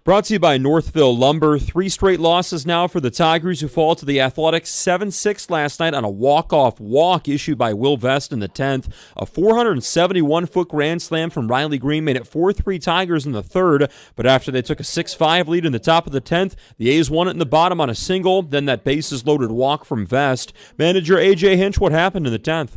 Brought to you by Northville Lumber. 3 straight losses now for the Tigers, who fall to the Athletics 7-6 last night on a walk-off walk issued by Will Vest in the 10th. A 471-foot grand slam from Riley Green made it 4-3 Tigers in the third, but after they took a 6-5 lead in the top of the 10th, the A's won it in the bottom on a single, then that bases-loaded walk from Vest. Manager A.J. Hinch, what happened in the 10th?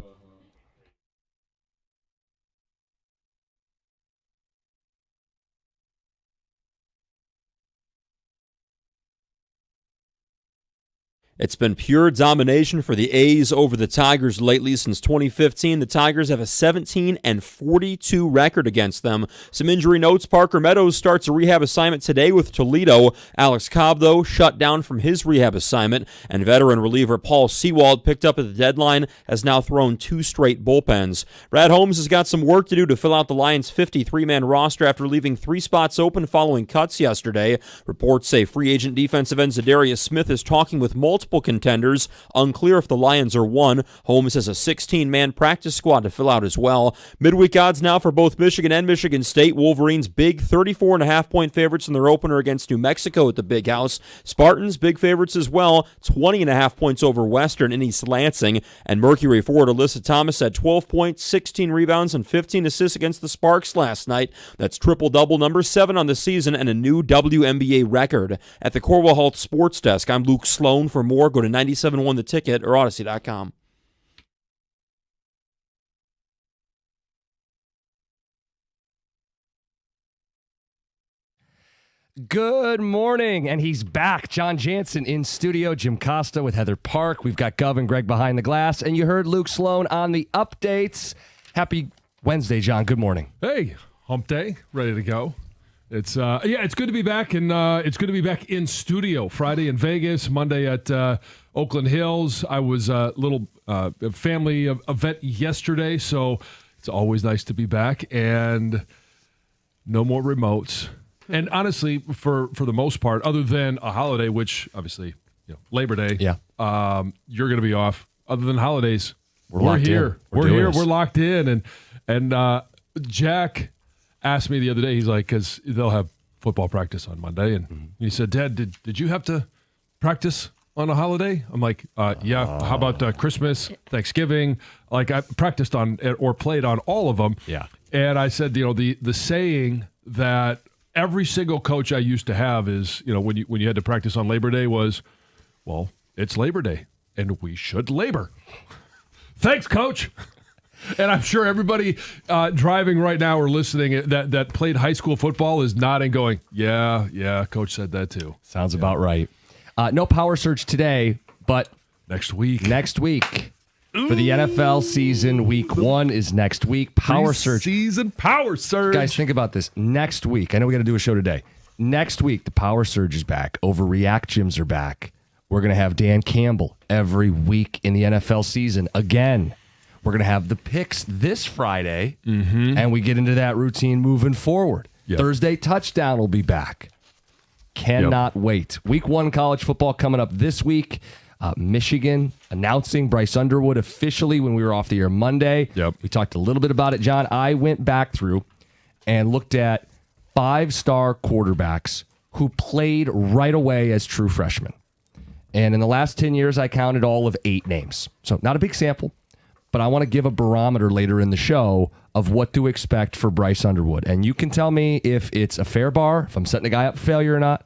It's been pure domination for the A's over the Tigers lately since 2015. The Tigers have a 17-42 record against them. Some injury notes: Parker Meadows starts a rehab assignment today with Toledo. Alex Cobb, though, shut down from his rehab assignment. And veteran reliever Paul Sewald, picked up at the deadline, has now thrown 2 straight bullpens. Brad Holmes has got some work to do to fill out the Lions' 53-man roster after leaving 3 spots open following cuts yesterday. Reports say free agent defensive end Zadarius Smith is talking with multiple contenders. Unclear if the Lions are one. Holmes has a 16-man practice squad to fill out as well. Midweek odds now for both Michigan and Michigan State. Wolverines big 34.5-point favorites in their opener against New Mexico at the Big House. Spartans big favorites as well, 20.5 points over Western in East Lansing. And Mercury forward Alyssa Thomas had 12 points, 16 rebounds, and 15 assists against the Sparks last night. That's triple-double, number 7 on the season, and a new WNBA record. At the Corwell Health Sports Desk, I'm Luke Sloan. For more, go to 97.1 The Ticket or Odyssey.com. Good morning, and he's back. John Jansen in studio, Jim Costa with Heather Park. We've got Gov and Greg behind the glass, and you heard Luke Sloan on the updates. Happy Wednesday, John. Good morning. Hey, hump day, ready to go. It's it's good to be back, and it's good to be back in studio. Friday in Vegas, Monday at Oakland Hills. I was a little family event yesterday, so it's always nice to be back, and no more remotes. And honestly, for the most part, other than a holiday, which obviously, Labor Day, you're going to be off. Other than holidays, we're here. We're here. We're locked in, and Jack asked me the other day, he's like, because they'll have football practice on Monday, and he said, Dad, did you have to practice on a holiday? I'm like, yeah. How about Christmas, Thanksgiving? Like, I practiced on or played on all of them. Yeah. And I said, the saying that every single coach I used to have is, when you had to practice on Labor Day was, well, it's Labor Day, and we should labor. Thanks, Coach. And I'm sure everybody driving right now or listening that played high school football is nodding, going, yeah, Coach said that too. Sounds about right. No Power Surge today, but next week for the NFL season. Week 1 is next week. Power Surge. Season Power Surge. Guys, think about this. Next week, I know we got to do a show today. Next week, the Power Surge is back. Overreact Gyms are back. We're going to have Dan Campbell every week in the NFL season again. We're going to have the picks this Friday, and we get into that routine moving forward. Yep. Thursday Touchdown will be back. Cannot wait. Week 1 college football coming up this week. Michigan announcing Bryce Underwood officially when we were off the air Monday. Yep. We talked a little bit about it, John. I went back through and looked at 5-star quarterbacks who played right away as true freshmen. And in the last 10 years, I counted all of 8 names. So not a big sample, but I want to give a barometer later in the show of what to expect for Bryce Underwood. And you can tell me if it's a fair bar, if I'm setting a guy up for failure or not,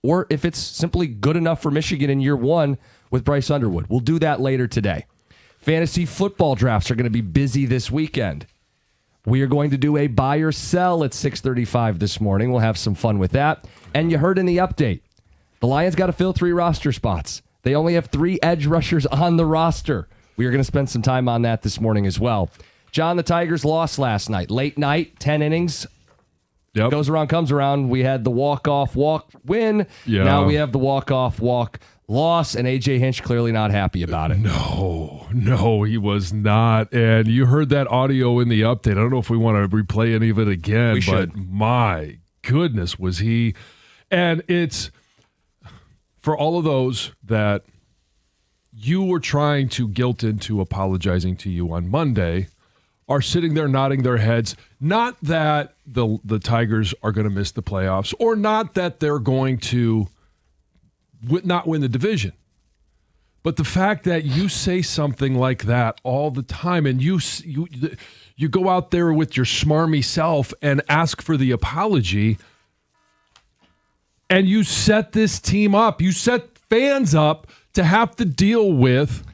or if it's simply good enough for Michigan in year 1 with Bryce Underwood. We'll do that later today. Fantasy football drafts are going to be busy this weekend. We are going to do a buy or sell at 6:35 this morning. We'll have some fun with that. And you heard in the update, the Lions got to fill 3 roster spots. They only have 3 edge rushers on the roster. We are going to spend some time on that this morning as well. John, the Tigers lost last night. Late night, 10 innings. Yep. Goes around, comes around. We had the walk-off walk win. Yeah. Now we have the walk-off walk loss, and A.J. Hinch clearly not happy about it. No, he was not. And you heard that audio in the update. I don't know if we want to replay any of it again, We but should. My goodness, was he. And it's for all of those that you were trying to guilt into apologizing to you on Monday. are sitting there nodding their heads. Not that the Tigers are going to miss the playoffs, or not that they're going to not win the division. But the fact that you say something like that all the time, and you go out there with your smarmy self and ask for the apology, and you set this team up, you set fans up to have to deal with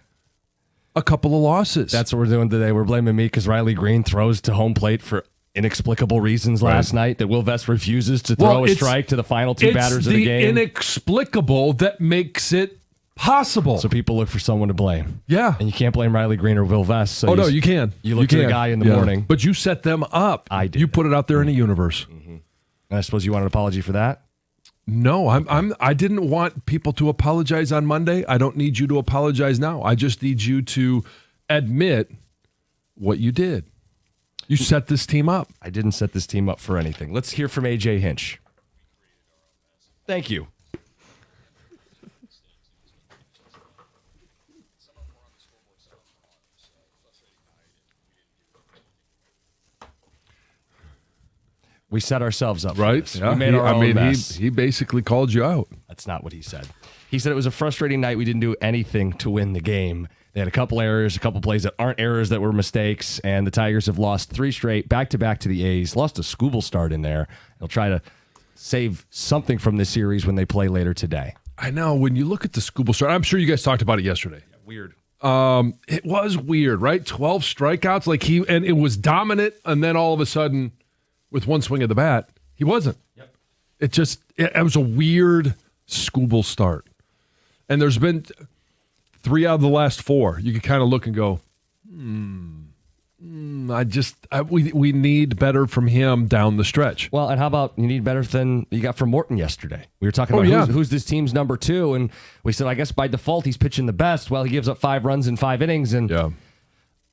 a couple of losses. That's what we're doing today. We're blaming me because Riley Green throws to home plate for inexplicable reasons last night, that Will Vest refuses to throw a strike to the final two batters of the game. It's the inexplicable that makes it possible. So people look for someone to blame. Yeah. And you can't blame Riley Green or Will Vest. So no, you can. You look to the guy in the morning. But you set them up. I did. You put it out there in the universe. Mm-hmm. And I suppose you want an apology for that? No, I didn't want people to apologize on Monday. I don't need you to apologize now. I just need you to admit what you did. You set this team up. I didn't set this team up for anything. Let's hear from AJ Hinch. Thank you. We set ourselves up, right? For this. We made our own mess. He basically called you out. That's not what he said. He said it was a frustrating night. We didn't do anything to win the game. They had a couple errors, a couple plays that aren't errors that were mistakes, and the Tigers have lost 3 straight, back-to-back to the A's. Lost a Skubal start in there. They'll try to save something from this series when they play later today. I know. When you look at the Skubal start, I'm sure you guys talked about it yesterday. Yeah, weird. It was weird, right? 12 strikeouts, and it was dominant, and then all of a sudden, with one swing of the bat, he wasn't. Yep. It was a weird Skubal start. And there's been 3 out of the last 4. You could kind of look and go, we need better from him down the stretch. Well, and how about you need better than you got from Morton yesterday? We were talking about who's this team's number 2, and we said, I guess by default he's pitching the best. Well, he gives up 5 runs in 5 innings, and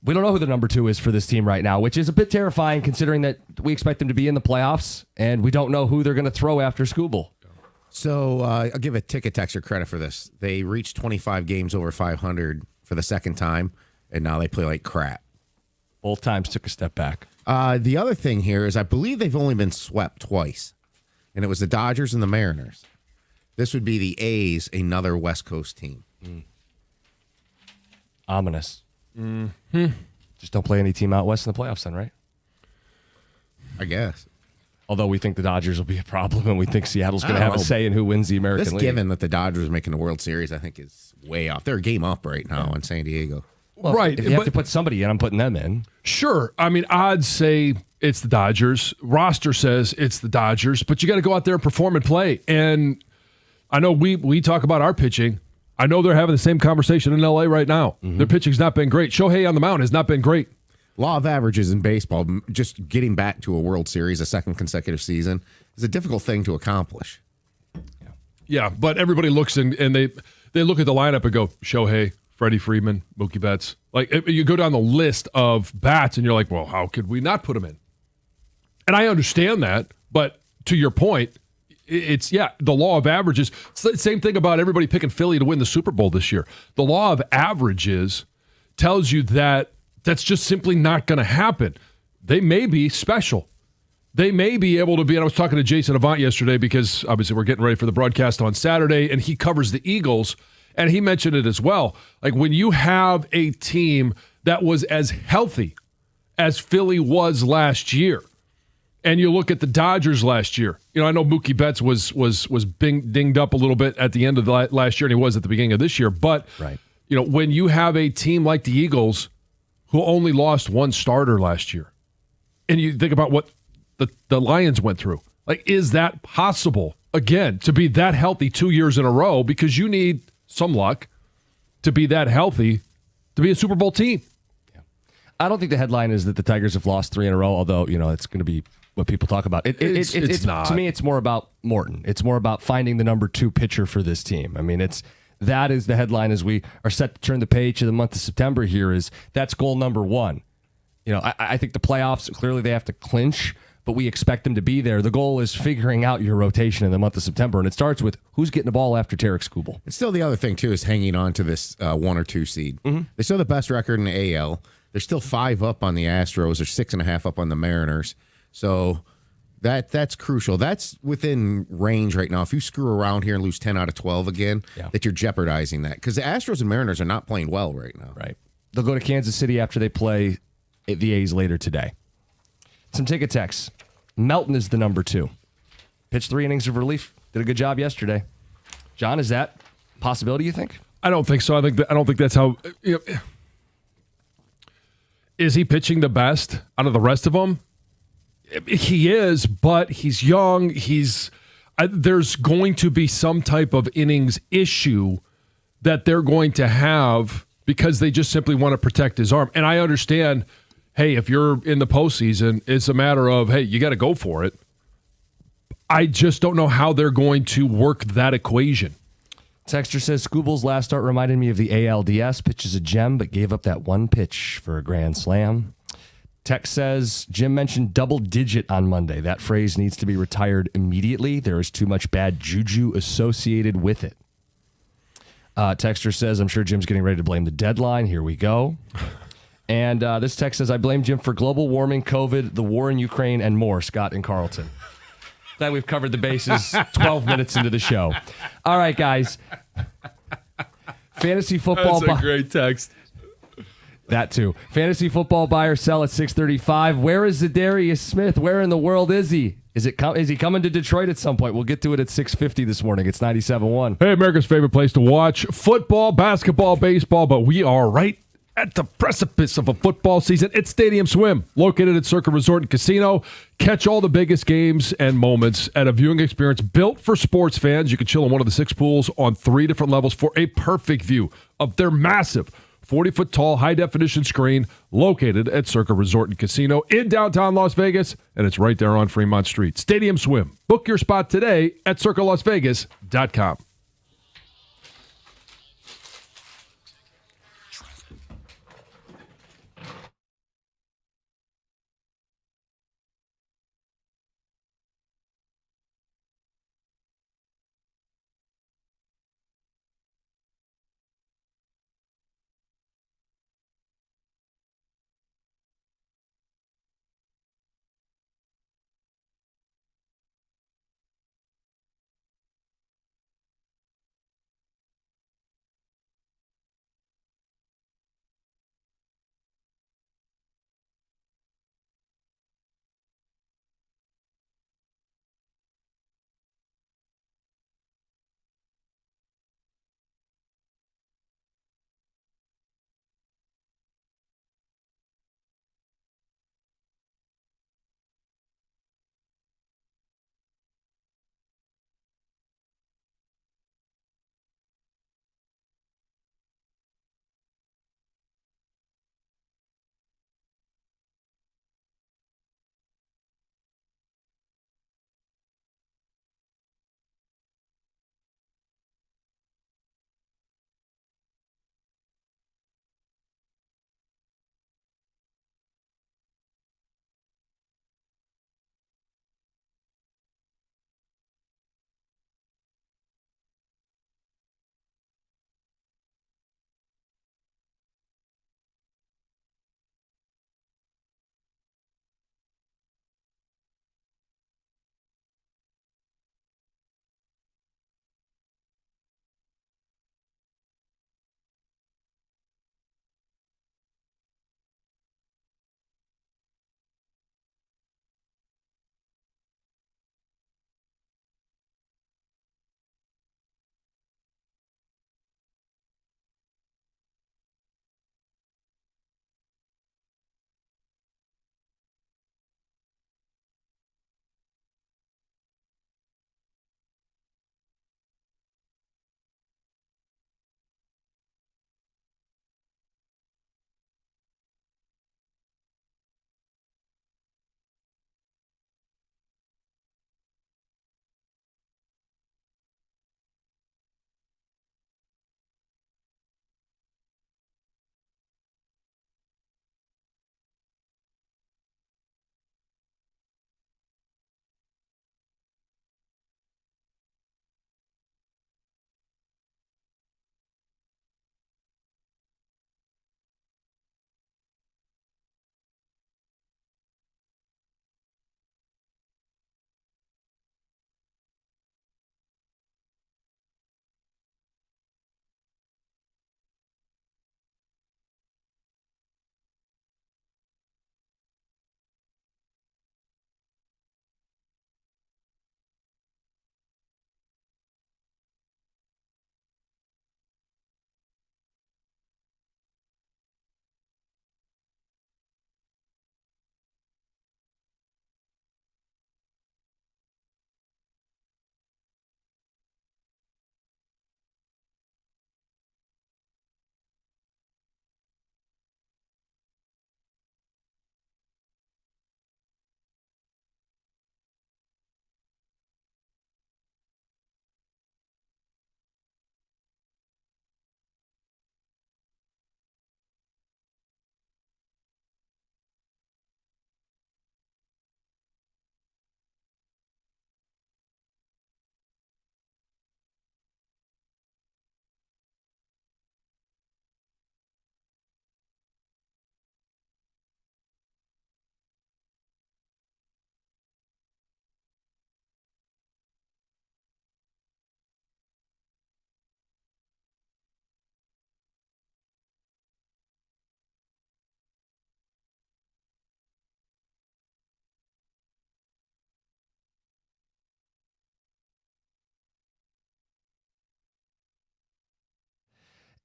we don't know who the number 2 is for this team right now, which is a bit terrifying considering that we expect them to be in the playoffs, and we don't know who they're going to throw after Skubal. So I'll give a Ticket Texter credit for this. They reached 25 games over 500 for the second time, and now they play like crap. Both times took a step back. The other thing here is I believe they've only been swept twice, and it was the Dodgers and the Mariners. This would be the A's, another West Coast team. Ominous. Mm-hmm. Just don't play any team out west in the playoffs then, right? I guess. Although we think the Dodgers will be a problem, and we think Seattle's going to have a say in who wins the American League. Given that the Dodgers are making the World Series, I think is way off. They're a game up right now in San Diego. Well, right. If you have to put somebody in, I'm putting them in. Sure. I mean, odds say it's the Dodgers. Roster says it's the Dodgers, but you got to go out there and perform and play. And I know we talk about our pitching. I know they're having the same conversation in L.A. right now. Mm-hmm. Their pitching's not been great. Shohei on the mound has not been great. Law of averages in baseball, just getting back to a World Series, a second consecutive season, is a difficult thing to accomplish. Yeah, but everybody looks and they look at the lineup and go, Shohei, Freddie Freeman, Mookie Betts. Like, you go down the list of bats and you're like, well, how could we not put them in? And I understand that, but to your point, it's, the law of averages. It's the same thing about everybody picking Philly to win the Super Bowl this year. The law of averages tells you that that's just simply not going to happen. They may be special. They may be able to be, and I was talking to Jason Avant yesterday because obviously we're getting ready for the broadcast on Saturday, and he covers the Eagles, and he mentioned it as well. Like, when you have a team that was as healthy as Philly was last year, and you look at the Dodgers last year, I know Mookie Betts was dinged up a little bit at the end of the last year, and he was at the beginning of this year, but right. When you have a team like the Eagles who only lost 1 starter last year, and you think about what the Lions went through, like, is that possible, again, to be that healthy 2 years in a row? Because you need some luck to be that healthy to be a Super Bowl team. Yeah. I don't think the headline is that the Tigers have lost 3 in a row, although, it's going to be what people talk about. It's not. To me, it's more about Morton. It's more about finding the number 2 pitcher for this team. I mean, that is the headline as we are set to turn the page to the month of September here. That's goal number 1. I think the playoffs, clearly they have to clinch, but we expect them to be there. The goal is figuring out your rotation in the month of September, and it starts with who's getting the ball after Tarek Skubal. And still the other thing, too, is hanging on to this 1 or 2 seed. Mm-hmm. They still have the best record in the AL. They're still 5 up on the Astros. They're 6.5 up on the Mariners. So that's crucial. That's within range right now. If you screw around here and lose 10 out of 12 again, that you're jeopardizing that. Because the Astros and Mariners are not playing well right now. Right. They'll go to Kansas City after they play the A's later today. Some ticket texts. Melton is the number 2. Pitched 3 innings of relief. Did a good job yesterday. John, is that a possibility, you think? I don't think so. I don't think that's how. Is he pitching the best out of the rest of them? He is, but he's young. There's going to be some type of innings issue that they're going to have because they just simply want to protect his arm. And I understand, hey, if you're in the postseason, it's a matter of, hey, you got to go for it. I just don't know how they're going to work that equation. Texter says, Scooble's last start reminded me of the ALDS. Pitches a gem, but gave up that one pitch for a grand slam. Tex says, Jim mentioned double digit on Monday. That phrase needs to be retired immediately. There is too much bad juju associated with it. Texter says, I'm sure Jim's getting ready to blame the deadline. Here we go. And this text says, I blame Jim for global warming, COVID, the war in Ukraine, and more. Scott and Carlton. That we've covered the bases 12 minutes into the show. All right, guys. Fantasy football. That's a great text. That too. Fantasy football buy or sell at 635. Where is Zadarius Smith? Where in the world is he? Is he coming to Detroit at some point? We'll get to it at 6:50 this morning. It's 97.1. Hey, America's favorite place to watch football, basketball, baseball, but we are right at the precipice of a football season. It's Stadium Swim, located at Circa Resort and Casino. Catch all the biggest games and moments at a viewing experience built for sports fans. You can chill in one of the 6 pools on 3 different levels for a perfect view of their massive 40-foot tall, high-definition screen located at Circa Resort and Casino in downtown Las Vegas, and it's right there on Fremont Street. Stadium Swim. Book your spot today at circalasvegas.com.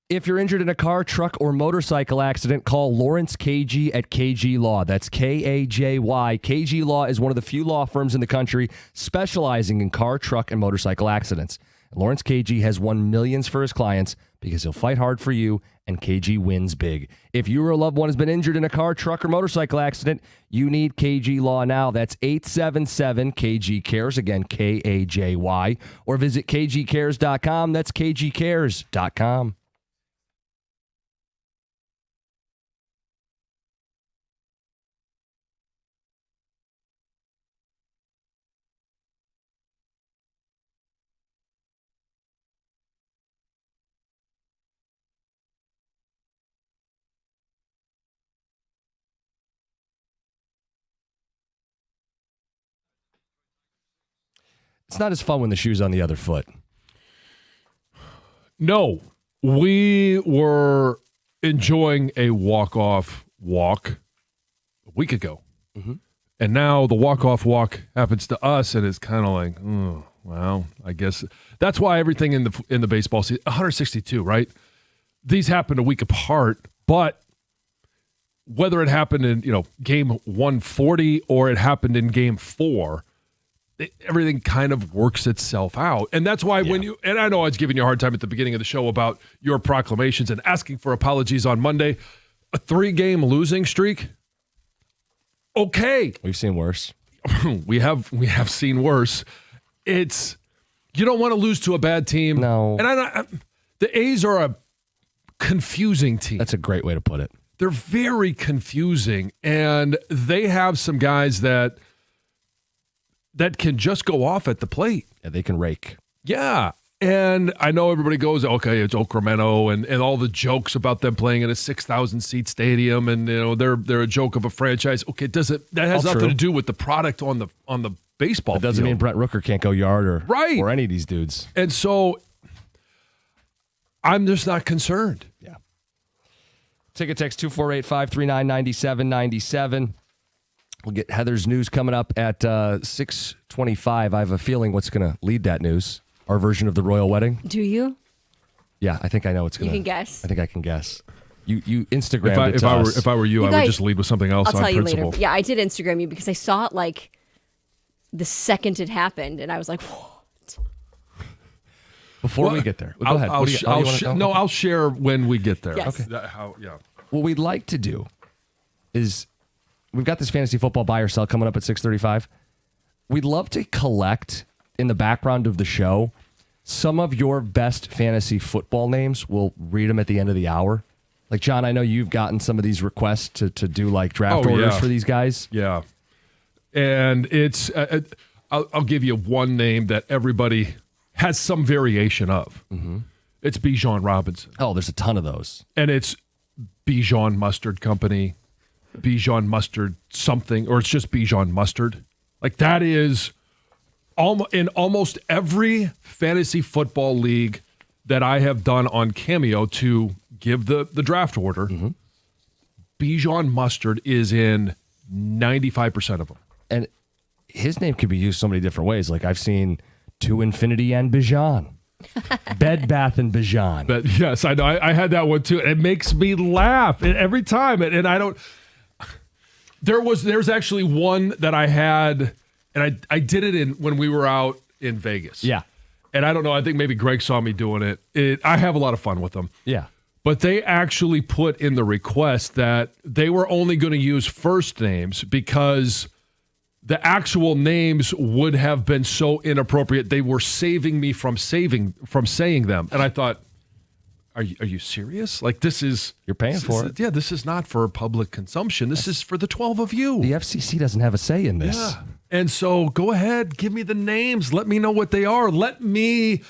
If you're injured in a car, truck, or motorcycle accident, call Lawrence KG at KG Law. That's KAJY. KG Law is one of the few law firms in the country specializing in car, truck, and motorcycle accidents. Lawrence KG has won millions for his clients because he'll fight hard for you, and KG wins big. If you or a loved one has been injured in a car, truck, or motorcycle accident, you need KG Law now. That's 877-KG-CARES, again, KAJY, or visit kgcares.com. That's kgcares.com. It's not as fun when the shoe's on the other foot. No, we were enjoying a walk-off walk a week ago. Mm-hmm. And now the walk-off walk happens to us, and it's kind of like, oh, well, I guess that's why everything in the baseball season, 162, right? These happened a week apart, but whether it happened in game 140 or it happened in game 4, everything kind of works itself out. And that's why and I know I was giving you a hard time at the beginning of the show about your proclamations and asking for apologies on Monday. A 3-game losing streak? Okay. We've seen worse. we have seen worse. It's, you don't want to lose to a bad team. No. And the A's are a confusing team. That's a great way to put it. They're very confusing, and they have some guys that can just go off at the plate. Yeah, they can rake. Yeah. And I know everybody goes, okay, it's Sacramento and all the jokes about them playing in a 6,000-seat stadium, and they're a joke of a franchise. Okay, that has nothing to do with the product on the baseball field. It doesn't mean Brent Rooker can't go yard or any of these dudes. And so I'm just not concerned. Yeah. Ticket text 248-539-9797. We'll get Heather's news coming up at 6:25. I have a feeling what's going to lead that news. Our version of the royal wedding. Do you? Yeah, I think I know what's going to. You can guess. I think I can guess. You Instagrammed it to us. If I were you, I would just lead with something else. I'll tell you principle. later. Yeah, I did Instagram you because I saw it like the second it happened, and I was like, what? Before we get there, go ahead. I'll share when we get there. Yes. Okay. What we'd like to do is, we've got this fantasy football buy or sell coming up at 6:35. We'd love to collect in the background of the show some of your best fantasy football names. We'll read them at the end of the hour. Like, John, I know you've gotten some of these requests to do like draft orders for these guys. Yeah. And it's, I'll give you one name that everybody has some variation of. Mm-hmm. It's Bijan Robinson. Oh, there's a ton of those. And it's Bijan Mustard Company, Bijan Mustard something, or it's just Bijan Mustard. Like, that is in almost every fantasy football league that I have done on Cameo to give the draft order. Mm-hmm. Bijan Mustard is in 95% of them. And his name could be used so many different ways. Like, I've seen To Infinity and Bijan. Bed Bath and Bijan. But yes, I know. I had that one too. It makes me laugh every time. And I don't. There's actually one that I had, and I did it when we were out in Vegas. Yeah. And I don't know. I think maybe Greg saw me doing it. I have a lot of fun with them. Yeah. But they actually put in the request that they were only going to use first names because the actual names would have been so inappropriate. They were saving me from saying them. And I thought, are you serious? Like, this is... You're paying for it. Yeah, this is not for public consumption. This is for the 12 of you. The FCC doesn't have a say in this. Yeah. And so go ahead, give me the names. Let me know what they are. Let me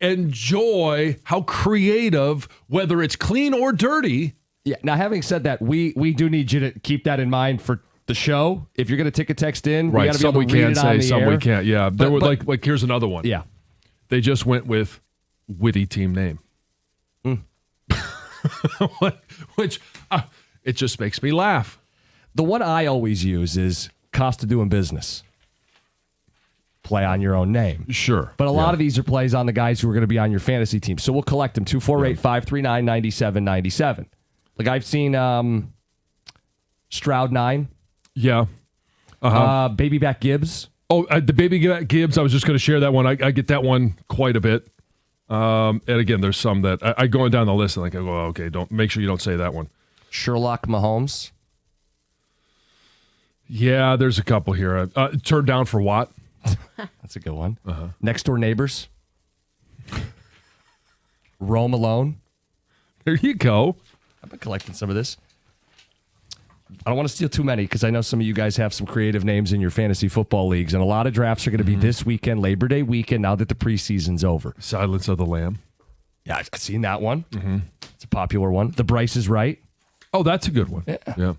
enjoy how creative, whether it's clean or dirty. Yeah. Now, having said that, we do need you to keep that in mind for the show. If you're going to take a text in, right? We got to be able to read it on the some air. we can't. Yeah. There were like here's another one. Yeah. They just went with witty team name. Which it just makes me laugh. The one I always use is cost of doing business. play on your own name. Sure. But a lot of these are plays on the guys who are going to be on your fantasy team. So we'll collect them. 248-539-9797. Like I've seen Stroud 9. Yeah. Baby back Gibbs. Oh, the baby Gibbs, I was just going to share that one. I get that one quite a bit. And again, there's some that I going down the list and I go, okay, don't make sure you don't say that one. Sherlock Mahomes. Yeah, there's a couple here. Turned down for Watt. That's a good one. Next door neighbors. Rome Alone. There you go. I've been collecting some of this. I don't want to steal too many because I know some of you guys have some creative names in your fantasy football leagues, and a lot of drafts are going to be this weekend, Labor Day weekend, now that the preseason's over. Silence of the Lamb. Yeah, I've seen that one. It's a popular one. The Bryce is Right. Oh, that's a good one. Yeah.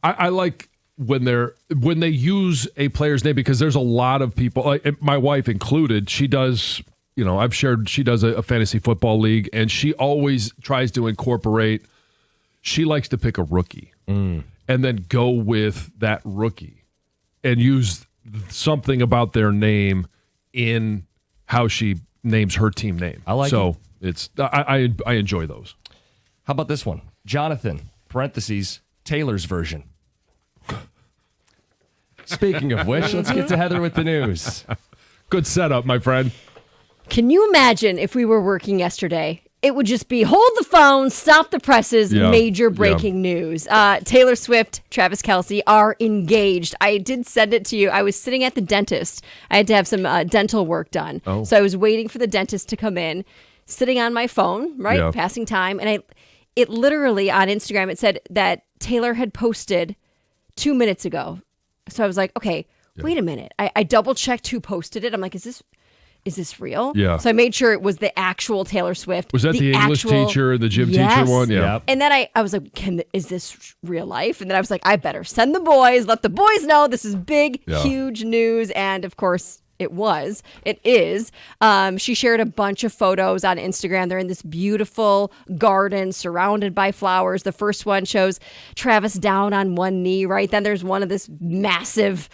I like when they use a player's name because there's a lot of people, like my wife included, she does, I've shared, she does a fantasy football league, and she always tries to incorporate, she likes to pick a rookie and then go with that rookie and use something about their name in how she names her team name. I like so it's I enjoy those. How about this one? Jonathan, parentheses, Taylor's version. Speaking of which, let's get to Heather with the news. Good setup, my friend. Can you imagine if we were working yesterday? It would just be hold the phone, stop the presses, major breaking news. Taylor Swift, Travis Kelce are engaged. I did send it to you. I was sitting at the dentist. I had to have some dental work done. So I was waiting for the dentist to come in, sitting on my phone, right, passing time. And it literally on Instagram, it said that Taylor had posted 2 minutes ago. So I was like, okay, wait a minute. I double checked who posted it. I'm like, is this real? Yeah. So I made sure it was the actual Taylor Swift. Was that the English teacher, the gym teacher one? Yeah. And then I was like, is this real life? And then I was like, I better send the boys, let the boys know this is big, huge news. And of course, it is. She shared a bunch of photos on Instagram. They're in this beautiful garden surrounded by flowers. The first one shows Travis down on one knee, right? Then there's one of this massive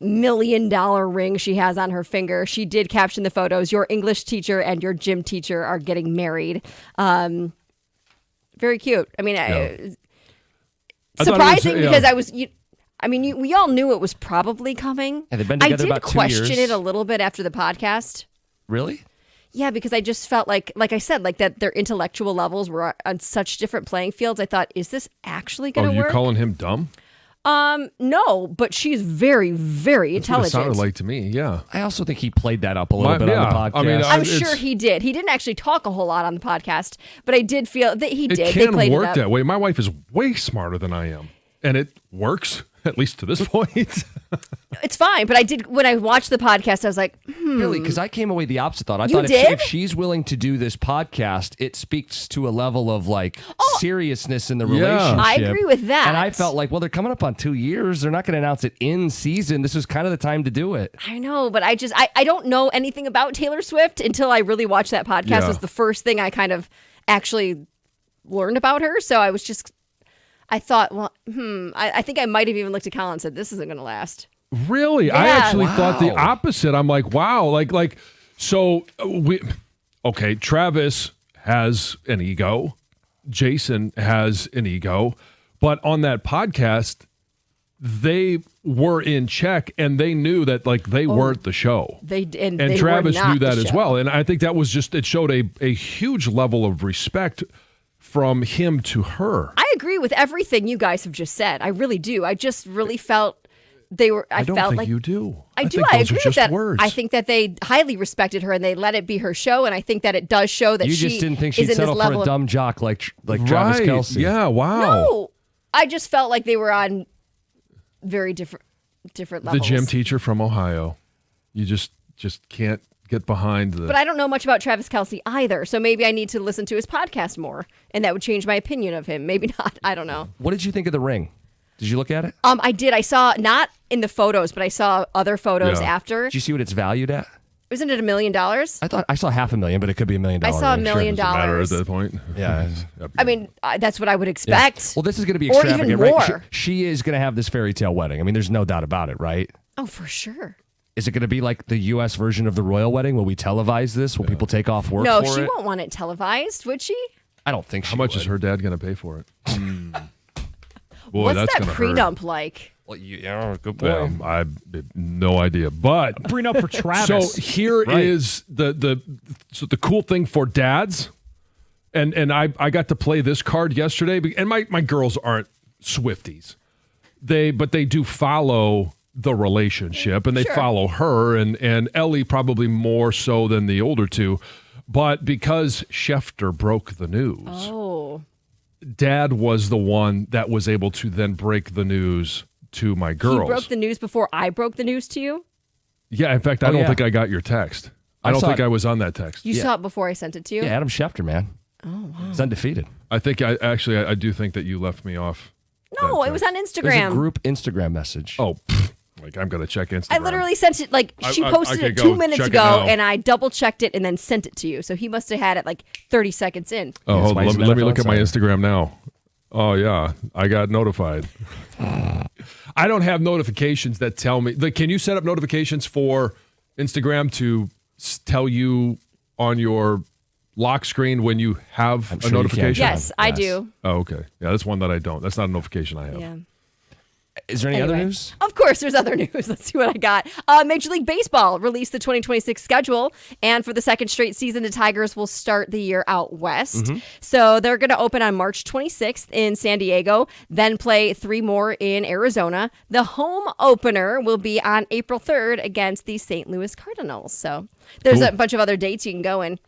$1 million ring she has on her finger. She did caption the photos, your English teacher and your gym teacher are getting married. Very cute. I mean, surprising because we all knew it was probably coming. And they've been together about 2 years. I did question it a little bit after the podcast. Really? Yeah, because I just felt like I said, like that their intellectual levels were on such different playing fields. I thought, is this actually going to work? Are you calling him dumb? No, but she's very, very intelligent. That's what it sounded like to me, yeah. I also think he played that up a little bit on the podcast. I mean, I'm sure he did. He didn't actually talk a whole lot on the podcast, but I did feel that he did. It They can played work it up. that way. My wife is way smarter than I am, and it works, at least to this point. It's fine, but I did, when I watched the podcast, I was like, Really? Because I came away the opposite thought. I You thought did? if she's willing to do this podcast, it speaks to a level of seriousness in the relationship. I agree with that. And I felt like, well, they're coming up on 2 years. They're not going to announce it in season. This was kind of the time to do it. I know, but I don't know anything about Taylor Swift until I really watched that podcast. Yeah. It was the first thing I kind of actually learned about her. So I thought, well, I think I might have even looked at Colin and said, this isn't going to last. Really? I Yeah. actually thought the opposite. I'm like, wow. Travis has an ego. Jason has an ego. But on that podcast, they were in check and they knew that they weren't the show. And Travis were not knew that the as show. well. And I think that was it showed a huge level of respect from him to her. I agree with everything you guys have just said. I really do. I just really felt they were. I don't felt think like you do. I do. think I those agree are with just that. words. I think that they highly respected her and they let it be her show. And I think that it does show that You she just didn't think is she'd in this settle for level a of- dumb jock like Travis Right. Kelce. Yeah, wow. No, I just felt like they were on very different The levels. gym teacher from Ohio. You just can't get behind the. But I don't know much about Travis Kelce either, so maybe I need to listen to his podcast more, and that would change my opinion of him. Maybe not. I don't know. What did you think of the ring? Did you look at it? I did. I saw not in the photos, but I saw other photos Yeah. after. Did you see what it's valued at? Isn't it $1 million? I thought I saw $500,000, but it could be $1 million. I saw $1 ring. million. Doesn't matter at that point. Yeah. I mean, that's what I would expect. Well, this is going to be Or extravagant, even right? more. She is going to have this fairy tale wedding. I mean, there's no doubt about it, right? Oh, for sure. Is it going to be like the U.S. version of the royal wedding? Will we televise this? Will people take off work No, for she it? won't want it televised, would she? I don't think she How much would. is her dad going to pay for it? Boy, What's that's that gonna hurt. pre-dump like? Well, yeah, good point. Well, I have no idea, but Prenup for Travis. so here is the cool thing for dads, and I got to play this card yesterday, and my girls aren't Swifties, but they do follow the relationship, and they follow her, and Ellie probably more so than the older two, but because Schefter broke the news, Dad was the one that was able to then break the news to my girls. He broke the news before I broke the news to you? Yeah, in fact, I don't yeah. think I got your text. I don't saw think it. I was on that text. You saw it before I sent it to you? Yeah, Adam Schefter, man. Oh, wow. He's undefeated. I think I do think that you left me off. No, that it was on There's a Instagram. group Instagram message. Oh, like I'm gonna check Instagram. I literally sent it, like, she I posted could it go 2 minutes check it ago, now. and I double-checked it and then sent it to you. So he must have had it, like, 30 seconds in. Oh, That's hold why on. he's Let me an look at my NFL Instagram now. Oh yeah, I got notified. I don't have notifications that tell me. Like, can you set up notifications for Instagram to tell you on your lock screen when you have I'm a sure you notification? can. Yes, I do. Oh, okay. Yeah, that's one that I don't. That's not a notification I have. Yeah. Is there any other Anyway. news? Of course, there's other news. Let's see what I got. Major League Baseball released the 2026 schedule, and for the second straight season, the Tigers will start the year out west. So they're going to open on March 26th in San Diego, then play 3 more in Arizona. The home opener will be on April 3rd against the St. Louis Cardinals. So there's a bunch of other dates you can go and,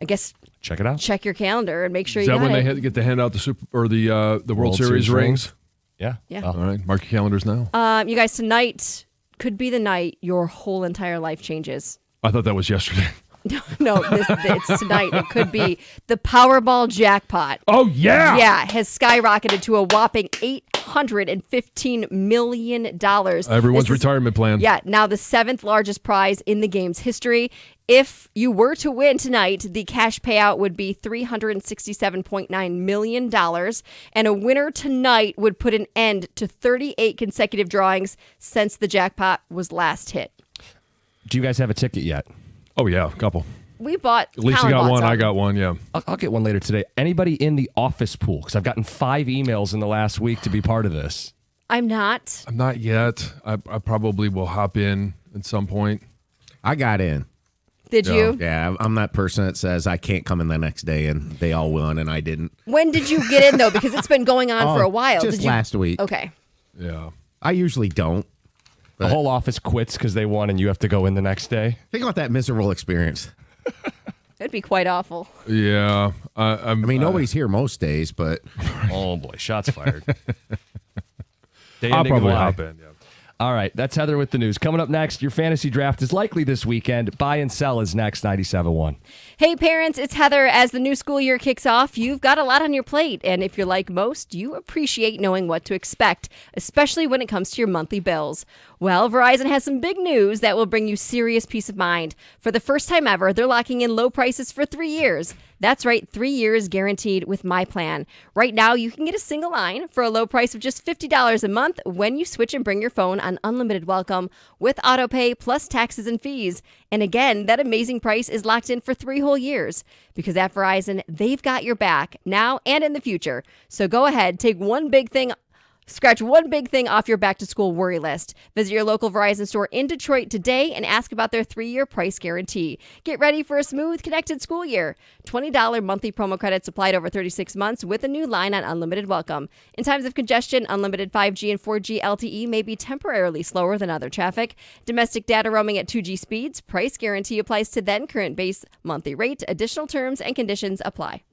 I guess, Check it out. check your calendar and make sure Is you that got when it. they get to hand out the World Series rings? Yeah. Yeah. All right, mark your calendars now. You guys, tonight could be the night your whole entire life changes. I thought that was yesterday. No, it's tonight. It could be the Powerball jackpot. Oh yeah. Yeah, has skyrocketed to a whopping $815 million. Everyone's This is- retirement plan. Yeah, now the 7th largest prize in the game's history. If you were to win tonight, the cash payout would be $367.9 million. And a winner tonight would put an end to 38 consecutive drawings since the jackpot was last hit. Do you guys have a ticket yet? Oh yeah, a couple. We bought. Lisa Colin got bought one. some. I got one. Yeah. I'll get one later today. Anybody in the office pool? Because I've gotten 5 emails in the last week to be part of this. I'm not. I'm not yet. I probably will hop in at some point. I got in. Did you? Yeah, I'm that person that says I can't come in the next day, and they all won, and I didn't. When did you get in though? Because it's been going on for a while. Just Did you? last week. Okay. Yeah. I usually don't. The whole office quits because they won and you have to go in the next day. Think about that miserable experience. That'd be quite awful. Yeah. I mean, nobody's here most days, but Oh, boy. Shots fired. Day I'll ending of probably life. hop in. Yeah. All right. That's Heather with the news. Coming up next, your fantasy draft is likely this weekend. Buy and sell is next, 97.1. Hey parents, it's Heather. As the new school year kicks off, you've got a lot on your plate. And if you're like most, you appreciate knowing what to expect, especially when it comes to your monthly bills. Well, Verizon has some big news that will bring you serious peace of mind. For the first time ever, they're locking in low prices for 3 years. That's right, 3 years guaranteed with my plan. Right now, you can get a single line for a low price of just $50 a month when you switch and bring your phone on unlimited welcome with autopay plus taxes and fees. And again, that amazing price is locked in for 3 whole years because at Verizon, they've got your back now and in the future. So go ahead, scratch one big thing off your back-to-school worry list. Visit your local Verizon store in Detroit today and ask about their 3-year price guarantee. Get ready for a smooth, connected school year. $20 monthly promo credits applied over 36 months with a new line on unlimited welcome. In times of congestion, unlimited 5G and 4G LTE may be temporarily slower than other traffic. Domestic data roaming at 2G speeds. Price guarantee applies to then current base monthly rate. Additional terms and conditions apply.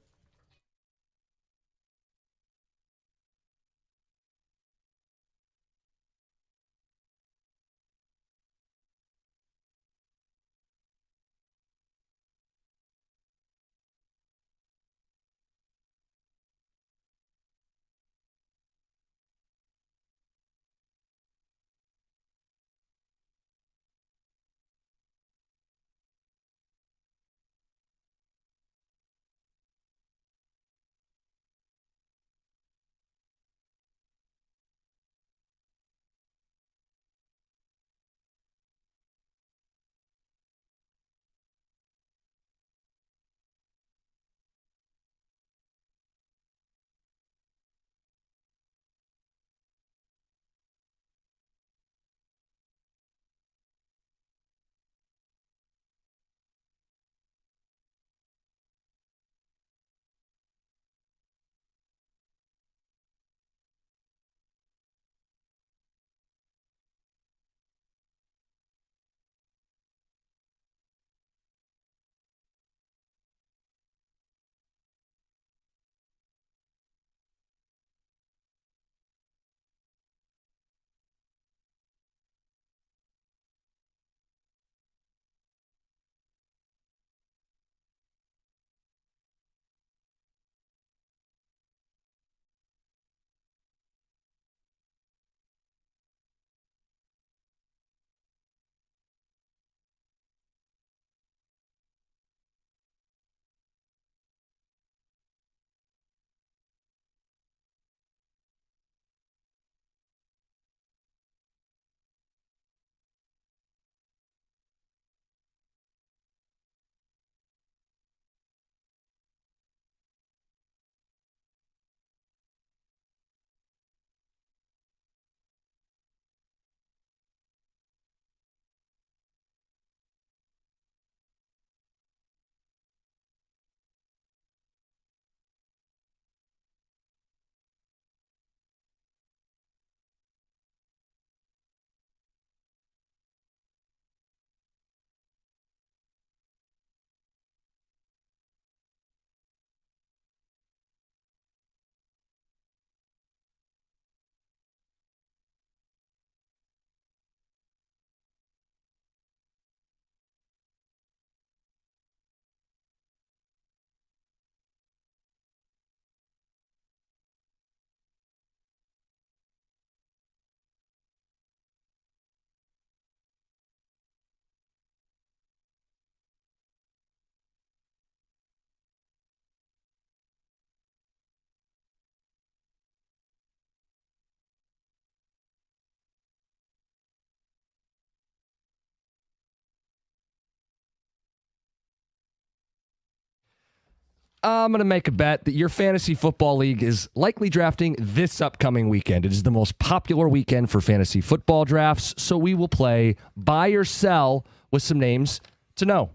I'm going to make a bet that your fantasy football league is likely drafting this upcoming weekend. It is the most popular weekend for fantasy football drafts, so we will play buy or sell with some names to know.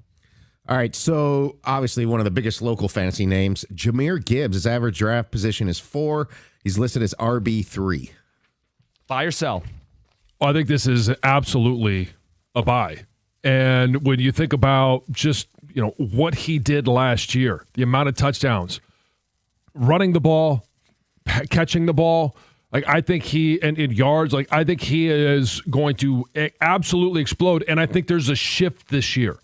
All right, so obviously one of the biggest local fantasy names, Jahmyr Gibbs. His average draft position is 4. He's listed as RB3. Buy or sell? Well, I think this is absolutely a buy. And when you think about just, what he did last year, the amount of touchdowns, running the ball, catching the ball, I think he, and in yards, I think he is going to absolutely explode. And I think there's a shift this year.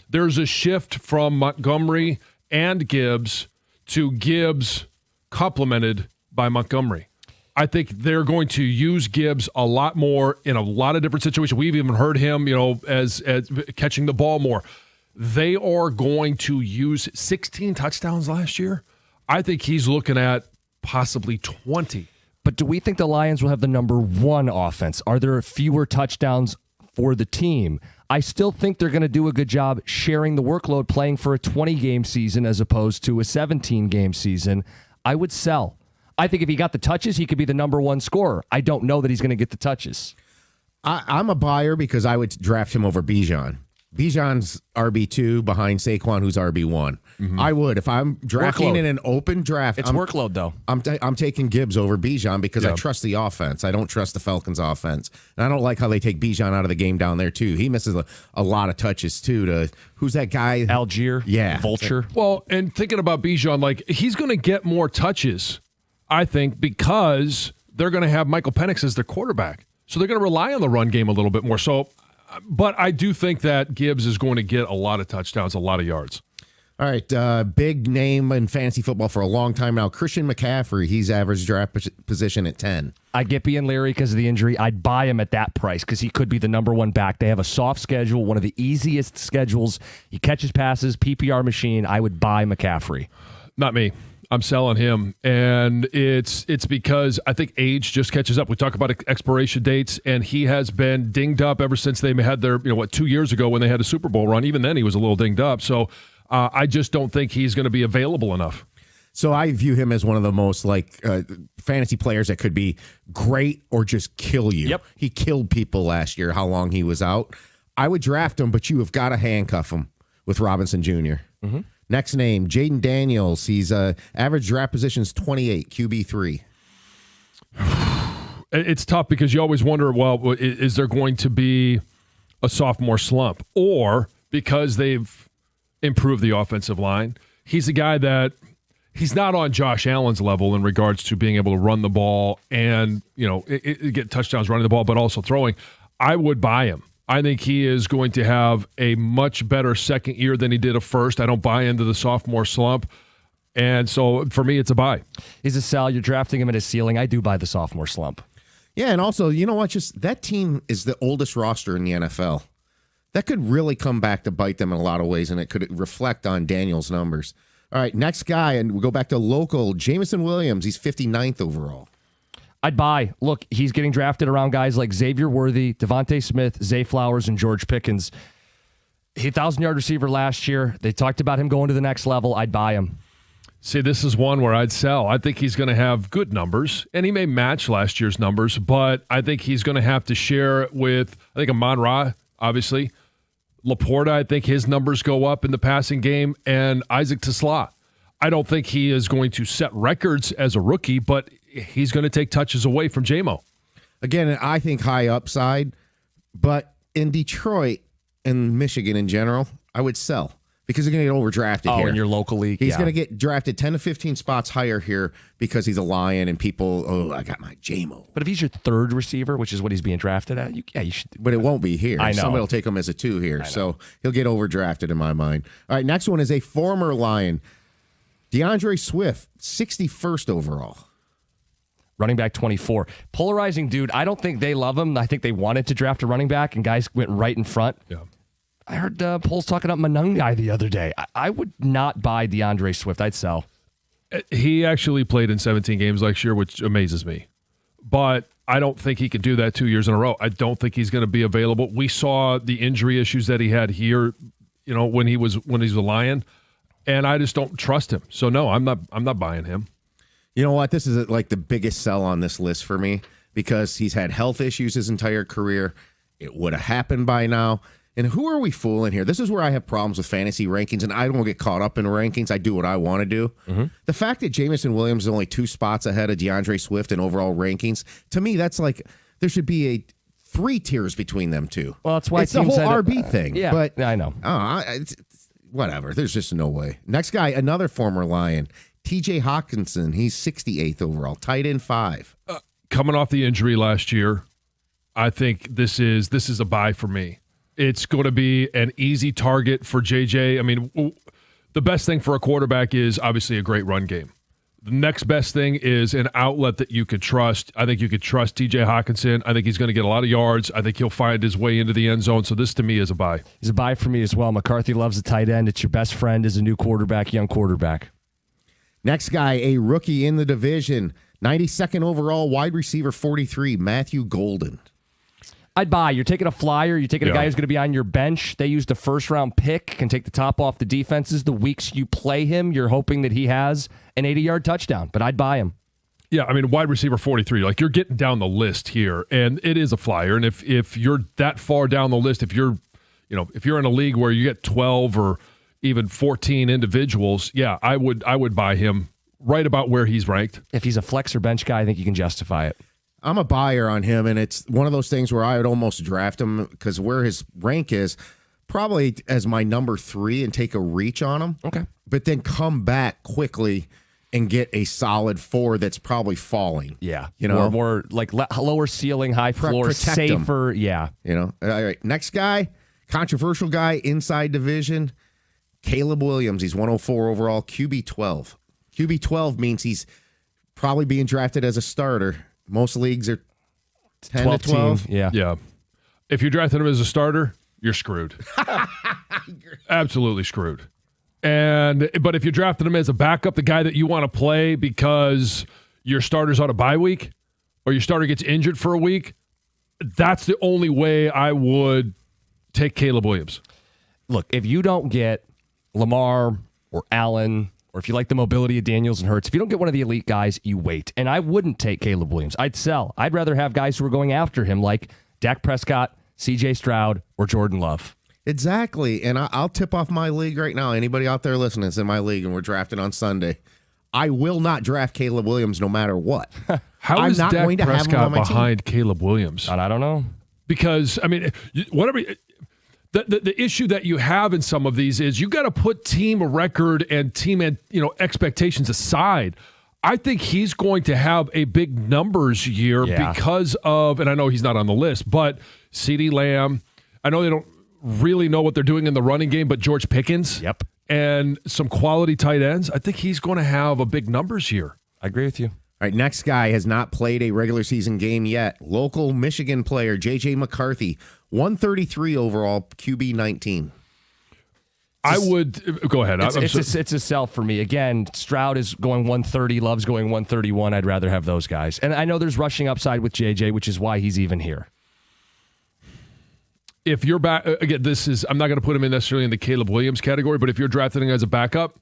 There's a shift from Montgomery and Gibbs to Gibbs complemented by Montgomery. I think they're going to use Gibbs a lot more in a lot of different situations. We've even heard him, as catching the ball more. They are going to use 16 touchdowns last year. I think he's looking at possibly 20. But do we think the Lions will have the number 1 offense? Are there fewer touchdowns for the team? I still think they're going to do a good job sharing the workload, playing for a 20-game season as opposed to a 17-game season. I would sell. I think if he got the touches, he could be the number 1 scorer. I don't know that he's going to get the touches. I'm a buyer because I would draft him over Bijan. Bijan's RB2 behind Saquon, who's RB1. Mm-hmm. I would. If I'm drafting in an open draft. It's workload, though. I'm taking Gibbs over Bijan because I trust the offense. I don't trust the Falcons' offense. And I don't like how they take Bijan out of the game down there, too. He misses a lot of touches, too. Who's that guy? Algier? Yeah. Vulture? Well, and thinking about Bijan, he's going to get more touches, I think, because they're going to have Michael Penix as their quarterback. So they're going to rely on the run game a little bit more. But I do think that Gibbs is going to get a lot of touchdowns, a lot of yards. All right, big name in fantasy football for a long time now, Christian McCaffrey. He's average draft position at 10. I get being Larry because of the injury. I'd buy him at that price because he could be the number 1 back. They have a soft schedule, one of the easiest schedules. He catches passes, PPR machine. I would buy McCaffrey. Not me. I'm selling him, and it's because I think age just catches up. We talk about expiration dates, and he has been dinged up ever since they had their, 2 years ago when they had a Super Bowl run. Even then, he was a little dinged up. So I just don't think he's going to be available enough. So I view him as one of the most fantasy players that could be great or just kill you. Yep. He killed people last year, how long he was out. I would draft him, but you have got to handcuff him with Robinson Jr. Mm-hmm. Next name, Jaden Daniels. He's average draft position is 28, QB3. It's tough because you always wonder, well, is there going to be a sophomore slump? Or because they've improved the offensive line, he's a guy that he's not on Josh Allen's level in regards to being able to run the ball and, get touchdowns running the ball, but also throwing. I would buy him. I think he is going to have a much better second year than he did a first. I don't buy into the sophomore slump. And so for me, it's a buy. He's a sell. You're drafting him at his ceiling. I do buy the sophomore slump. Yeah, and also, you know what? Just that team is the oldest roster in the NFL. That could really come back to bite them in a lot of ways, and it could reflect on Daniel's numbers. All right, next guy, and we'll go back to local, Jameson Williams. He's 59th overall. I'd buy. Look, he's getting drafted around guys like Xavier Worthy, Devontae Smith, Zay Flowers, and George Pickens. He 1,000-yard receiver last year. They talked about him going to the next level. I'd buy him. See, this is one where I'd sell. I think he's going to have good numbers, and he may match last year's numbers, but I think he's going to have to share with, Amon-Ra, obviously. Laporta, I think his numbers go up in the passing game, and Isaac Tesla. I don't think he is going to set records as a rookie, but he's going to take touches away from J-Mo. Again, I think high upside, but in Detroit and Michigan in general, I would sell because he's going to get overdrafted here. In your local league, he's going to get drafted 10 to 15 spots higher here because he's a Lion and people, I got my J-Mo. But if he's your third receiver, which is what he's being drafted at, you should. But it won't be here. I know. Somebody will take him as a 2 here, so he'll get overdrafted in my mind. All right, next one is a former Lion, DeAndre Swift, 61st overall. Running back 24. Polarizing dude. I don't think they love him. I think they wanted to draft a running back, and guys went right in front. Yeah. I heard Poles talking about Manungai the other day. I would not buy DeAndre Swift. I'd sell. He actually played in 17 games last year, which amazes me. But I don't think he could do that 2 years in a row. I don't think he's going to be available. We saw the injury issues that he had here, when he's a Lion. and I just don't trust him. So no, I'm not buying him. You know what? This is like the biggest sell on this list for me because he's had health issues his entire career. It would have happened by now. And who are we fooling here? This is where I have problems with fantasy rankings, and I don't get caught up in rankings. I do what I want to do. Mm-hmm. The fact that Jameson Williams is only 2 spots ahead of DeAndre Swift in overall rankings, to me, that's like there should be 3 tiers between them two. Well, that's why it's the whole RB thing. Yeah, but I know. It's whatever. There's just no way. Next guy, another former Lion, TJ Hawkinson. He's 68th overall, tight end 5. Coming off the injury last year, I think this is a buy for me. It's going to be an easy target for JJ. I mean, the best thing for a quarterback is obviously a great run game. The next best thing is an outlet that you could trust. I think you could trust TJ Hawkinson. I think he's going to get a lot of yards. I think he'll find his way into the end zone. So this, to me, is a buy. He's a buy for me as well. McCarthy loves a tight end. It's your best friend as a new quarterback, young quarterback. Next guy, a rookie in the division, 92nd overall, wide receiver 43, Matthew Golden. I'd buy. You're taking a flyer. You're taking a guy who's going to be on your bench. They used a first-round pick, can take the top off the defenses. The weeks you play him, you're hoping that he has an 80-yard touchdown. But I'd buy him. Yeah, I mean, wide receiver 43, like you're getting down the list here, and it is a flyer. And if you're that far down the list, if you're in a league where you get 12 or even 14 individuals, yeah, I would buy him right about where he's ranked. If he's a flex or bench guy, I think you can justify it. I'm a buyer on him, and it's one of those things where I would almost draft him because where his rank is, probably as my number 3 and take a reach on him. Okay. But then come back quickly and get a solid 4 that's probably falling. Yeah. You know? More like lower ceiling, high floor, safer. Yeah. You know? All right. Next guy, controversial guy, inside division, Caleb Williams. He's 104 overall, QB 12. QB 12 means he's probably being drafted as a starter. Most leagues are 10 to 12. Yeah. If you're drafting him as a starter, you're screwed. Absolutely screwed. But if you're drafting him as a backup, the guy that you want to play because your starter's on a bye week or your starter gets injured for a week, that's the only way I would take Caleb Williams. Look, if you don't get Lamar or Allen, or if you like the mobility of Daniels and Hurts, if you don't get one of the elite guys, you wait. And I wouldn't take Caleb Williams. I'd sell. I'd rather have guys who are going after him like Dak Prescott, C.J. Stroud, or Jordan Love. Exactly. And I'll tip off my league right now. Anybody out there listening is in my league and we're drafting on Sunday. I will not draft Caleb Williams no matter what. How is not Dak going to have him Prescott on my behind Caleb Williams? And I don't know. Because, I mean, whatever... The issue that you have in some of these is you got to put team record and team expectations aside. I think he's going to have a big numbers year because of, and I know he's not on the list, but CeeDee Lamb. I know they don't really know what they're doing in the running game, but George Pickens. Yep. And some quality tight ends. I think he's going to have a big numbers year. I agree with you. All right, next guy has not played a regular season game yet. Local Michigan player, J.J. McCarthy, 133 overall, QB 19. I would go ahead. It's a sell for me. Again, Stroud is going 130, Love's going 131. I'd rather have those guys. And I know there's rushing upside with JJ, which is why he's even here. If you're back again, I'm not going to put him in necessarily in the Caleb Williams category, but if you're drafting him as a backup,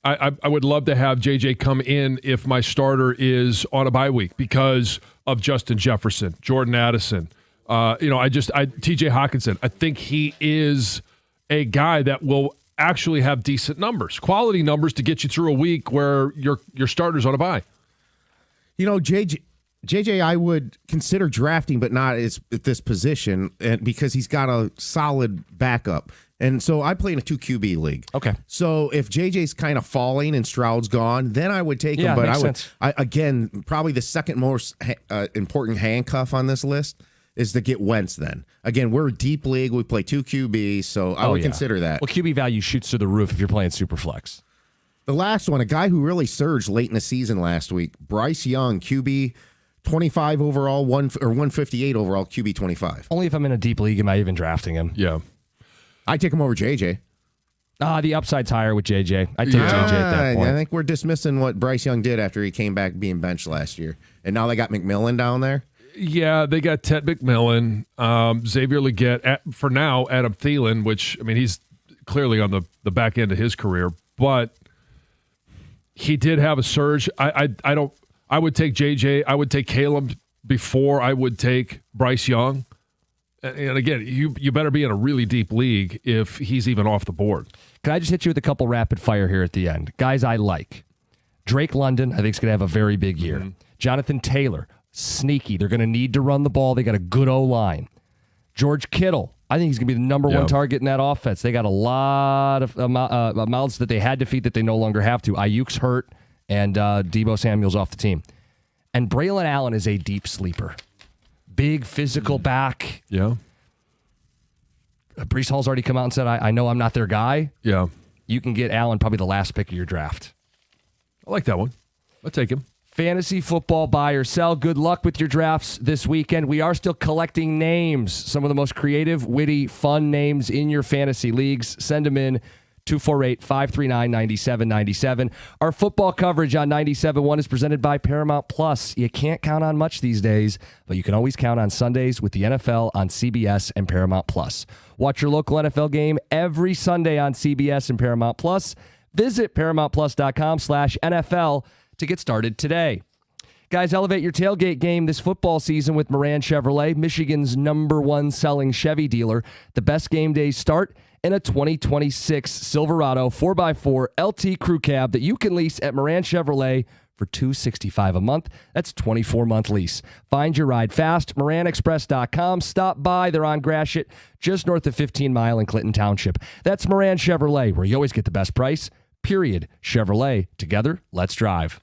I would love to have JJ come in if my starter is on a bye week because of Justin Jefferson, Jordan Addison. TJ Hawkinson. I think he is a guy that will actually have decent numbers, quality numbers to get you through a week where your starter's on a bye. You know, JJ, I would consider drafting, but not at this position, and because he's got a solid backup. And so I play in a 2 QB league. Okay. So if JJ's kind of falling and Stroud's gone, then I would take him. But makes sense. Again, probably the second most important handcuff on this list is to get Wentz then. Again, we're a deep league. We play 2 QBs, so I would consider that. Well, QB value shoots to the roof if you're playing Superflex. The last one, a guy who really surged late in the season last week, Bryce Young, QB 25 overall, 158 overall, QB 25. Only if I'm in a deep league am I even drafting him. Yeah. I take him over JJ. The upside's higher with JJ. I take JJ at that point. I think we're dismissing what Bryce Young did after he came back being benched last year. And now they got McMillan down there. Yeah, they got Ted McMillan, Xavier Legette, for now, Adam Thielen, which, I mean, he's clearly on the back end of his career. but he did have a surge. I would take JJ. I would take Caleb before I would take Bryce Young. And again, you better be in a really deep league if he's even off the board. Can I just hit you with a couple rapid fire here at the end? Guys I like. Drake London, I think, is going to have a very big year. Mm-hmm. Jonathan Taylor, sneaky. They're going to need to run the ball. They got a good O-line. George Kittle, I think he's going to be the number one target in that offense. They got a lot of mouths that they had to feed that they no longer have to. Ayuk's hurt, and Deebo Samuel's off the team. And Braylon Allen is a deep sleeper. Big physical back. Yeah. Breece Hall's already come out and said, I know I'm not their guy. Yeah. You can get Allen probably the last pick of your draft. I like that one. I'll take him. Fantasy football buy or sell. Good luck with your drafts this weekend. We are still collecting names. Some of the most creative, witty, fun names in your fantasy leagues. Send them in. 248-539-9797. Our football coverage on 97.1 is presented by Paramount Plus. You can't count on much these days, but you can always count on Sundays with the NFL on CBS and Paramount Plus. Watch your local NFL game every Sunday on CBS and Paramount Plus. Visit ParamountPlus.com/NFL to get started today. Guys, elevate your tailgate game this football season with Moran Chevrolet, Michigan's #1 selling Chevy dealer. The best game days start in a 2026 Silverado 4x4 LT Crew Cab that you can lease at Moran Chevrolet for $265 a month. That's 24-month lease. Find your ride fast. MoranExpress.com. Stop by. They're on Gratiot, just north of 15 Mile in Clinton Township. That's Moran Chevrolet, where you always get the best price. Period. Chevrolet. Together, let's drive.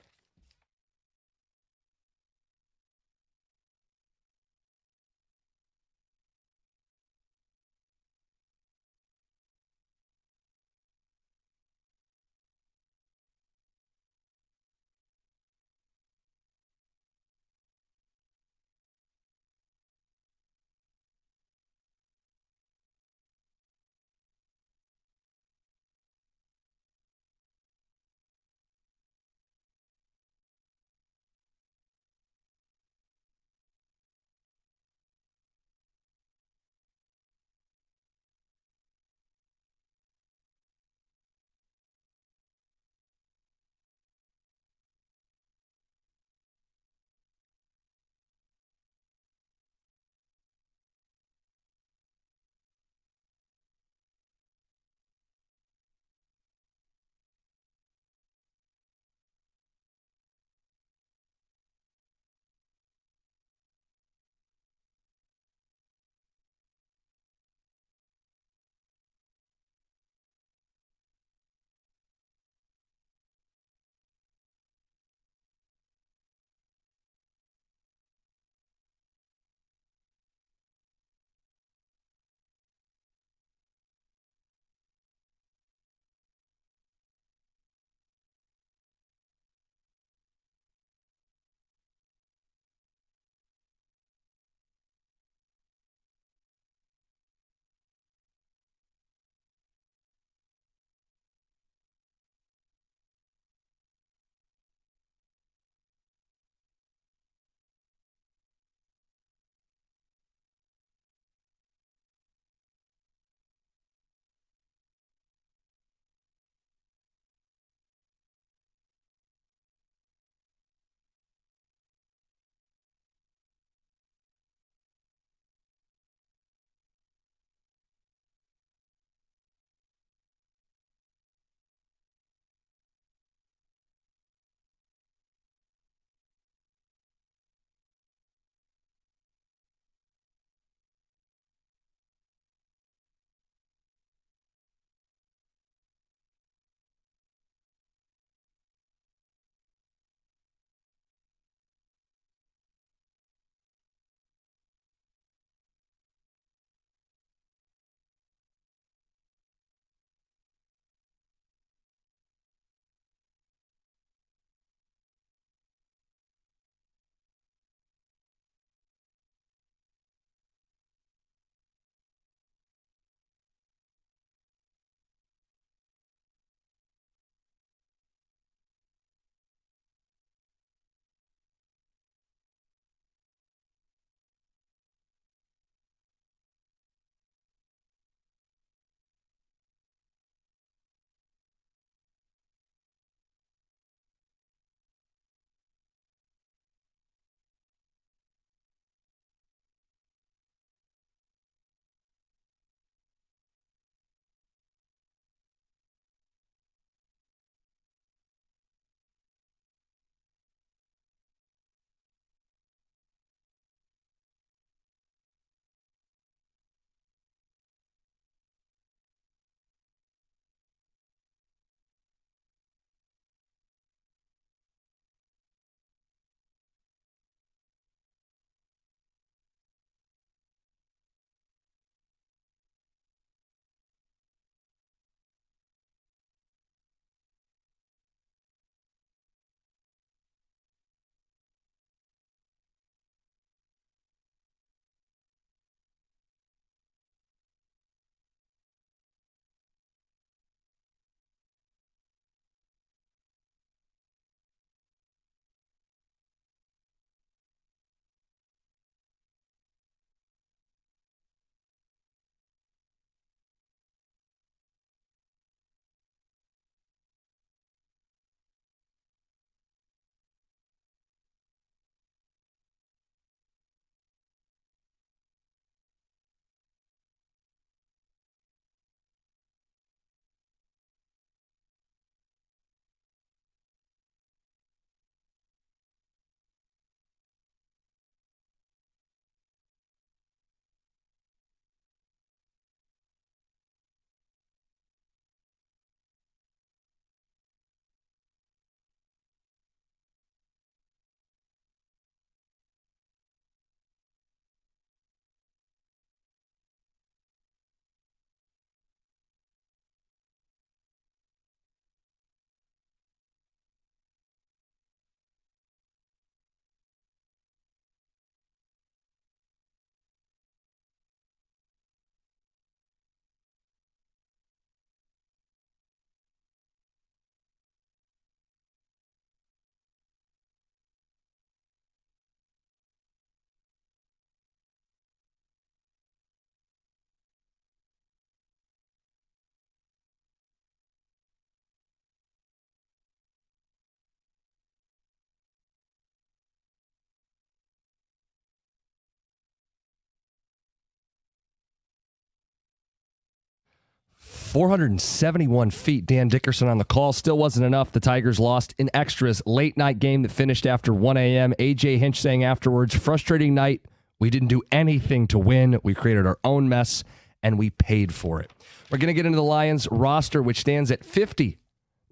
471 feet. Dan Dickerson on the call. Still wasn't enough. The Tigers lost in extras. Late night game that finished after 1 a.m. A.J. Hinch saying afterwards, frustrating night. We didn't do anything to win. We created our own mess, and we paid for it. We're going to get into the Lions roster, which stands at 50,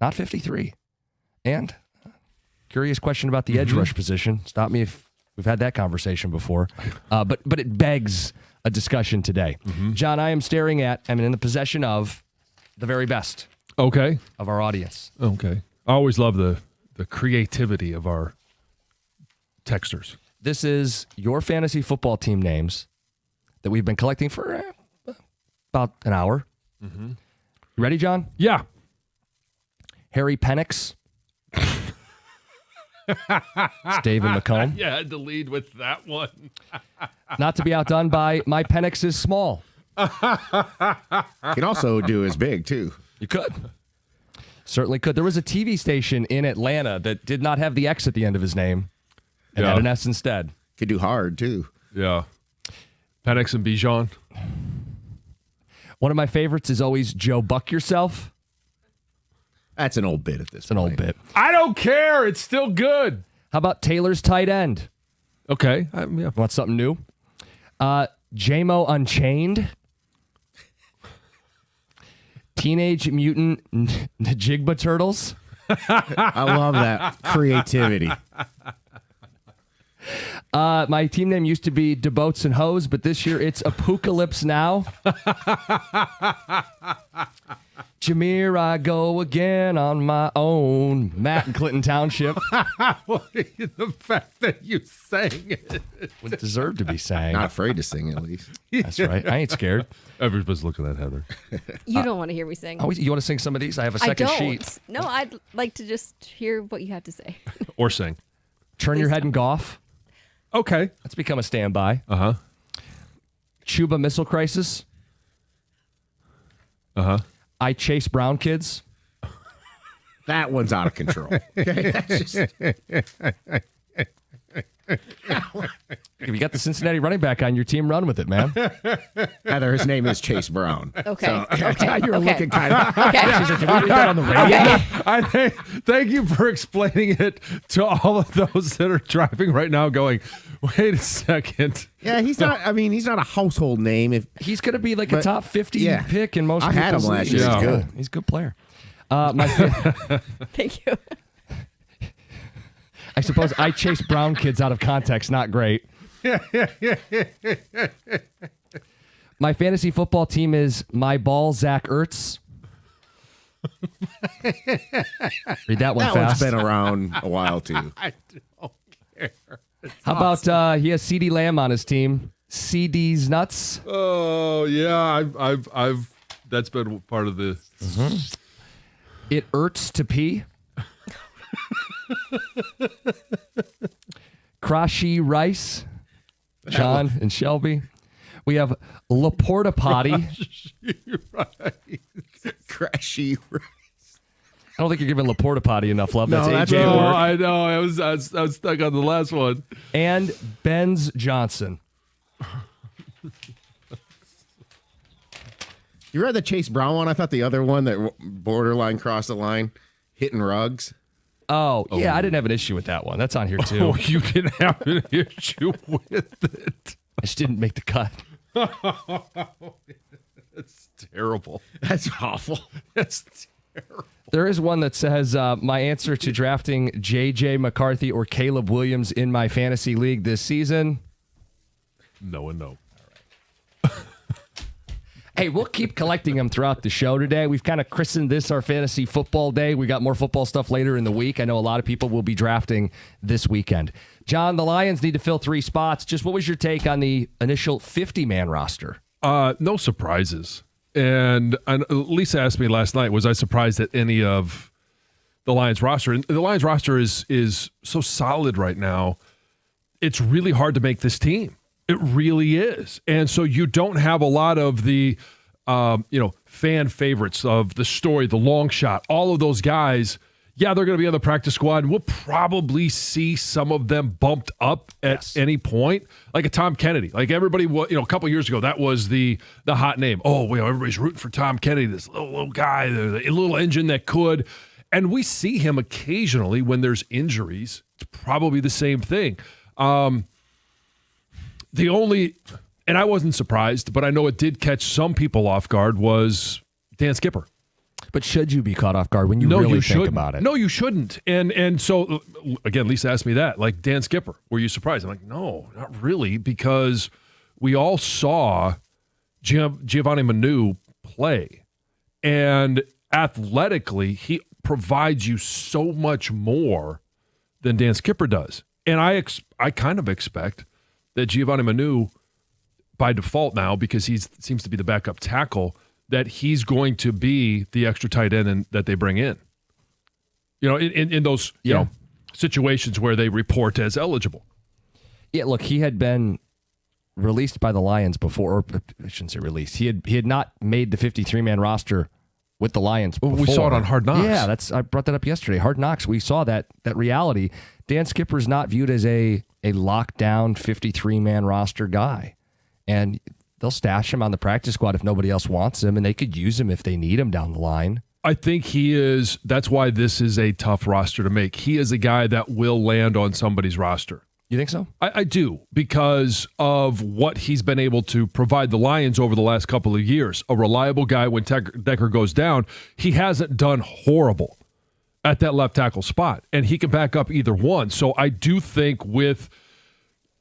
not 53. And curious question about the edge rush position. Stop me if we've had that conversation before. But it begs a discussion today. John, I am staring at, I'm in the possession of the very best Okay. of our audience. Okay. I always love the creativity of our texters. This is your fantasy football team names that we've been collecting for about an hour. You ready, John? Yeah. Harry Penix. It's David McComb. Yeah, I had to lead with that one. Not to be outdone by my Penix is small. Can also do as big, too. You could. Certainly could. There was a TV station in Atlanta that did not have the X at the end of his name and had an S instead. Could do hard, too. Yeah. Penix and Bijan. One of my favorites is always Joe Buck Yourself. That's an old bit at this It's an old bit. I don't care. It's still good. How about Taylor's tight end? Okay. Yeah. Want something new? JMO Unchained. Teenage Mutant Najigba Turtles. I love that creativity. My team name used to be DeBoats and Hoes, but this year it's Apocalypse Now. Jameer, I go again on my own. Matt in Clinton Township. The fact that you sang it. Would deserve to be sang. Not afraid to sing, at least. That's right. I ain't scared. Everybody's looking at Heather. You don't want to hear me sing. You want to sing some of these? I have a I second don't. sheet. No, I'd like to just hear what you have to say. Or sing. Turn Your Head and Golf. Okay. That's become a standby. Uh-huh. Chuba Missile Crisis. Uh-huh. I Chase Brown Kids. That one's out of control. Okay? That's just, If you got the Cincinnati running back on your team, run with it, man. Heather, his name is Chase Brown. Okay. So, Okay. you're Okay. looking kind of. Okay. She's like, "Did we read that on the radio?" Thank you for explaining it to all of those that are driving right now going, wait a second. Yeah, he's not. I mean, he's not a household name. If He's going to be like a But, top 50 yeah. pick in most I had him people's last leagues. year. He's good. He's a good player. Thank you. I suppose I Chase Brown Kids out of context, not great. My fantasy football team is My Ball, Zach Ertz. Read that one that fast. one's been around a while too. I don't care. How about he has CD Lamb on his team? CD's nuts. Oh yeah, I've that's been part of the. It Ertz to pee. Krashi Rice, John and Shelby. We have Laporta Potty. Crashy. I don't think you're giving Laporta Potty enough love. No, That's that's AJ Oh, work. I know. I was stuck on the last one. And Benz Johnson. You read the Chase Brown one? I thought the other one that borderline crossed the line, hitting rugs. Oh, yeah, I didn't have an issue with that one. That's on here too. Oh, you didn't have an issue with it. I just didn't make the cut. It's terrible. That's awful. That's terrible. There is one that says my answer to drafting J.J. McCarthy or Caleb Williams in my fantasy league this season. No and no. Hey, we'll keep collecting them throughout the show today. We've kind of christened this our fantasy football day. We got more football stuff later in the week. I know a lot of people will be drafting this weekend. John, the Lions need to fill 3 spots. Just what was your take on the initial 50-man roster? No surprises. And Lisa asked me last night, was I surprised at any of the Lions roster? And the Lions roster is so solid right now. It's really hard to make this team. It really is. And so you don't have a lot of the, fan favorites of the story, the long shot, all of those guys. Yeah, they're going to be on the practice squad. We'll probably see some of them bumped up at any point, like a Tom Kennedy. Like everybody, a couple years ago, that was the hot name. Oh, everybody's rooting for Tom Kennedy, this little guy, the little engine that could. And we see him occasionally when there's injuries. It's probably the same thing. And I wasn't surprised, but I know it did catch some people off guard, was Dan Skipper. But should you be caught off guard when you really think about it? No, you shouldn't. And so, again, Lisa asked me that. Like, Dan Skipper, were you surprised? I'm like, no, not really, because we all saw Giovanni Manu play. And athletically, he provides you so much more than Dan Skipper does. And I kind of expect that Giovanni Manu, by default now, because he seems to be the backup tackle, that he's going to be the extra tight end that they bring in. In those situations where they report as eligible. Yeah, look, he had been released by the Lions before, or I shouldn't say released. He had not made the 53-man roster with the Lions before. We saw it on Hard Knocks. Yeah, I brought that up yesterday. Hard Knocks, we saw that reality. Dan Skipper's not viewed as a lockdown 53-man roster guy. And they'll stash him on the practice squad if nobody else wants him, and they could use him if they need him down the line. I think he is. That's why this is a tough roster to make. He is a guy that will land on somebody's roster. You think so? I do, because of what he's been able to provide the Lions over the last couple of years. A reliable guy when Decker goes down. He hasn't done horrible at that left tackle spot, and he can back up either one. So I do think with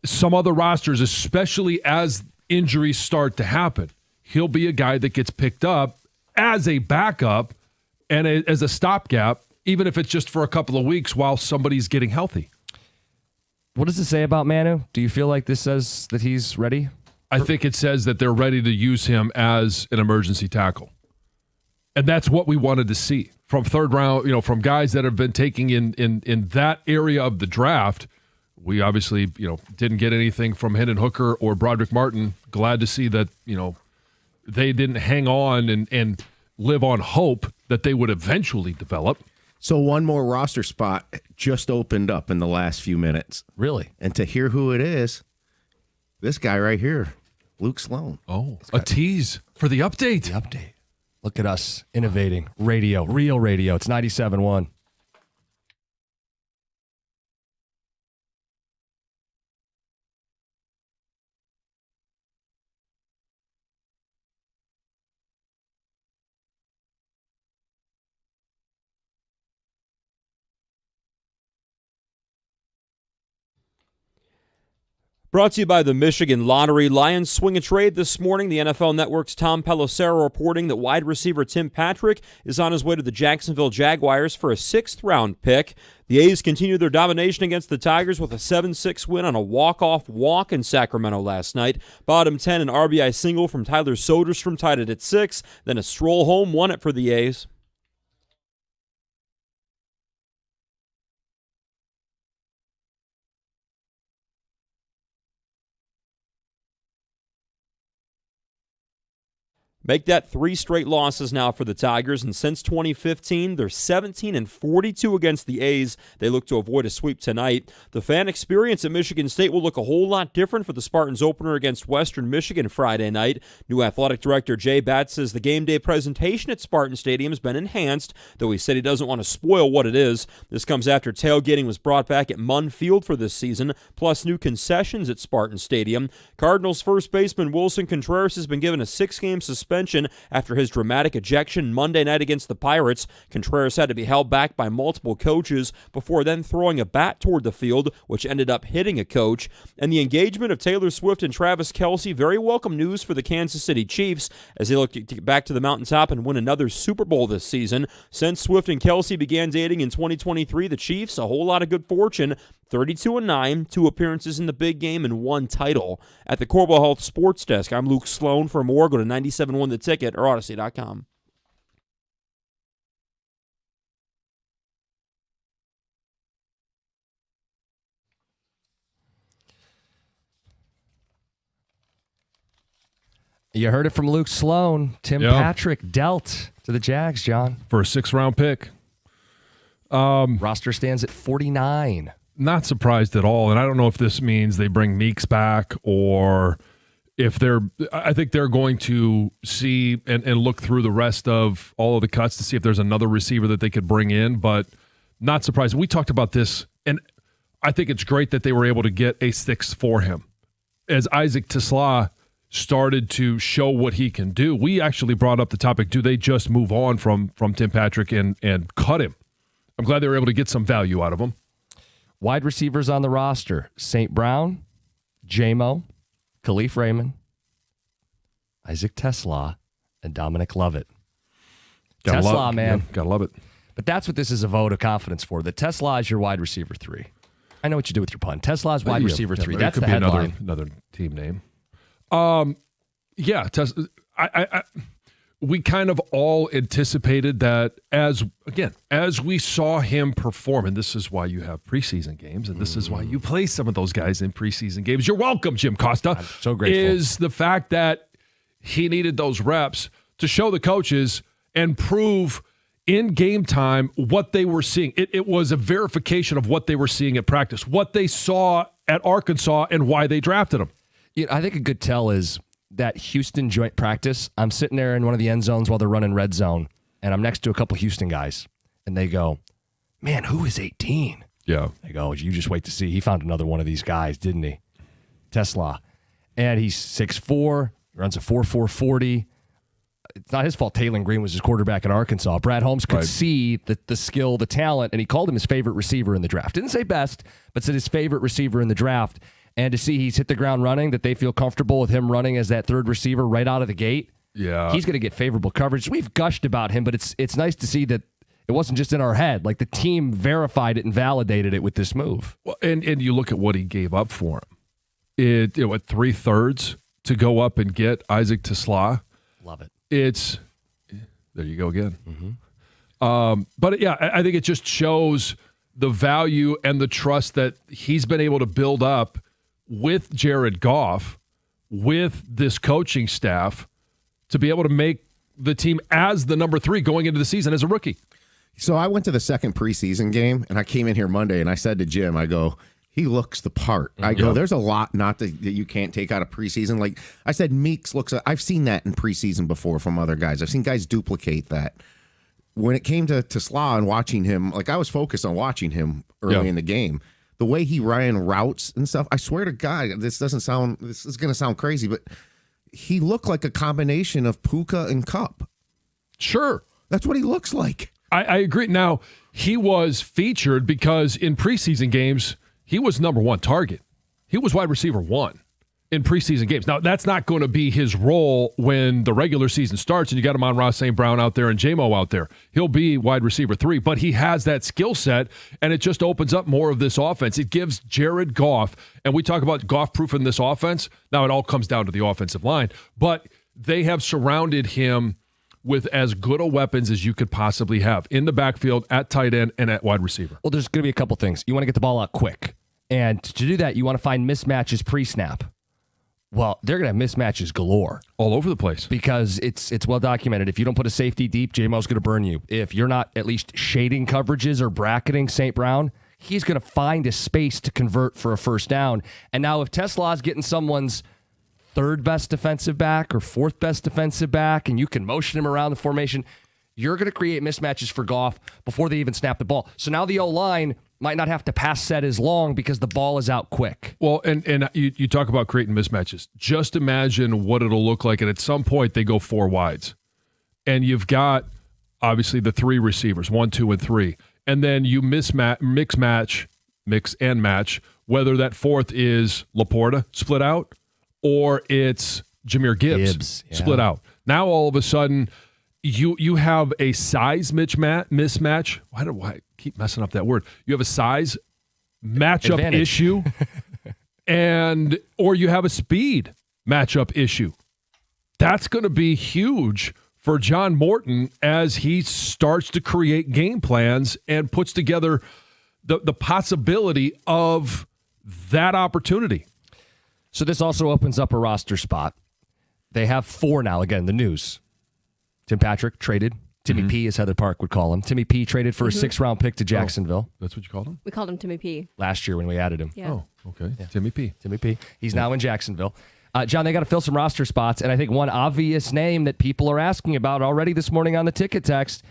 some other rosters, especially as injuries start to happen, he'll be a guy that gets picked up as a backup and as a stopgap, even if it's just for a couple of weeks while somebody's getting healthy. What does it say about Manu? Do you feel like this says that he's ready? I think it says that they're ready to use him as an emergency tackle. And that's what we wanted to see from third round, from guys that have been taking in that area of the draft. We obviously, didn't get anything from Hendon Hooker or Broderick Martin. Glad to see that, they didn't hang on and live on hope that they would eventually develop. So one more roster spot just opened up in the last few minutes. Really? And to hear who it is, this guy right here, Luke Sloan. Oh, a tease for the update. The update. Look at us innovating. Radio, real radio. It's 97.1. Brought to you by the Michigan Lottery. Lions swing a trade this morning. The NFL Network's Tom Pelissero reporting that wide receiver Tim Patrick is on his way to the Jacksonville Jaguars for a 6th-round pick. The A's continue their domination against the Tigers with a 7-6 win on a walk-off walk in Sacramento last night. Bottom 10, an RBI single from Tyler Soderstrom tied it at 6. Then a stroll home won it for the A's. Make that 3 straight losses now for the Tigers, and since 2015, they're 17-42 against the A's. They look to avoid a sweep tonight. The fan experience at Michigan State will look a whole lot different for the Spartans opener against Western Michigan Friday night. New athletic director Jay Batts says the game day presentation at Spartan Stadium has been enhanced, though he said he doesn't want to spoil what it is. This comes after tailgating was brought back at Munn Field for this season, plus new concessions at Spartan Stadium. Cardinals first baseman Wilson Contreras has been given a 6-game suspension after his dramatic ejection Monday night against the Pirates. Contreras had to be held back by multiple coaches before then throwing a bat toward the field, which ended up hitting a coach. And the engagement of Taylor Swift and Travis Kelce, very welcome news for the Kansas City Chiefs as they look to get back to the mountaintop and win another Super Bowl this season. Since Swift and Kelce began dating in 2023, the Chiefs, a whole lot of good fortune. 32-9, 2 appearances in the big game, and 1 title. At the Corbo Health Sports Desk, I'm Luke Sloan. For more, go to 97.1 The Ticket or Odyssey.com. You heard it from Luke Sloan. Tim Patrick dealt to the Jags, John. For a 6th-round pick. Roster stands at 49. Not surprised at all. And I don't know if this means they bring Meeks back or if I think they're going to see and look through the rest of all of the cuts to see if there's another receiver that they could bring in, but not surprised. We talked about this, and I think it's great that they were able to get a 6 for him. As Isaac TeSlaa started to show what he can do, we actually brought up the topic, do they just move on from Tim Patrick and cut him? I'm glad they were able to get some value out of him. Wide receivers on the roster, St. Brown, J-Mo, Khalif Raymond, Isaac TeSlaa, and Dominic Lovett. TeSlaa, man. Yeah, gotta love it. But that's what this is a vote of confidence for. The TeSlaa is your wide receiver 3. I know what you do with your pun. TeSlaa is wide receiver 3. That's the headline. Another team name. We kind of all anticipated that as we saw him perform, and this is why you have preseason games, and this is why you play some of those guys in preseason games. You're welcome, Jim Costa. I'm so grateful. Is the fact that he needed those reps to show the coaches and prove in game time what they were seeing. It was a verification of what they were seeing at practice, what they saw at Arkansas, and why they drafted him. I think a good tell is that Houston joint practice. I'm sitting there in one of the end zones while they're running red zone, and I'm next to a couple Houston guys, and they go, "Man, who is 18?" Yeah. I go, "You just wait to see. He found another one of these guys, didn't he?" TeSlaa. And he's 6'4", runs a 4.4 40. It's not his fault Taylor Green was his quarterback at Arkansas. Brad Holmes could see the skill, the talent, and he called him his favorite receiver in the draft. Didn't say best, but said his favorite receiver in the draft. And to see he's hit the ground running, that they feel comfortable with him running as that third receiver right out of the gate, he's going to get favorable coverage. We've gushed about him, but it's nice to see that it wasn't just in our head. Like, the team verified it and validated it with this move. Well, and you look at what he gave up for him. At 3/3 to go up and get Isaac TeSlaa. Love it. There you go again. But yeah, I think it just shows the value and the trust that he's been able to build up with Jared Goff, with this coaching staff, to be able to make the team as the number 3 going into the season as a rookie. So I went to the second preseason game, and I came in here Monday, and I said to Jim, I go, he looks the part. I go, there's a lot that you can't take out of preseason. Like I said, Meeks looks, I've seen that in preseason before from other guys. I've seen guys duplicate that. When it came to TeSlaa and watching him, like I was focused on watching him early in the game. The way he ran routes and stuff, I swear to God, this is going to sound crazy, but he looked like a combination of Puka and Kupp. Sure. That's what he looks like. I agree. Now, he was featured because in preseason games, he was number 1 target. He was wide receiver 1 in preseason games. Now, that's not going to be his role when the regular season starts and you got Amon-Ra St. Brown out there and J-Mo out there. He'll be wide receiver 3, but he has that skill set, and it just opens up more of this offense. It gives Jared Goff, and we talk about Goff-proofing this offense. Now, it all comes down to the offensive line, but they have surrounded him with as good a weapons as you could possibly have in the backfield, at tight end, and at wide receiver. Well, there's going to be a couple things. You want to get the ball out quick, and to do that, you want to find mismatches pre-snap. Well, they're going to have mismatches galore. All over the place. Because it's well documented. If you don't put a safety deep, J-Mo's going to burn you. If you're not at least shading coverages or bracketing St. Brown, he's going to find a space to convert for a first down. And now if TeSlaa's getting someone's third best defensive back or fourth best defensive back, and you can motion him around the formation, you're going to create mismatches for Goff before they even snap the ball. So now the O-line might not have to pass set as long because the ball is out quick. Well, and you talk about creating mismatches. Just imagine what it'll look like, and at some point they go 4 wides. And you've got, obviously, the 3 receivers, 1, 2, and 3. And then you mix and match, whether that fourth is Laporta split out or it's Jahmyr Gibbs split out. Now, all of a sudden, you have a size mismatch. Why do I keep messing up that word? You have a size matchup issue, or you have a speed matchup issue. That's going to be huge for John Morton as he starts to create game plans and puts together the possibility of that opportunity. So this also opens up a roster spot. They have 4 now. Again, the news. Tim Patrick traded Timmy P, as Heather Park would call him. Timmy P traded for a 6th-round pick to Jacksonville. That's what you called him? We called him Timmy P. Last year when we added him. Yeah. Oh, okay. Yeah. Timmy P. Timmy P. He's now in Jacksonville. John, they got to fill some roster spots, and I think one obvious name that people are asking about already this morning on the ticket text,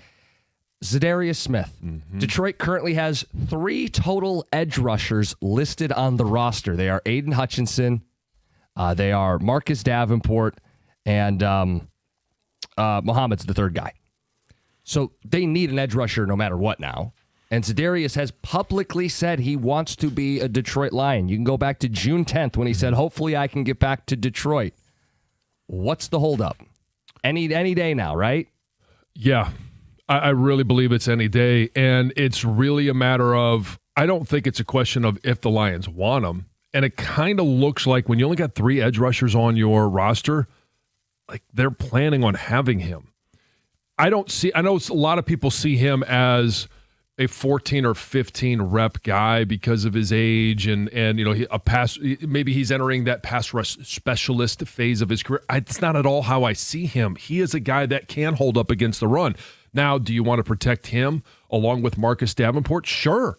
Za'Darius Smith. Detroit currently has 3 total edge rushers listed on the roster. They are Aiden Hutchinson, they are Marcus Davenport, and Muhammad's the 3rd guy. So they need an edge rusher no matter what now. And Za'Darius has publicly said he wants to be a Detroit Lion. You can go back to June 10th when he said, hopefully I can get back to Detroit. What's the holdup? Any day now, right? Yeah, I really believe it's any day. And it's really a matter of, I don't think it's a question of if the Lions want him. And it kind of looks like when you only got 3 edge rushers on your roster, like they're planning on having him. I know a lot of people see him as a 14 or 15 rep guy because of his age and maybe he's entering that pass rush specialist phase of his career. It's not at all how I see him. He is a guy that can hold up against the run. Now, do you want to protect him along with Marcus Davenport? Sure.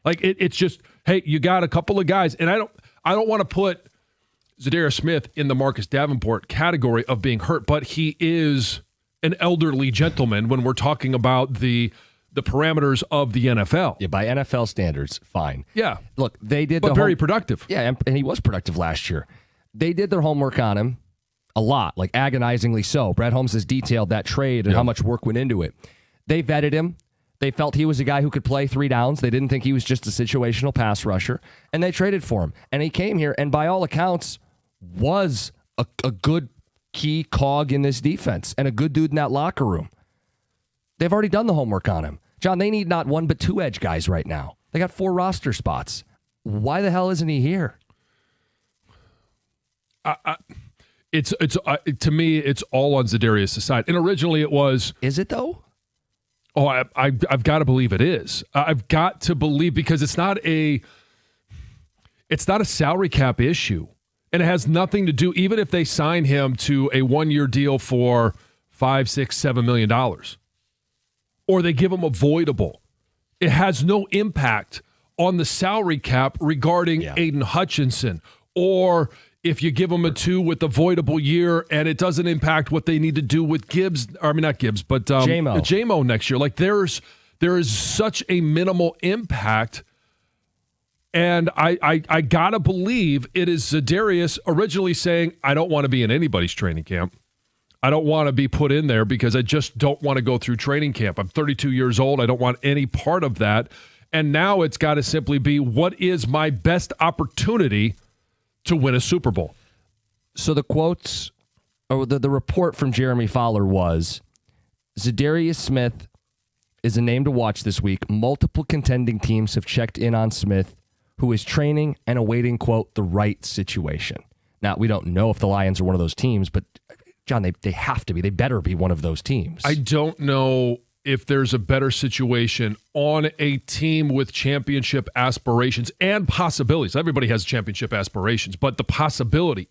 Like it's just, hey, you got a couple of guys, and I don't want to put Za'Darius Smith in the Marcus Davenport category of being hurt, but he is an elderly gentleman when we're talking about the parameters of the NFL. Yeah, by NFL standards, fine. Yeah. Look, they did but very productive. Yeah, and he was productive last year. They did their homework on him a lot, like agonizingly so. Brad Holmes has detailed that trade and how much work went into it. They vetted him. They felt he was a guy who could play 3 downs. They didn't think he was just a situational pass rusher, and they traded for him. And he came here, and by all accounts, was a good key cog in this defense and a good dude in that locker room. They've already done the homework on him. John, they need not 1 but 2 edge guys right now. They got 4 roster spots. Why the hell isn't he here? It's to me, it's all on Za'Darius' side. And originally it was. Is it though? Oh, I've got to believe it is. I've got to believe because it's not a salary cap issue, and it has nothing to do. Even if they sign him to a 1-year deal for $5, $6, $7 million, or they give him a voidable, it has no impact on the salary cap regarding Aiden Hutchinson. Or if you give them a 2 with the voidable year and it doesn't impact what they need to do with J-Mo next year. Like there is such a minimal impact. And I gotta believe it is Za'Darius originally saying, I don't want to be in anybody's training camp. I don't want to be put in there because I just don't want to go through training camp. I'm 32 years old. I don't want any part of that. And now it's got to simply be, what is my best opportunity to win a Super Bowl? So the quotes, or the report from Jeremy Fowler was, Za'Darius Smith is a name to watch this week. Multiple contending teams have checked in on Smith, who is training and awaiting, quote, the right situation. Now, we don't know if the Lions are one of those teams, but John, they have to be. They better be one of those teams. I don't know if there's a better situation on a team with championship aspirations and possibilities. Everybody has championship aspirations, but the possibility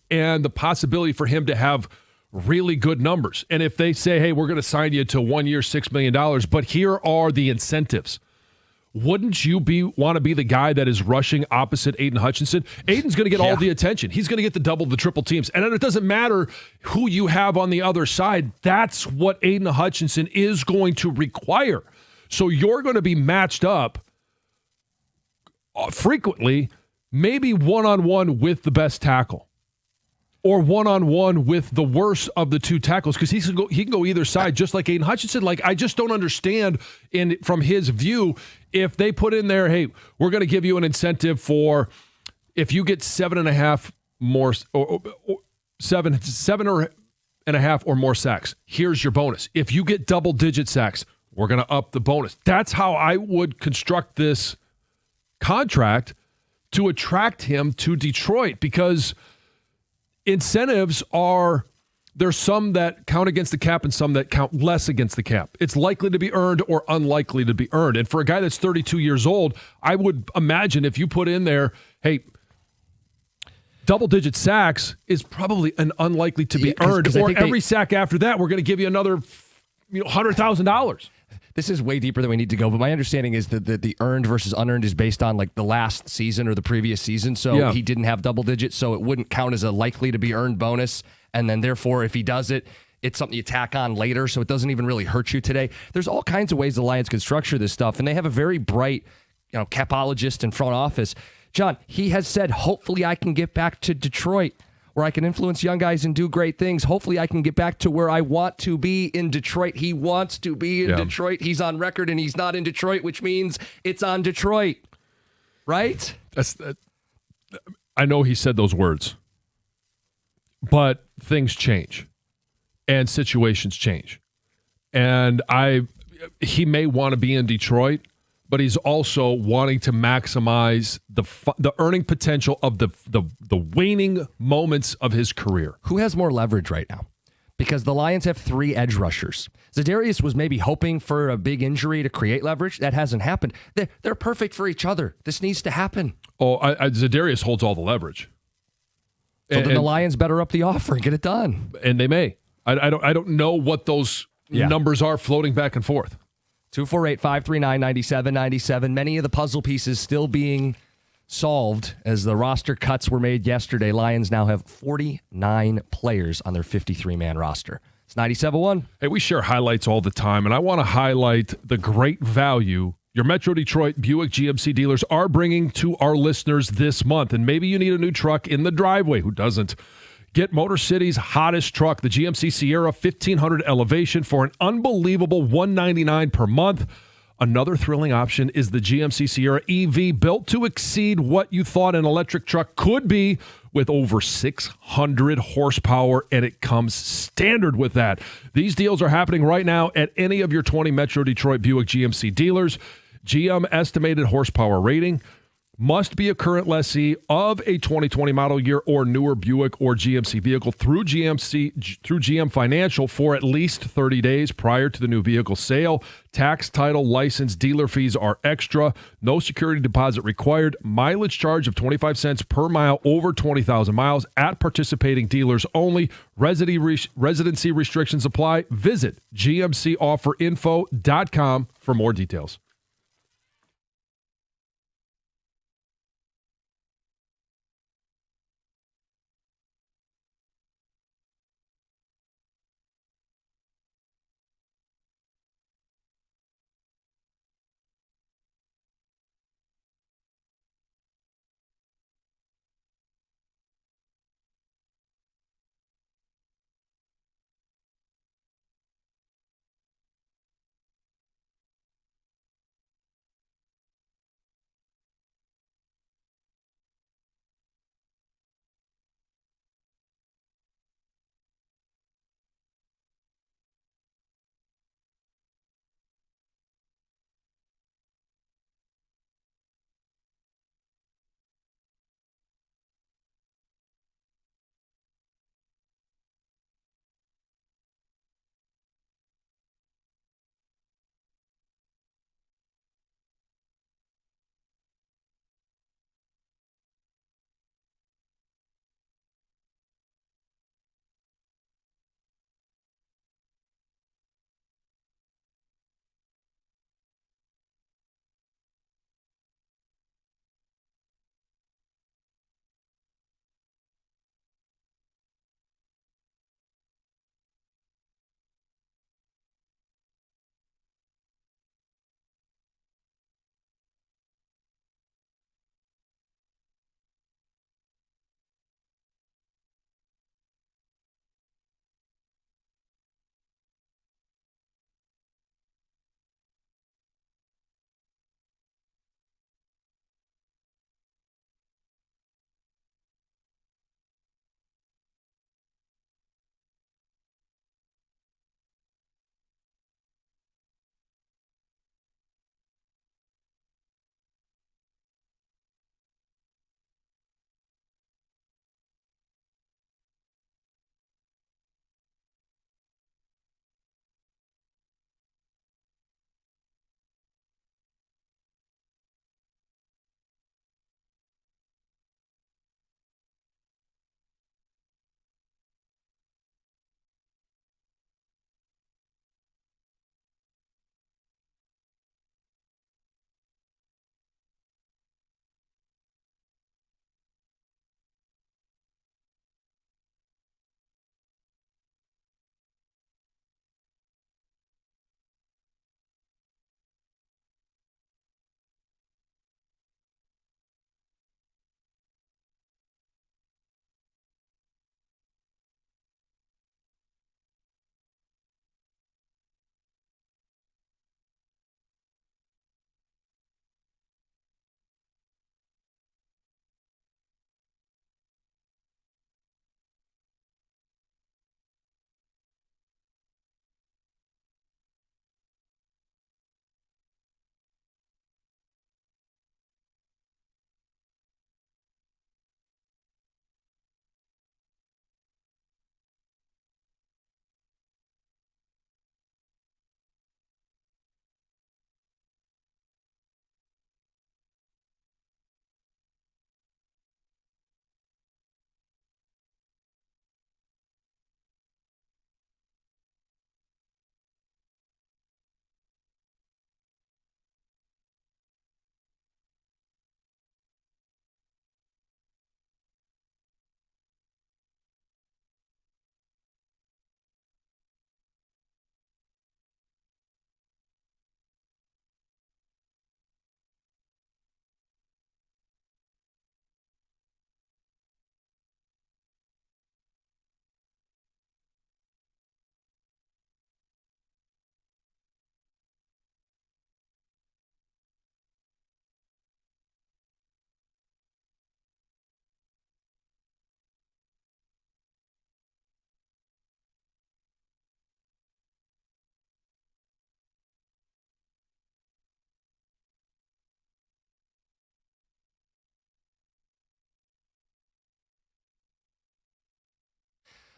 for him to have really good numbers. And if they say, hey, we're going to sign you to 1 year, $6 million, but here are the incentives. Wouldn't you want to be the guy that is rushing opposite Aiden Hutchinson? Aiden's going to get all the attention. He's going to get the double, the triple teams. And it doesn't matter who you have on the other side. That's what Aiden Hutchinson is going to require. So you're going to be matched up frequently, maybe one-on-one with the best tackle, or one-on-one with the worst of the 2 tackles, because he can go either side, just like Aiden Hutchinson. Like, I just don't understand, from his view, if they put in there, hey, we're going to give you an incentive for if you get 7.5 more, or 7.5 or more sacks, here's your bonus. If you get double-digit sacks, we're going to up the bonus. That's how I would construct this contract to attract him to Detroit, because incentives there's some that count against the cap and some that count less against the cap. It's likely to be earned or unlikely to be earned. And for a guy that's 32 years old, I would imagine if you put in there, hey, double-digit sacks is probably an unlikely to be earned. Or every sack after that, we're going to give you another $100,000. This is way deeper than we need to go, but my understanding is that the earned versus unearned is based on like the last season or the previous season. So he didn't have double digits, so it wouldn't count as a likely to be earned bonus. And then therefore, if he does it, it's something you tack on later, so it doesn't even really hurt you today. There's all kinds of ways the Lions can structure this stuff, and they have a very bright, capologist in front office. John, he has said, hopefully I can get back to Detroit, where I can influence young guys and do great things. Hopefully I can get back to where I want to be in Detroit. He wants to be in Detroit. He's on record, and he's not in Detroit, which means it's on Detroit, right? I know he said those words, but things change. And situations change. And he may want to be in Detroit, but he's also wanting to maximize the earning potential of the waning moments of his career. Who has more leverage right now? Because the Lions have 3 edge rushers. Za'Darius was maybe hoping for a big injury to create leverage. That hasn't happened. They're perfect for each other. This needs to happen. Za'Darius holds all the leverage. So then the Lions better up the offer and get it done. And they may. I don't know what those numbers are floating back and forth. 248-539-9797. Many of the puzzle pieces still being solved as the roster cuts were made yesterday. Lions now have 49 players on their 53-man roster. It's 97.1. Hey, we share highlights all the time, and I want to highlight the great value your Metro Detroit Buick GMC dealers are bringing to our listeners this month. And maybe you need a new truck in the driveway. Who doesn't? Get Motor City's hottest truck, the GMC Sierra 1500 Elevation, for an unbelievable $199 per month. Another thrilling option is the GMC Sierra EV, built to exceed what you thought an electric truck could be, with over 600 horsepower, and it comes standard with that. These deals are happening right now at any of your 20 Metro Detroit Buick GMC dealers. GM estimated horsepower rating. Must be a current lessee of a 2020 model year or newer Buick or GMC vehicle through GM Financial for at least 30 days prior to the new vehicle sale. Tax, title, license, dealer fees are extra. No security deposit required. Mileage charge of 25 cents per mile over 20,000 miles at participating dealers only. Residency restrictions apply. Visit gmcofferinfo.com for more details.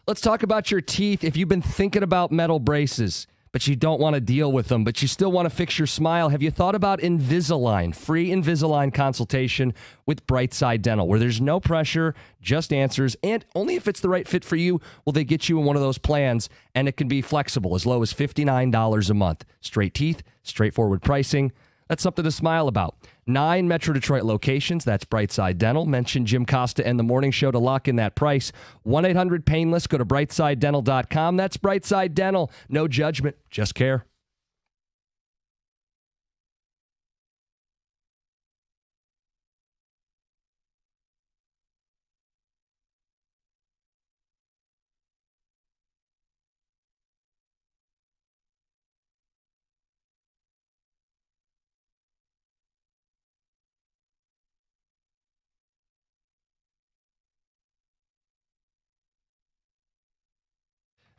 Let's talk about your teeth. If you've been thinking about metal braces, but you don't want to deal with them, but you still want to fix your smile, have you thought about Invisalign? Free Invisalign consultation with Brightside Dental, where there's no pressure, just answers, and only if it's the right fit for you will they get you in one of those plans, and it can be flexible, as low as $59 a month. Straight teeth, straightforward pricing. That's something to smile about. 9 Metro Detroit locations. That's Brightside Dental. Mention Jim Costa and the Morning Show to lock in that price. 1-800-PAINLESS. Go to brightsidedental.com. That's Brightside Dental. No judgment, just care.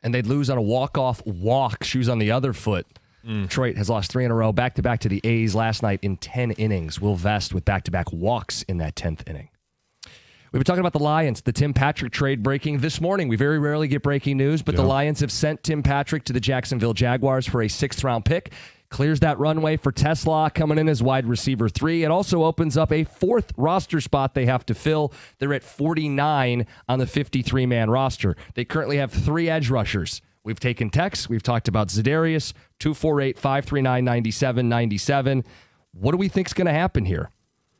And they'd lose on a walk-off walk, shoes on the other foot. Detroit has lost 3 in a row, back-to-back to the A's last night in 10 innings. Will Vest with back-to-back walks in that 10th inning. We've been talking about the Lions, the Tim Patrick trade breaking this morning. We very rarely get breaking news, but the Lions have sent Tim Patrick to the Jacksonville Jaguars for a 6th-round pick. Clears that runway for Tesla coming in as wide receiver 3. It also opens up a 4th roster spot they have to fill. They're at 49 on the 53-man roster. They currently have 3 edge rushers. We've taken texts. We've talked about Za'Darius, 248-539-9797. What do we think is going to happen here?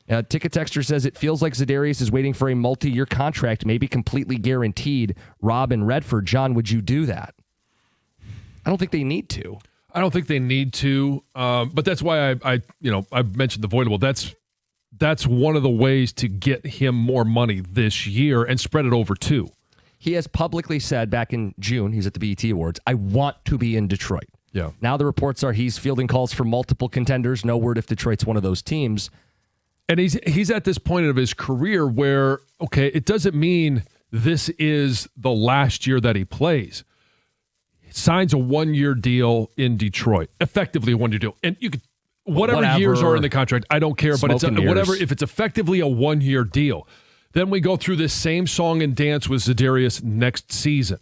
Ticket Texter says it feels like Za'Darius is waiting for a multi-year contract, maybe completely guaranteed. Rob and Redford. John, would you do that? I don't think they need to. I don't think they need to, but that's why I mentioned the voidable. That's one of the ways to get him more money this year and spread it over 2. He has publicly said back in June, he's at the BET Awards, I want to be in Detroit. Yeah. Now the reports are he's fielding calls for multiple contenders. No word if Detroit's one of those teams. And he's at this point of his career where, okay, it doesn't mean this is the last year that he plays. Signs a 1-year deal in Detroit, effectively a 1-year deal, and you could whatever years are in the contract. I don't care, but it's whatever. If it's effectively a 1-year deal, then we go through this same song and dance with Za'Darius next season.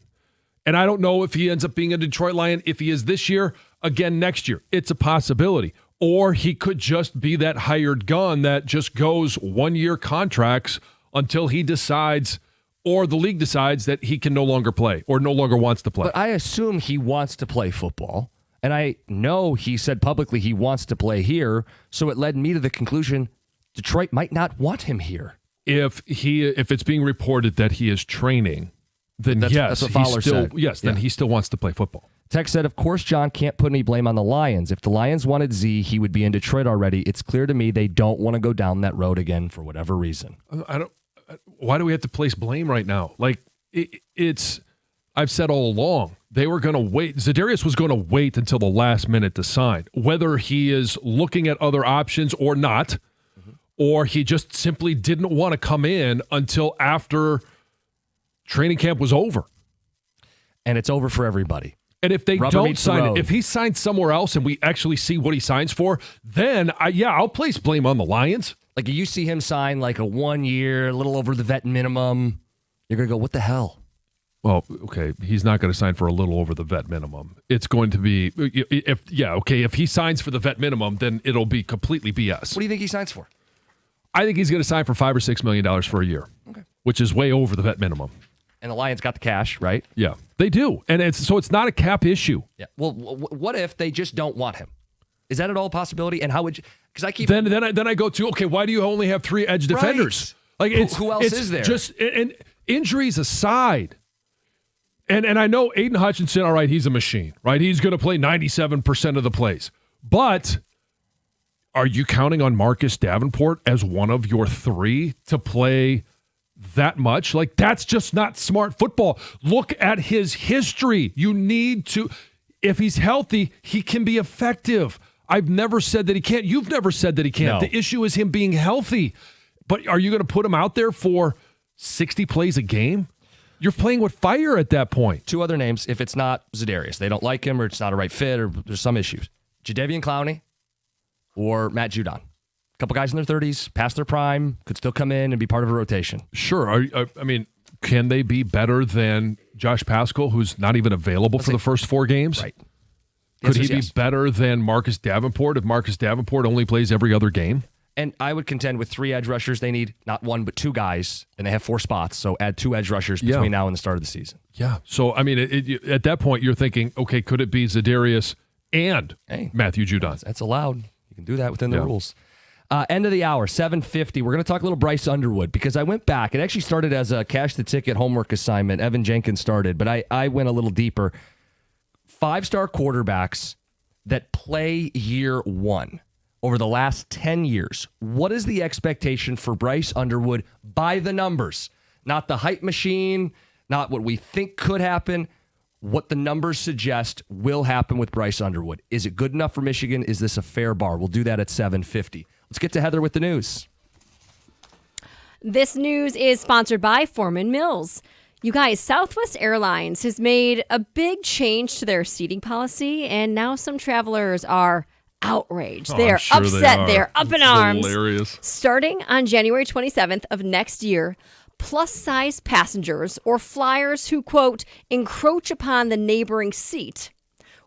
And I don't know if he ends up being a Detroit Lion. If he is this year, again next year, it's a possibility. Or he could just be that hired gun that just goes 1-year contracts until he decides. Or the league decides that he can no longer play or no longer wants to play. But I assume he wants to play football. And I know he said publicly he wants to play here. So it led me to the conclusion Detroit might not want him here. If it's being reported that he is training, then that's what Fowler said. Then he still wants to play football. Tex said, of course, John can't put any blame on the Lions. If the Lions wanted Z, he would be in Detroit already. It's clear to me they don't want to go down that road again for whatever reason. Why do we have to place blame right now? Like, it's I've said all along, they were going to wait. Za'Darius was going to wait until the last minute to sign, whether he is looking at other options or not, or he just simply didn't want to come in until after training camp was over. And it's over for everybody. And if they don't sign it, if he signs somewhere else and we actually see what he signs for, then I'll place blame on the Lions. Like you see him sign like a 1 year, a little over the vet minimum. You're going to go, what the hell? Well, okay, he's not going to sign for a little over the vet minimum. It's going to be, if he signs for the vet minimum, then it'll be completely BS. What do you think he signs for? I think he's going to sign for $5 or $6 million for a year, which is way over the vet minimum. And the Lions got the cash, right? Yeah, they do. And it's not a cap issue. Yeah. Well, what if they just don't want him? Is that at all a possibility? And how would you? Because I keep then I go to, okay, why do you only have 3 edge defenders? Right. Like who else is there? Just and injuries aside. And I know Aiden Hutchinson, all right, he's a machine, right? He's going to play 97% of the plays. But are you counting on Marcus Davenport as one of your 3 to play that much? Like, that's just not smart football. Look at his history. You need to, if he's healthy, he can be effective. I've never said that he can't. You've never said that he can't. No. The issue is him being healthy. But are you going to put him out there for 60 plays a game? You're playing with fire at that point. 2 other names, if it's not Za'Darius. They don't like him or it's not a right fit or there's some issues. Jadeveon Clowney or Matt Judon. A couple guys in their 30s, past their prime, could still come in and be part of a rotation. Sure. I mean, can they be better than Josh Paschal, who's not even available for the first 4 games? Right. Could he Yes. be better than Marcus Davenport if Marcus Davenport only plays every other game? And I would contend with 3 edge rushers, they need not 1 but 2 guys, and they have 4 spots. So add 2 edge rushers between now and the start of the season. Yeah. So, I mean, at that point, you're thinking, okay, could it be Za'Darius and Matthew Judon? That's allowed. You can do that within the rules. End of the hour, 7:50. We're going to talk a little Bryce Underwood because I went back. It actually started as a cash the ticket homework assignment. Evan Jenkins started, but I went a little deeper. 5-star quarterbacks that play year 1 over the last 10 years. What is the expectation for Bryce Underwood by the numbers? Not the hype machine, not what we think could happen. What the numbers suggest will happen with Bryce Underwood. Is it good enough for Michigan? Is this a fair bar? We'll do that at 7:50. Let's get to Heather with the news. This news is sponsored by Foreman Mills. You guys, Southwest Airlines has made a big change to their seating policy, and now some travelers are outraged. They are upset. They're up in arms. Hilarious. Starting on January 27th of next year, plus-size passengers or flyers who, quote, encroach upon the neighboring seat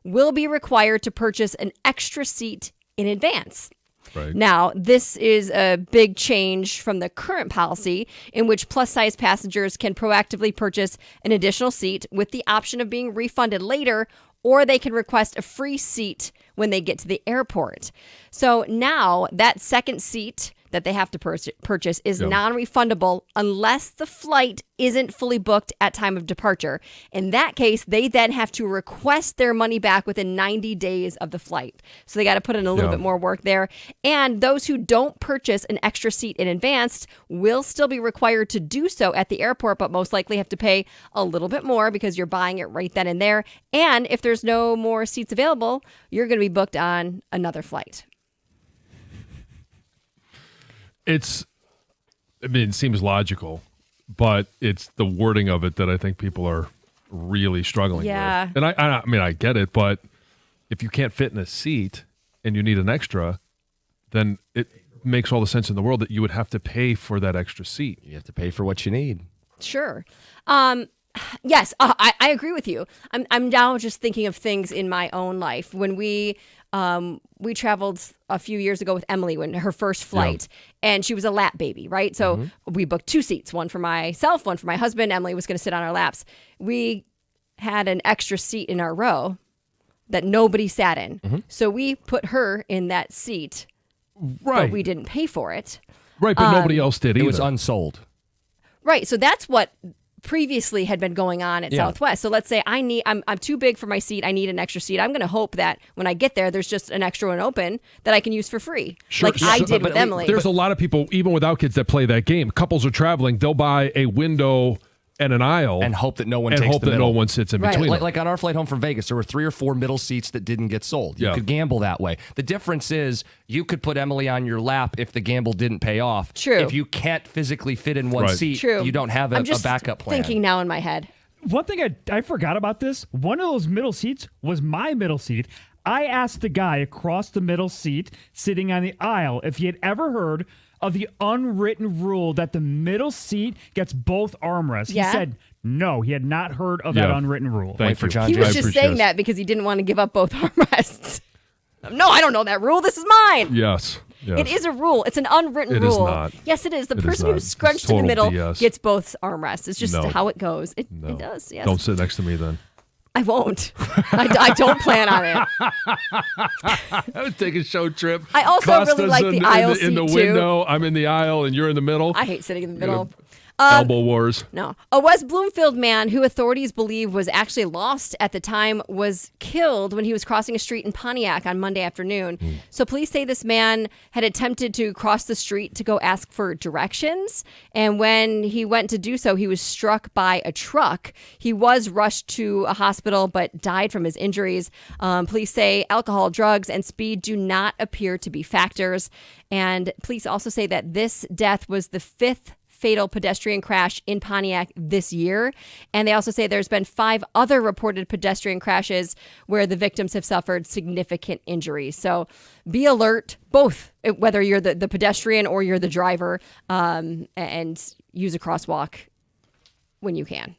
will be required to purchase an extra seat in advance. Right. Now, this is a big change from the current policy in which plus-size passengers can proactively purchase an additional seat with the option of being refunded later, or they can request a free seat when they get to the airport. So now that second seat that they have to purchase is non-refundable unless the flight isn't fully booked at time of departure. In that case, they then have to request their money back within 90 days of the flight. So they got to put in a little bit more work there. And those who don't purchase an extra seat in advance will still be required to do so at the airport, but most likely have to pay a little bit more because you're buying it right then and there. And if there's no more seats available, you're going to be booked on another flight. It seems logical, but it's the wording of it that I think people are really struggling with. And I mean, I get it, but if you can't fit in a seat and you need an extra, then it makes all the sense in the world that you would have to pay for that extra seat. You have to pay for what you need. Sure. Yes, I agree with you. I'm now just thinking of things in my own life. When we traveled a few years ago with Emily when her first flight, and she was a lap baby, right? So we booked 2 seats, one for myself, one for my husband. Emily was going to sit on our laps. We had an extra seat in our row that nobody sat in. So we put her in that seat, but we didn't pay for it. Right, but nobody else did either. It was unsold. Right, so that's what previously had been going on at Southwest. So let's say I'm too big for my seat. I need an extra seat. I'm going to hope that when I get there, there's just an extra one open that I can use for free. Sure. Like I did with Emily. There's a lot of people, even without kids, that play that game. Couples are traveling. They'll buy a window and an aisle and hope that no one and takes hope the that middle. no one sits in between. Like on our flight home from Vegas, there were 3 or 4 middle seats that didn't get sold. You could gamble that way. The difference is you could put Emily on your lap if the gamble didn't pay off. True. If you can't physically fit in one seat, you don't have a backup plan. I'm just thinking now in my head. One thing I forgot about this, one of those middle seats was my middle seat. I asked the guy across the middle seat sitting on the aisle if he had ever heard of the unwritten rule that the middle seat gets both armrests. Yeah. He said no, he had not heard of that unwritten rule. Thank you. John He was just saying that because he didn't want to give up both armrests. No, I don't know that rule. This is mine. Yes. It is a rule. It's an unwritten rule. It is not. Yes, it is. The It is person not. who's scrunched It's in the total middle BS. gets both armrests. It's just No. how it goes. It No. does, yes. Don't sit next to me then. I won't. I don't plan on it. I would take a show trip. I also really like the aisle in the seat, too. window. I'm in the aisle and you're in the middle. I hate sitting in the middle. Elbow wars. No. A West Bloomfield man who authorities believe was actually lost at the time was killed when he was crossing a street in Pontiac on Monday afternoon. So police say this man had attempted to cross the street to go ask for directions. And when he went to do so, he was struck by a truck. He was rushed to a hospital but died from his injuries. Police say alcohol, drugs, and speed do not appear to be factors. And police also say that this death was the 5th fatal pedestrian crash in Pontiac this year. And they also say there's been 5 other reported pedestrian crashes where the victims have suffered significant injuries. So be alert, both, whether you're the pedestrian or you're the driver, and use a crosswalk when you can.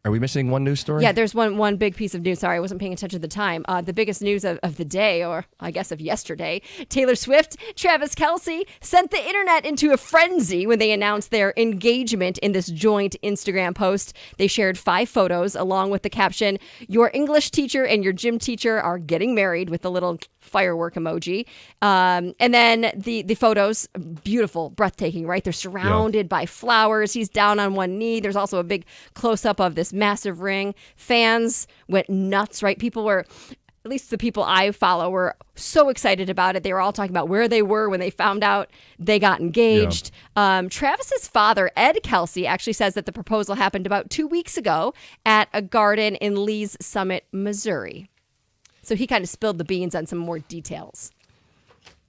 Are we missing one news story? Yeah, there's one big piece of news. Sorry, I wasn't paying attention at the time. The biggest news of the day, or I guess of yesterday, Taylor Swift, Travis Kelce sent the internet into a frenzy when they announced their engagement in this joint Instagram post. They shared 5 photos along with the caption, "Your English teacher and your gym teacher are getting married," with the little firework emoji. And then the photos, beautiful, breathtaking, right? They're surrounded by flowers. He's down on one knee. There's also a big close-up of this massive ring. Fans went nuts, right? People were, at least the people I follow, were so excited about it. They were all talking about where they were when they found out they got engaged. Travis's father, Ed Kelce, actually says that the proposal happened about 2 weeks ago at a garden in Lee's Summit, Missouri. So he kind of spilled the beans on some more details.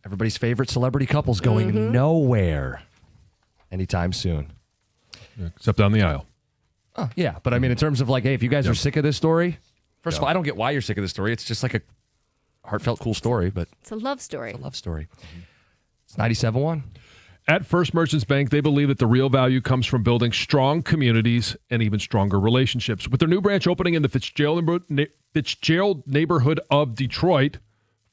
Everybody's favorite celebrity couple's going nowhere anytime soon. Except down the aisle. Oh, yeah, but I mean, in terms of like, hey, if you guys are sick of this story, first of all, I don't get why you're sick of this story. It's just like a heartfelt, cool story, but It's a love story. it's a love story. It's 97.1. At First Merchants Bank, they believe that the real value comes from building strong communities and even stronger relationships. With their new branch opening in the Fitzgerald neighborhood of Detroit,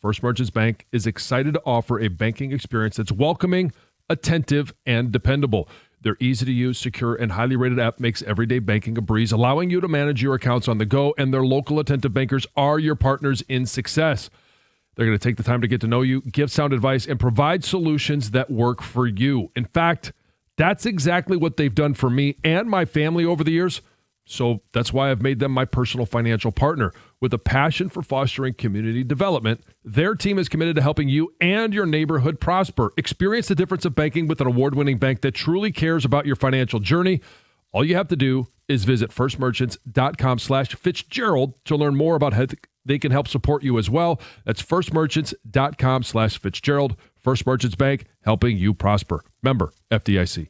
First Merchants Bank is excited to offer a banking experience that's welcoming, attentive, and dependable. Their easy-to-use, secure, and highly rated app makes everyday banking a breeze, allowing you to manage your accounts on the go, and their local attentive bankers are your partners in success. They're going to take the time to get to know you, give sound advice, and provide solutions that work for you. In fact, that's exactly what they've done for me and my family over the years. So that's why I've made them my personal financial partner. With a passion for fostering community development, their team is committed to helping you and your neighborhood prosper. Experience the difference of banking with an award-winning bank that truly cares about your financial journey. All you have to do is visit firstmerchants.com/Fitzgerald to learn more about how they can help support you as well. That's firstmerchants.com/Fitzgerald. First Merchants Bank, helping you prosper. Member FDIC.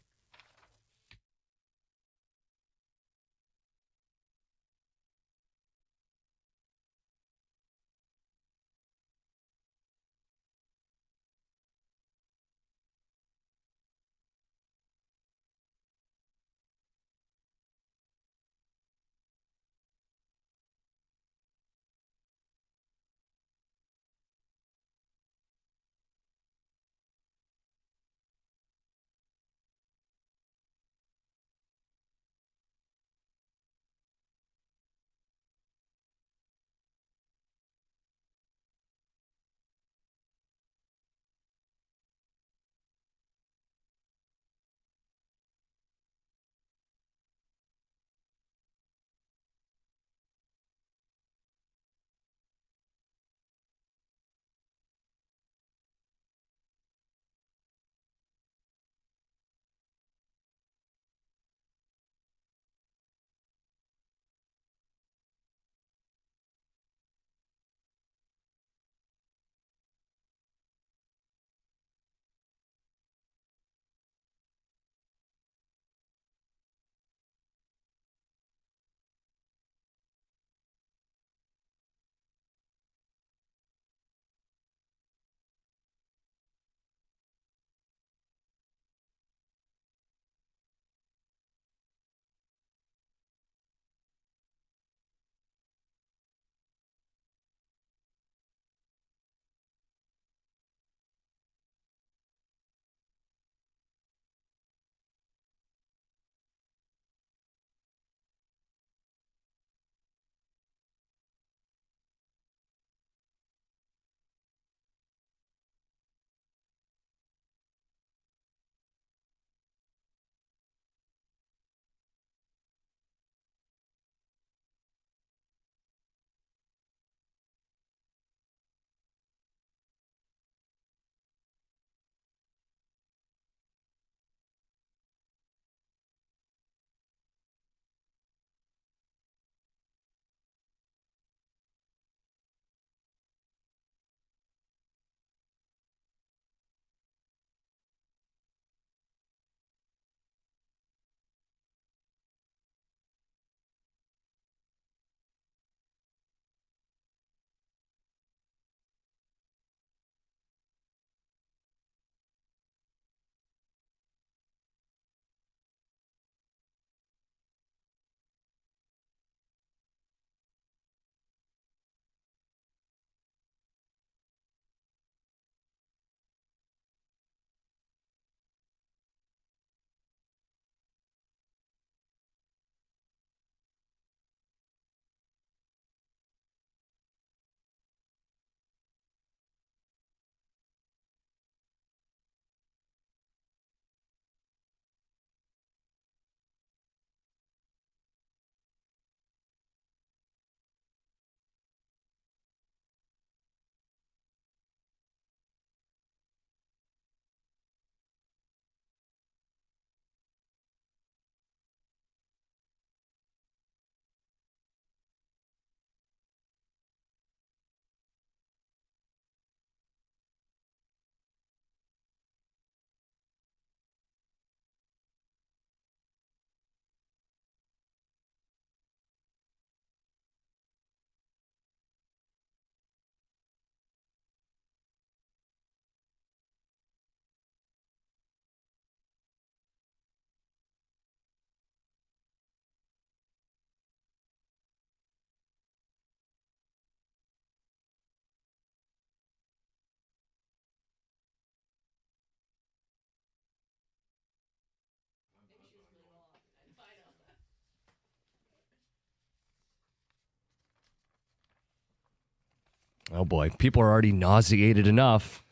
Oh, boy. People are already nauseated enough.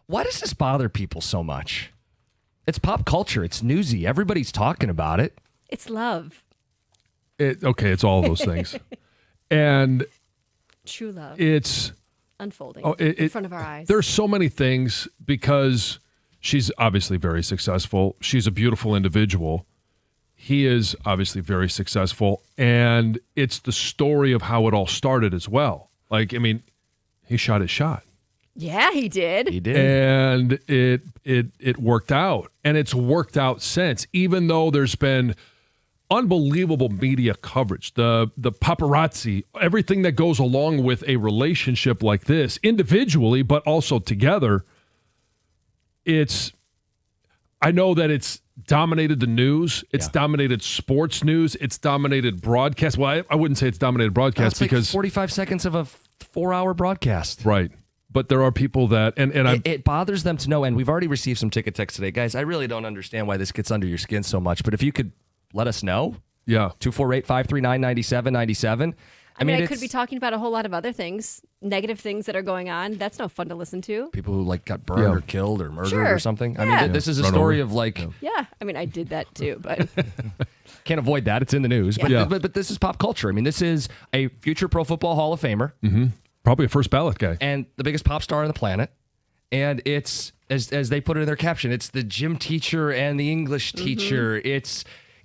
Why does this bother people so much? It's pop culture. It's newsy. Everybody's talking about it. It's love. It's all of those things. And True love. it's unfolding in front of our eyes. There's so many things because she's obviously very successful. She's a beautiful individual. He is obviously very successful. And it's the story of how it all started as well. Like, I mean, he shot his shot. Yeah, he did. He did. And it worked out. And it's worked out since, even though there's been unbelievable media coverage, the paparazzi, everything that goes along with a relationship like this, individually, but also together. I know that it's dominated the news. It's dominated sports news. It's dominated broadcast. Well, I wouldn't say it's dominated broadcast It's like because 45 seconds of a 4-hour broadcast. Right. But there are people that, and it bothers them to know, and we've already received some ticket texts today. Guys, I really don't understand why this gets under your skin so much, but if you could let us know. Yeah. 248-539-9797. I mean, I could be talking about a whole lot of other things, negative things that are going on. That's no fun to listen to. People who like got burned or killed or murdered or something. Yeah. I mean, this is a story of like. Yeah. I mean, I did that too, but. Can't avoid that. It's in the news. But this is pop culture. I mean, this is a future Pro Football Hall of Famer. Mm-hmm. Probably a first ballot guy. And the biggest pop star on the planet. And it's, as they put it in their caption, it's the gym teacher and the English teacher.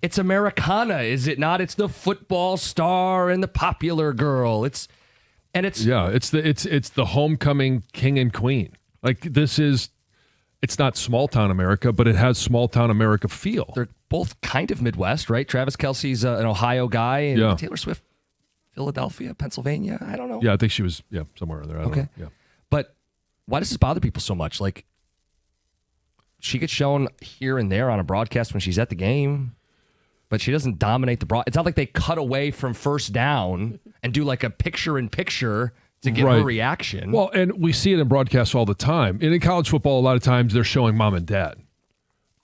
It's Americana, is it not? It's the football star and the popular girl. It's the homecoming king and queen. Like it's not small town America, but it has small town America feel. They're both kind of Midwest, right? Travis Kelce's an Ohio guy, and Taylor Swift, Philadelphia, Pennsylvania. I don't know. Yeah, I think she was somewhere there. I don't know. Yeah. But why does this bother people so much? Like, she gets shown here and there on a broadcast when she's at the game, but she doesn't dominate the broad. It's not like they cut away from first down and do like a picture-in-picture to get her reaction. Well, and we see it in broadcasts all the time. And in college football, a lot of times they're showing mom and dad,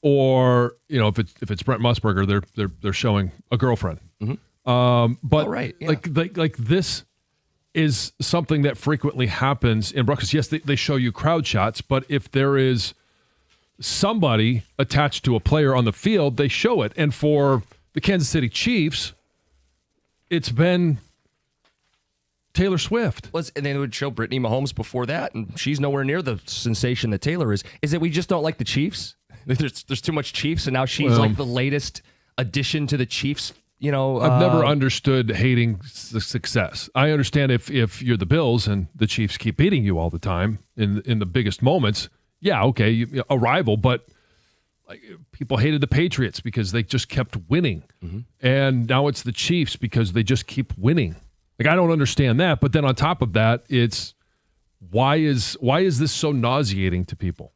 or if it's Brent Musburger, they're showing a girlfriend. But like this is something that frequently happens in broadcasts. Yes, they show you crowd shots, but if there is somebody attached to a player on the field, they show it. And for the Kansas City Chiefs, it's been Taylor Swift. And they would show Brittany Mahomes before that, and she's nowhere near the sensation that Taylor is. Is it we just don't like the Chiefs? There's too much Chiefs, and now she's like the latest addition to the Chiefs. I've never understood hating success. I understand if you're the Bills and the Chiefs keep beating you all the time in the biggest moments. Yeah, okay, a rival, but like, people hated the Patriots because they just kept winning. And now it's the Chiefs because they just keep winning. Like, I don't understand that. But then on top of that, it's why is this so nauseating to people?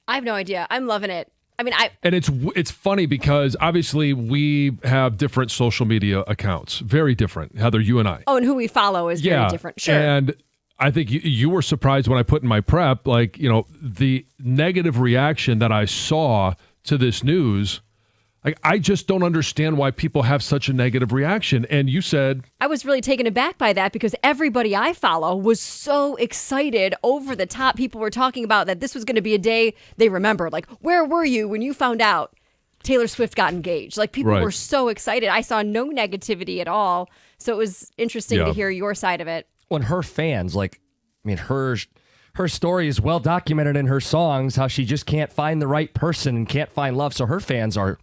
I have no idea. I'm loving it. I mean, and it's funny because obviously we have different social media accounts, very different. Heather, you and I. Oh, and who we follow is very different. Sure. And I think you were surprised when I put in my prep, like, the negative reaction that I saw to this news. Like, I just don't understand why people have such a negative reaction. And you said... I was really taken aback by that because everybody I follow was so excited, over the top. People were talking about that this was going to be a day they remember. Like, where were you when you found out Taylor Swift got engaged? Like, people were so excited. I saw no negativity at all. So it was interesting to hear your side of it. When her fans, her story is well documented in her songs, how she just can't find the right person and can't find love. So her fans are...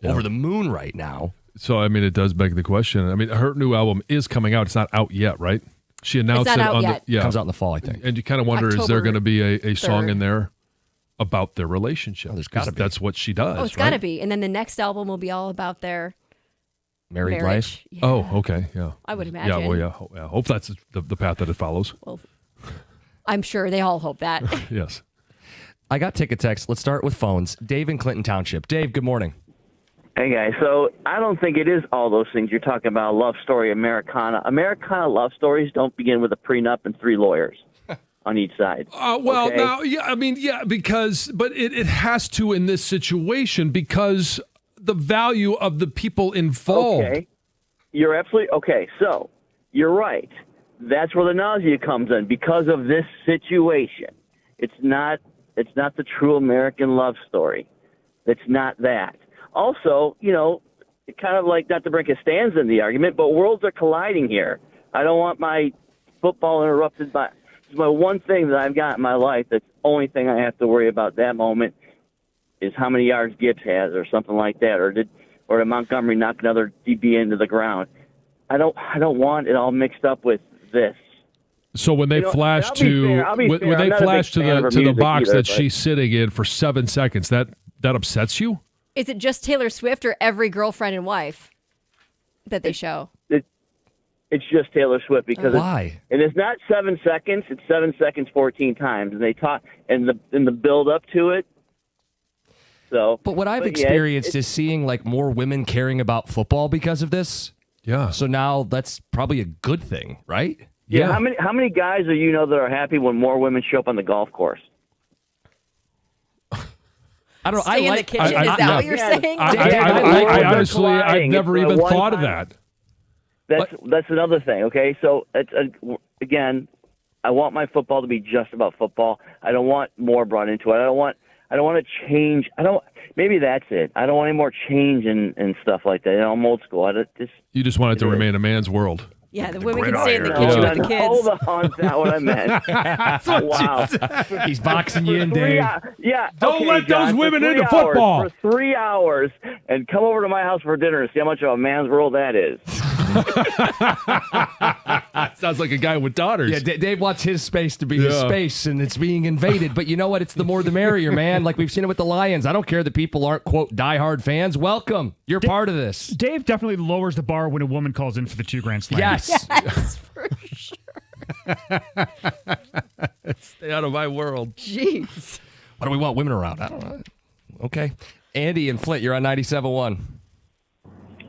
over the moon right now. So, I mean, it does beg the question. I mean, her new album is coming out. It's not out yet, right? She announced it's not it out yet. It comes out in the fall, I think. And you kind of wonder, is there going to be a song 3rd. in there about their relationship? There's got to be. That's what she does. Oh, it's got to be. And then the next album will be all about their married marriage. life. Yeah. Oh, okay, yeah. I would imagine. Yeah, well, yeah. Hope that's the path that it follows. Well, I'm sure they all hope that. Yes. I got ticket text. Let's start with phones. Dave in Clinton Township. Dave, good morning. Hey, guys. So I don't think it is all those things you're talking about, love story, Americana. Americana love stories don't begin with a prenup and 3 lawyers on each side. Well, okay? now, but it has to in this situation because the value of the people involved. Okay. You're absolutely, okay, so you're right. that's where the nausea comes in because of this situation. It's not the true American love story. It's not that. Also, kind of like, not to bring Costanza in the argument, but worlds are colliding here. I don't want my football interrupted by. It's my one thing that I've got in my life. That's the only thing I have to worry about that moment is how many yards Gibbs has, or something like that, or did Montgomery knock another DB into the ground? I don't want it all mixed up with this. So when they flash to the box that she's sitting in for 7 seconds, that upsets you? Is it just Taylor Swift or every girlfriend and wife that they show? It's just Taylor Swift because why? It's not 7 seconds. It's 7 seconds 14 times, and they talk in the build up to it. So, but what I've experienced is seeing like more women caring about football because of this. Yeah. So now that's probably a good thing, right? Yeah. How many guys that are happy when more women show up on the golf course? I don't know. Stay in the kitchen. Is that what you're saying? I honestly, I've never even thought of that. That's another thing. Okay, so again, I want my football to be just about football. I don't want more brought into it. I don't want to change. Maybe that's it. I don't want any more change and stuff like that. I'm old school. You just want it to remain a man's world. Yeah, the women can stay in the kitchen with the kids. Hold on, that's not what I meant. Wow. He's boxing you in, Dave. Don't let those women into football football. for 3 hours and come over to my house for dinner and see how much of a man's world that is. Sounds like a guy with daughters. Yeah, Dave wants his space to be his space, and it's being invaded. But you know what? It's the more the merrier, man. Like we've seen it with the Lions. I don't care that people aren't, quote, diehard fans. Welcome. You're part of this. Dave definitely lowers the bar when a woman calls in for the 2 grand slam. Yes. Yes, for sure. Stay out of my world. Jeez. Why do we want women around? I don't know. Okay. Andy and Flint, you're on 97.1.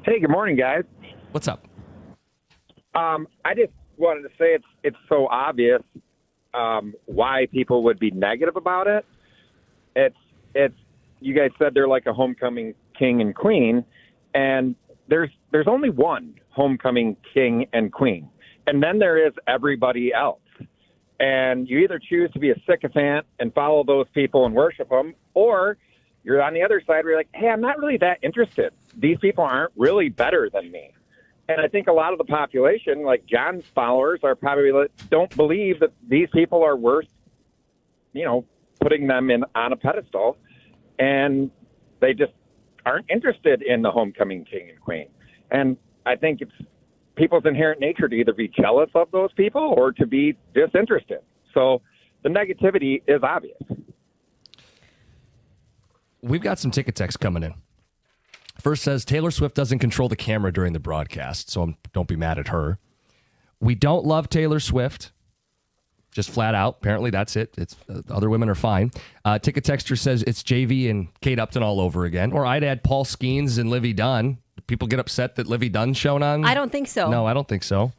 Hey, good morning, guys. What's up? I just wanted to say it's so obvious why people would be negative about it. It's you guys said they're like a homecoming king and queen, and there's only one homecoming king and queen, and then there is everybody else. And you either choose to be a sycophant and follow those people and worship them, or you're on the other side where you're like, hey, I'm not really that interested. These people aren't really better than me. And I think a lot of the population, like John's followers, are probably don't believe that these people are worth, putting them on a pedestal, and they just aren't interested in the homecoming king and queen. And I think it's people's inherent nature to either be jealous of those people or to be disinterested. So the negativity is obvious. We've got some ticket text coming in. First says, Taylor Swift doesn't control the camera during the broadcast, so don't be mad at her. We don't love Taylor Swift. Just flat out. Apparently, that's it. It's other women are fine. Ticket texter says it's JV and Kate Upton all over again. Or I'd add Paul Skeens and Livy Dunn. People get upset that Livy Dunn's shown on. I don't think so. No, I don't think so.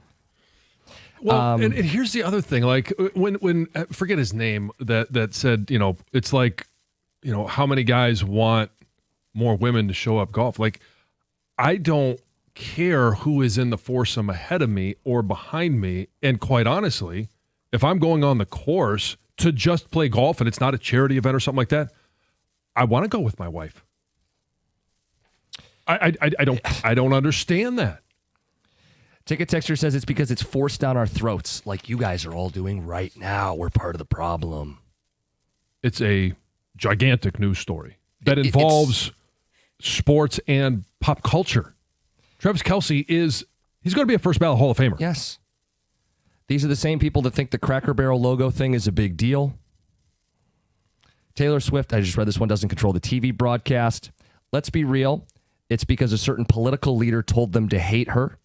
Well, and here's the other thing. Like when forget his name that said, it's like, how many guys want more women to show up golf? Like, I don't care who is in the foursome ahead of me or behind me. And quite honestly, if I'm going on the course to just play golf and it's not a charity event or something like that, I want to go with my wife. I don't understand that. Ticket texter says it's because it's forced down our throats, like you guys are all doing right now. We're part of the problem. It's a gigantic news story that involves sports and pop culture. Travis Kelce he's going to be a first ballot Hall of Famer. Yes. These are the same people that think the Cracker Barrel logo thing is a big deal. Taylor Swift, I just read this one, doesn't control the TV broadcast. Let's be real. It's because a certain political leader told them to hate her.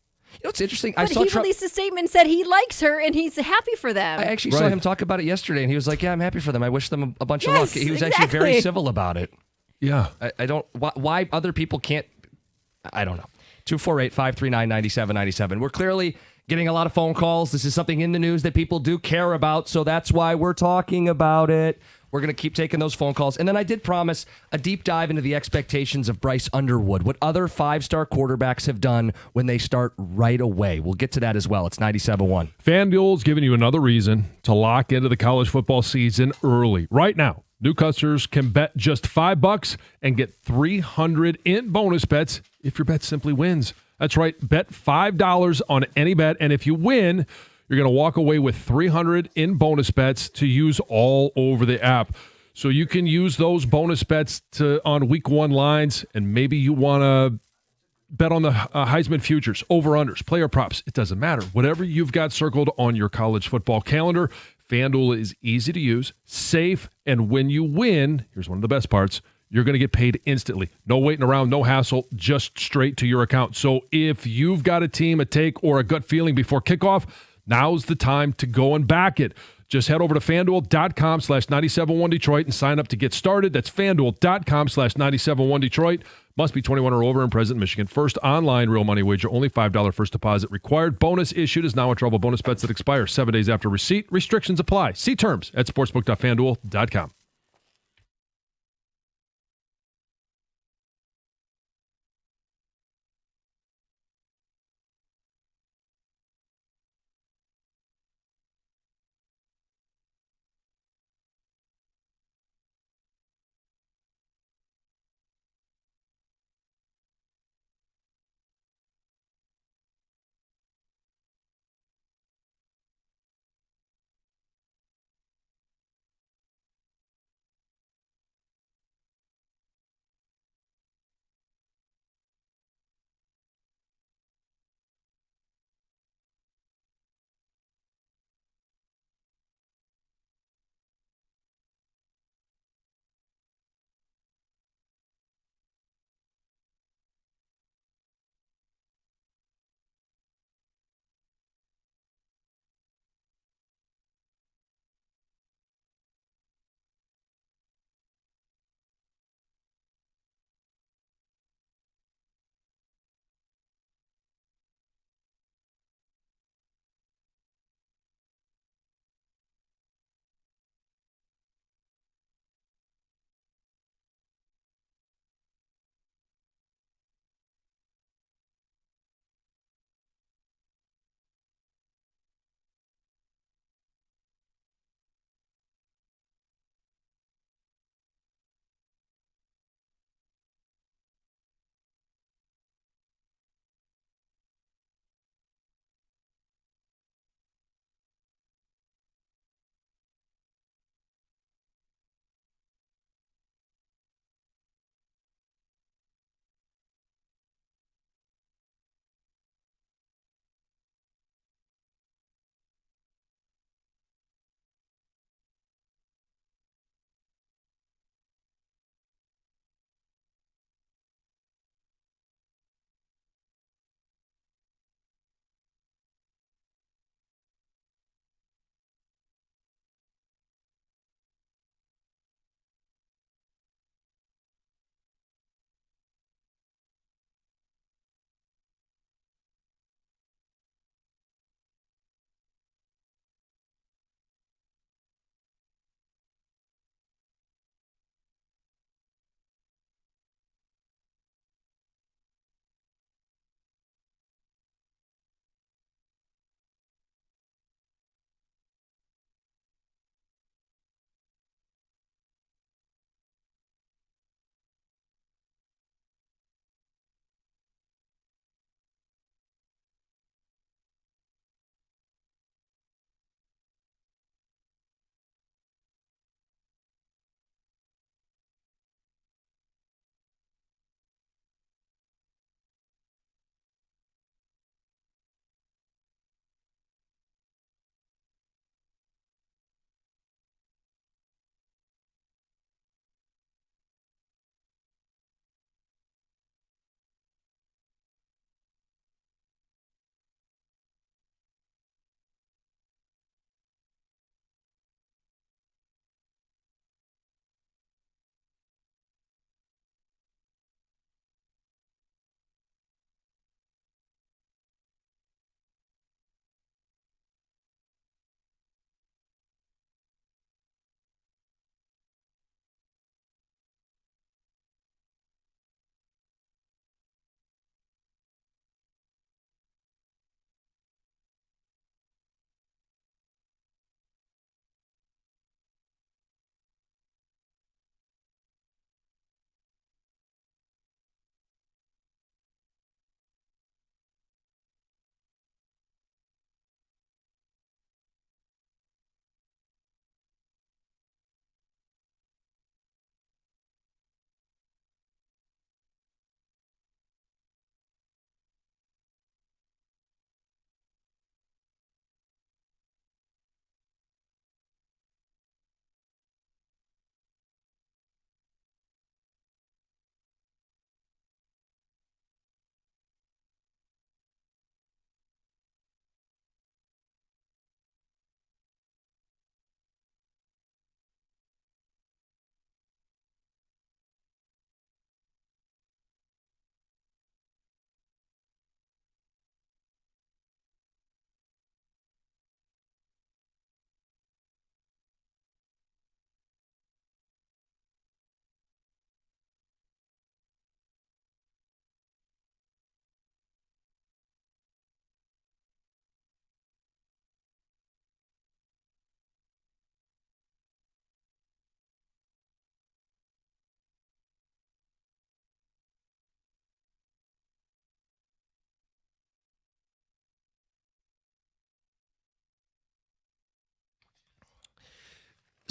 It's interesting. But he released a statement and said he likes her and he's happy for them. I actually saw him talk about it yesterday, and he was like, yeah, I'm happy for them. I wish them a bunch of luck. He was actually very civil about it. Yeah. I don't... Why other people can't... I don't know. 248-539-9797. We're clearly getting a lot of phone calls. This is something in the news that people do care about, so that's why we're talking about it. We're going to keep taking those phone calls. And then I did promise a deep dive into the expectations of Bryce Underwood, what other 5-star quarterbacks have done when they start right away. We'll get to that as well. It's 97.1. FanDuel's giving you another reason to lock into the college football season early. Right now, new customers can bet just $5 and get $300 in bonus bets if your bet simply wins. That's right. Bet $5 on any bet, and if you win, you're going to walk away with $300 in bonus bets to use all over the app. So you can use those bonus bets on week 1 lines, and maybe you want to bet on the Heisman futures, over-unders, player props. It doesn't matter. Whatever you've got circled on your college football calendar, FanDuel is easy to use, safe, and when you win, here's one of the best parts, you're going to get paid instantly. No waiting around, no hassle, just straight to your account. So if you've got a team, a take, or a gut feeling before kickoff, now's the time to go and back it. Just head over to FanDuel.com/971Detroit and sign up to get started. That's FanDuel.com/971Detroit. Must be 21 or over and present in Michigan. First online real money wager. Only $5 first deposit required. Bonus issued is now in trouble. Bonus bets that expire 7 days after receipt. Restrictions apply. See terms at sportsbook.fanduel.com.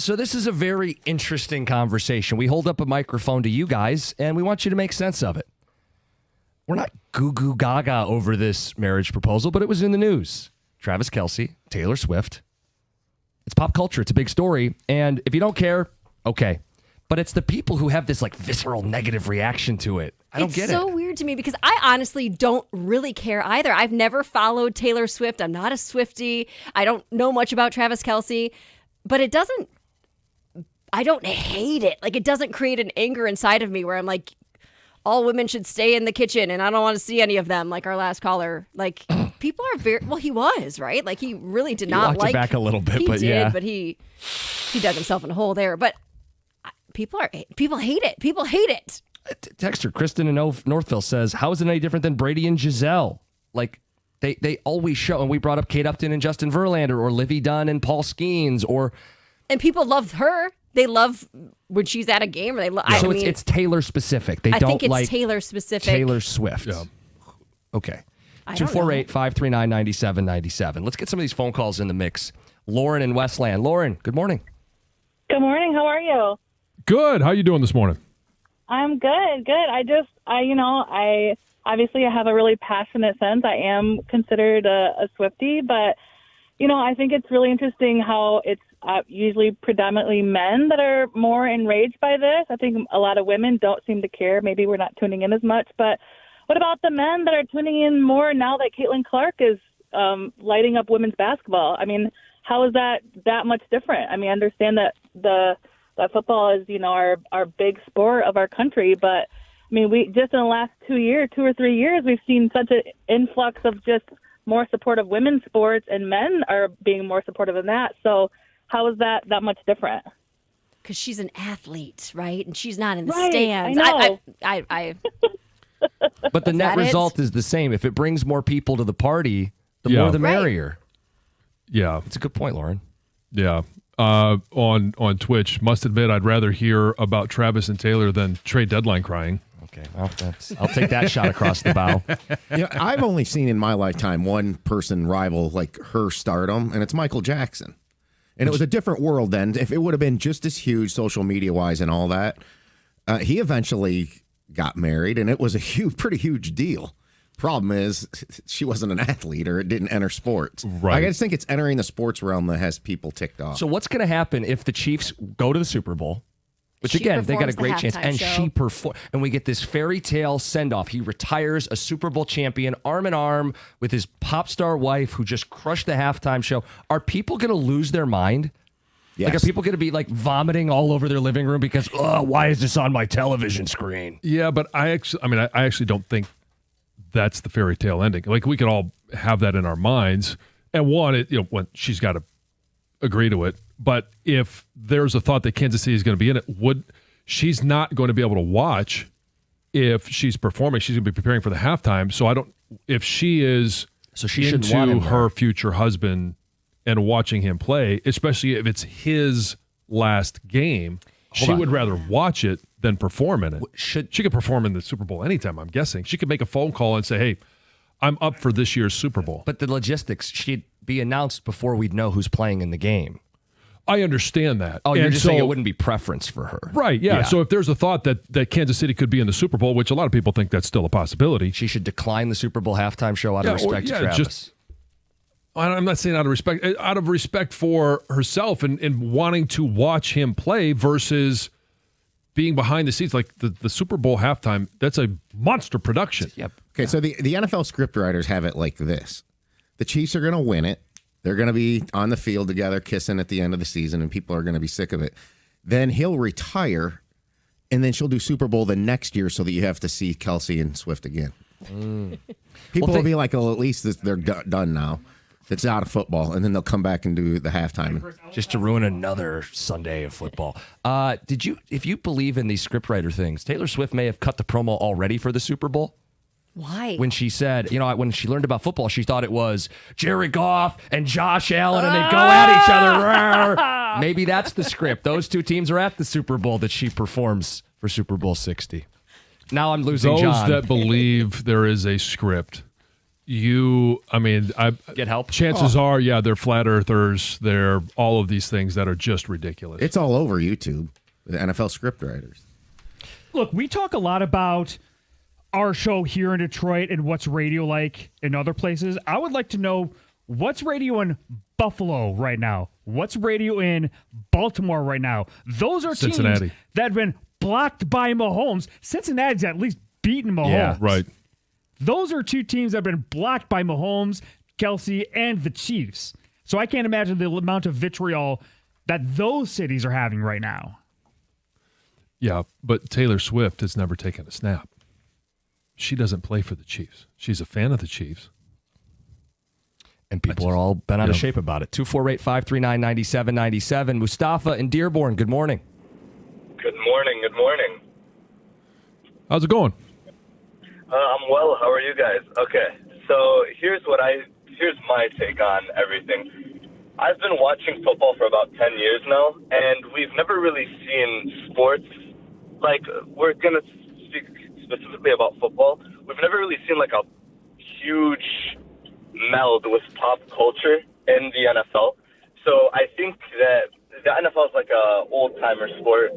So this is a very interesting conversation. We hold up a microphone to you guys, and we want you to make sense of it. We're not goo-goo gaga over this marriage proposal, but it was in the news. Travis Kelce, Taylor Swift. It's pop culture. It's a big story. And if you don't care, okay. But it's the people who have this like visceral negative reaction to it. I don't get it. It's so weird to me because I honestly don't really care either. I've never followed Taylor Swift. I'm not a Swiftie. I don't know much about Travis Kelce. But I don't hate it. Like, it doesn't create an anger inside of me where I'm like, all women should stay in the kitchen and I don't want to see any of them, like our last caller. Like, people are very, well, he was, right? Like, he really did not like. He walked it back a little bit, but did, yeah. But he dug himself in a hole there. But people hate it. People hate it. Texter Kristen in Northville says, how is it any different than Brady and Giselle? Like, they always show, and we brought up Kate Upton and Justin Verlander, or Livy Dunn and Paul Skeens, or. And people love her. They love when she's at a game. Or they love. So it's Taylor specific. I think it's like Taylor specific. Taylor Swift. Yeah. Okay. 248-539-9797. Let's get some of these phone calls in the mix. Lauren in Westland. Lauren, good morning. Good morning. How are you? Good. How you doing this morning? I'm good. Good. I obviously have a really passionate sense. I am considered a Swiftie, but I think it's really interesting how it's usually predominantly men that are more enraged by this. I think a lot of women don't seem to care. Maybe we're not tuning in as much, but what about the men that are tuning in more now that Caitlin Clark is lighting up women's basketball? I mean, how is that much different? I mean, I understand that that football is, our big sport of our country, but I mean, we just in the last 2 or 3 years, we've seen such an influx of just more support of women's sports, and men are being more supportive of that. So how is that much different? Because she's an athlete, right? And she's not in the Right, stands. I know. I But the net that it? result is the same. If it brings more people to the party, the Yeah. more the Right. merrier. Yeah. It's a good point, Lauren. Yeah. On Twitch, must admit I'd rather hear about Travis and Taylor than trade deadline crying. Okay, well, I'll take that shot across the bow. I've only seen in my lifetime one person rival like her stardom, and it's Michael Jackson. And it was a different world then. If it would have been just as huge social media wise and all that, he eventually got married, and it was a pretty huge deal. Problem is, she wasn't an athlete, or it didn't enter sports. Right. I just think it's entering the sports realm that has people ticked off. So what's going to happen if the Chiefs go to the Super Bowl? Which, She again, they got a performs the great chance. halftime And show. she performs. And we get this fairy tale send-off. He retires a Super Bowl champion, arm in arm with his pop star wife who just crushed the halftime show. Are people going to lose their mind? Yes. Like, are people going to be, like, vomiting all over their living room because, why is this on my television screen? Yeah, but I actually don't think that's the fairy tale ending. Like, we could all have that in our minds. And one, when she's got to agree to it. But if there's a thought that Kansas City is going to be in it, she's not going to be able to watch if she's performing. She's going to be preparing for the halftime. So if she is So she shouldn't want into him her there. future husband and watching him play, especially if it's his last game, she on. would rather watch it than perform in it. Should She could perform in the Super Bowl anytime, I'm guessing. She could make a phone call and say, hey, I'm up for this year's Super Bowl. But the logistics, she'd be announced before we'd know who's playing in the game. I understand that. Oh, you're And just saying it wouldn't be preference for her. Right, yeah. So if there's a thought that Kansas City could be in the Super Bowl, which a lot of people think that's still a possibility. She should decline the Super Bowl halftime show out of respect to Travis. I'm not saying out of respect for herself and wanting to watch him play versus being behind the scenes. Like the Super Bowl halftime, that's a monster production. Yep. Okay, so the NFL scriptwriters have it like this. The Chiefs are going to win it. They're going to be on the field together kissing at the end of the season, and people are going to be sick of it. Then he'll retire, and then she'll do Super Bowl the next year so that you have to see Kelce and Swift again. People will be like, oh, at least they're done now. It's out of football, and then they'll come back and do the halftime. Just to ruin another Sunday of football. If you believe in these scriptwriter things, Taylor Swift may have cut the promo already for the Super Bowl. Why? When she said, when she learned about football, she thought it was Jared Goff and Josh Allen, and they go at each other. Maybe that's the script. Those two teams are at the Super Bowl that she performs for Super Bowl 60. Now I'm losing Those John. that believe there is a script, Get help? Chances are, they're flat earthers. They're all of these things that are just ridiculous. It's all over YouTube. The NFL script writers. Look, we talk a lot about our show here in Detroit and what's radio like in other places. I would like to know what's radio in Buffalo right now. What's radio in Baltimore right now? Those are teams Cincinnati. that have been blocked by Mahomes. Cincinnati's at least beaten Mahomes. Yeah, right. Those are two teams that have been blocked by Mahomes, Kelsey, and the Chiefs. So I can't imagine the amount of vitriol that those cities are having right now. Yeah, but Taylor Swift has never taken a snap. She doesn't play for the Chiefs. She's a fan of the Chiefs. And people are all bent out of shape about it. 248-539-9797. Mustafa in Dearborn, good morning. Good morning. Good morning. How's it going? I'm well. How are you guys? Okay. So here's my take on everything. I've been watching football for about 10 years now, and we've never really seen sports like, we're going to speak specifically about football. We've never really seen like a huge meld with pop culture in the NFL. So I think that the NFL is like a old-timer sport.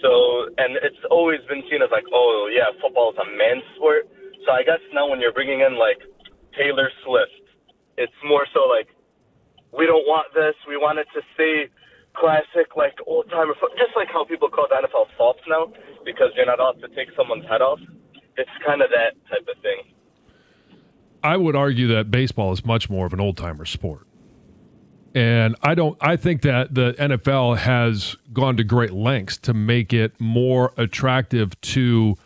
So, and it's always been seen as like, oh, yeah, football is a man's sport. So I guess now when you're bringing in like Taylor Swift, it's more so like, we don't want this. We want it to stay classic, like old-timer football. Just like how people call the NFL soft now because you're not allowed to take someone's head off. It's kind of that type of thing. I would argue that baseball is much more of an old-timer sport. And I think that the NFL has gone to great lengths to make it more attractive to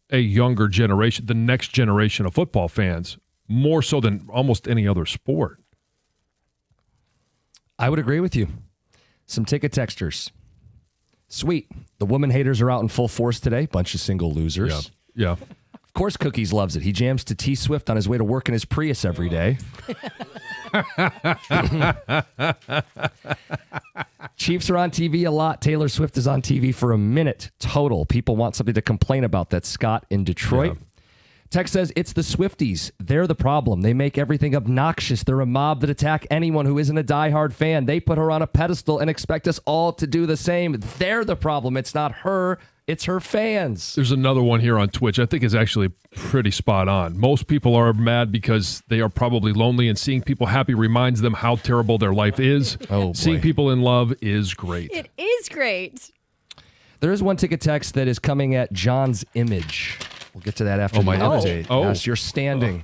a younger generation, the next generation of football fans, more so than almost any other sport. I would agree with you. Some ticket texters. Sweet. The woman haters are out in full force today. Bunch of single losers. Yeah. Of course, Cookies loves it. He jams to T Swift on his way to work in his Prius every day. Chiefs are on TV a lot. Taylor Swift is on TV for a minute total. People want something to complain about. That's Scott in Detroit. Yeah. Text says, it's the Swifties. They're the problem. They make everything obnoxious. They're a mob that attack anyone who isn't a diehard fan. They put her on a pedestal and expect us all to do the same. They're the problem. It's not her. It's her fans. There's another one here on Twitch I think is actually pretty spot on. Most people are mad because they are probably lonely, and seeing people happy reminds them how terrible their life is. Oh, boy. Seeing people in love is great. It is great. There is one ticket text that is coming at John's image. We'll get to that after the update. Yes, you're standing.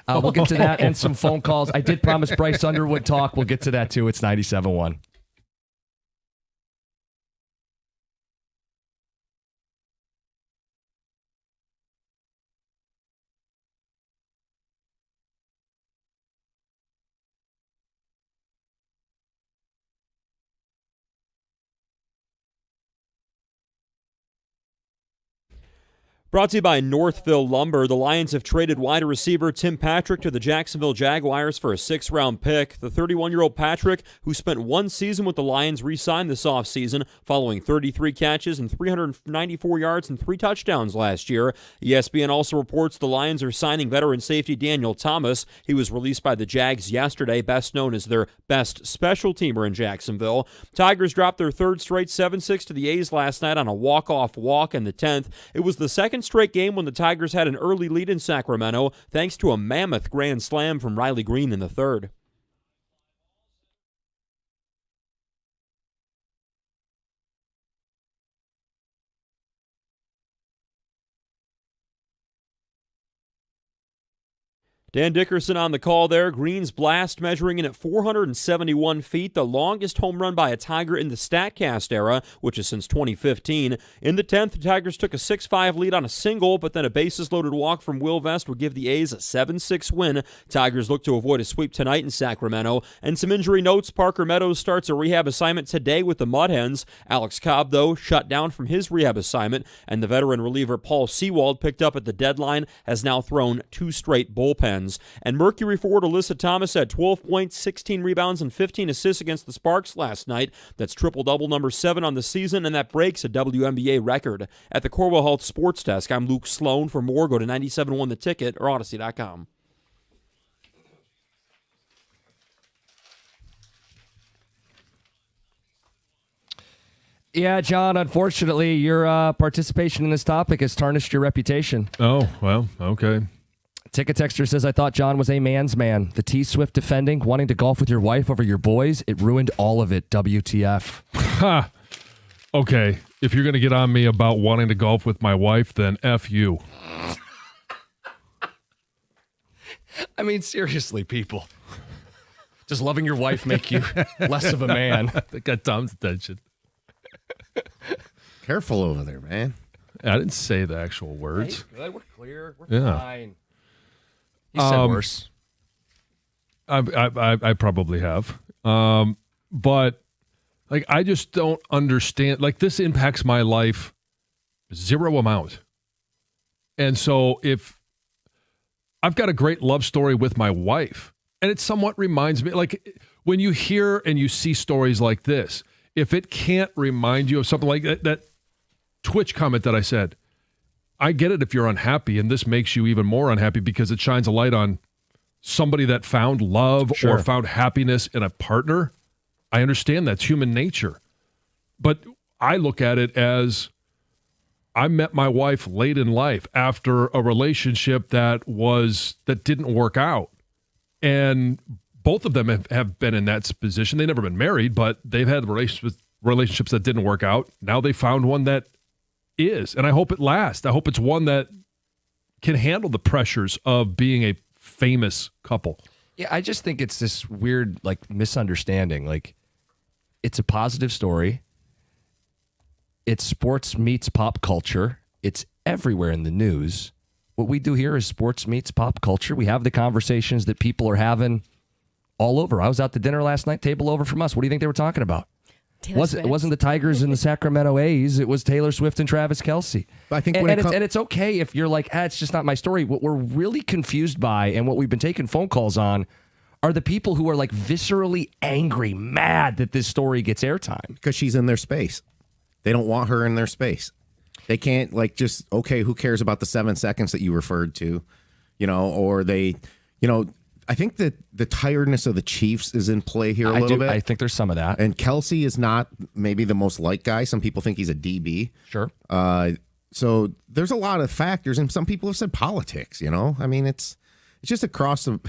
We'll get to that and some phone calls. I did promise Bryce Underwood talk. We'll get to that, too. It's 97.1. Brought to you by Northville Lumber. The Lions have traded wide receiver Tim Patrick to the Jacksonville Jaguars for a 6th-round pick. The 31-year-old Patrick, who spent one season with the Lions, re-signed this offseason following 33 catches and 394 yards and 3 touchdowns last year. ESPN also reports the Lions are signing veteran safety Daniel Thomas. He was released by the Jags yesterday, best known as their best special teamer in Jacksonville. Tigers dropped their third straight 7-6 to the A's last night on a walk-off walk in the 10th. It was the second straight game when the Tigers had an early lead in Sacramento, thanks to a mammoth grand slam from Riley Green in the third. Dan Dickerson on the call there. Green's blast measuring in at 471 feet, the longest home run by a Tiger in the StatCast era, which is since 2015. In the 10th, the Tigers took a 6-5 lead on a single, but then a bases-loaded walk from Will Vest would give the A's a 7-6 win. Tigers look to avoid a sweep tonight in Sacramento. And some injury notes, Parker Meadows starts a rehab assignment today with the Mud Hens. Alex Cobb, though, shut down from his rehab assignment, and the veteran reliever Paul Sewald, picked up at the deadline, has now thrown 2 straight bullpens. And Mercury forward Alyssa Thomas had 12 points, 16 rebounds, and 15 assists against the Sparks last night. That's triple-double number 7 on the season, and that breaks a WNBA record. At the Corwell Health Sports Desk, I'm Luke Sloan. For more, go to 97.1 The Ticket or Odyssey.com. Yeah, John, unfortunately, your participation in this topic has tarnished your reputation. Oh, well, okay. Ticket Texter says, I thought John was a man's man. The T-Swift defending, wanting to golf with your wife over your boys, it ruined all of it. WTF. Ha! Okay, if you're going to get on me about wanting to golf with my wife, then F you. I mean, seriously, people. Does loving your wife make you less of a man? That got Tom's attention. Careful over there, man. I didn't say the actual words. Hey, good. We're clear. We're Yeah. fine. He said worse. I probably have. But like, I just don't understand. Like, this impacts my life zero amount. And so if I've got a great love story with my wife, and it somewhat reminds me, like, when you hear and you see stories like this, if it can't remind you of something like that Twitch comment that I said, I get it if you're unhappy, and this makes you even more unhappy because it shines a light on somebody that found love or found happiness in a partner. I understand that's human nature. But I look at it as I met my wife late in life after a relationship that didn't work out. And both of them have been in that position. They've never been married, but they've had relationships that didn't work out. Now they found one that is. And I hope it lasts. I hope it's one that can handle the pressures of being a famous couple. Yeah, I just think it's this weird, like, misunderstanding. Like, it's a positive story. It's sports meets pop culture. It's everywhere in the news. What we do here is sports meets pop culture. We have the conversations that people are having all over. I was out to dinner last night, table over from us. What do you think they were talking about? It wasn't the Tigers and the Sacramento A's. It was Taylor Swift and Travis Kelce. I think it's okay if you're like, it's just not my story. What we're really confused by and what we've been taking phone calls on are the people who are like viscerally angry, mad that this story gets airtime. Because she's in their space. They don't want her in their space. They can't who cares about the 7 seconds that you referred to, or they, I think that the tiredness of the Chiefs is in play here a little bit. I think there's some of that. And Kelce is not maybe the most liked guy. Some people think he's a DB. Sure. So there's a lot of factors, and some people have said politics, I mean, it's just across the...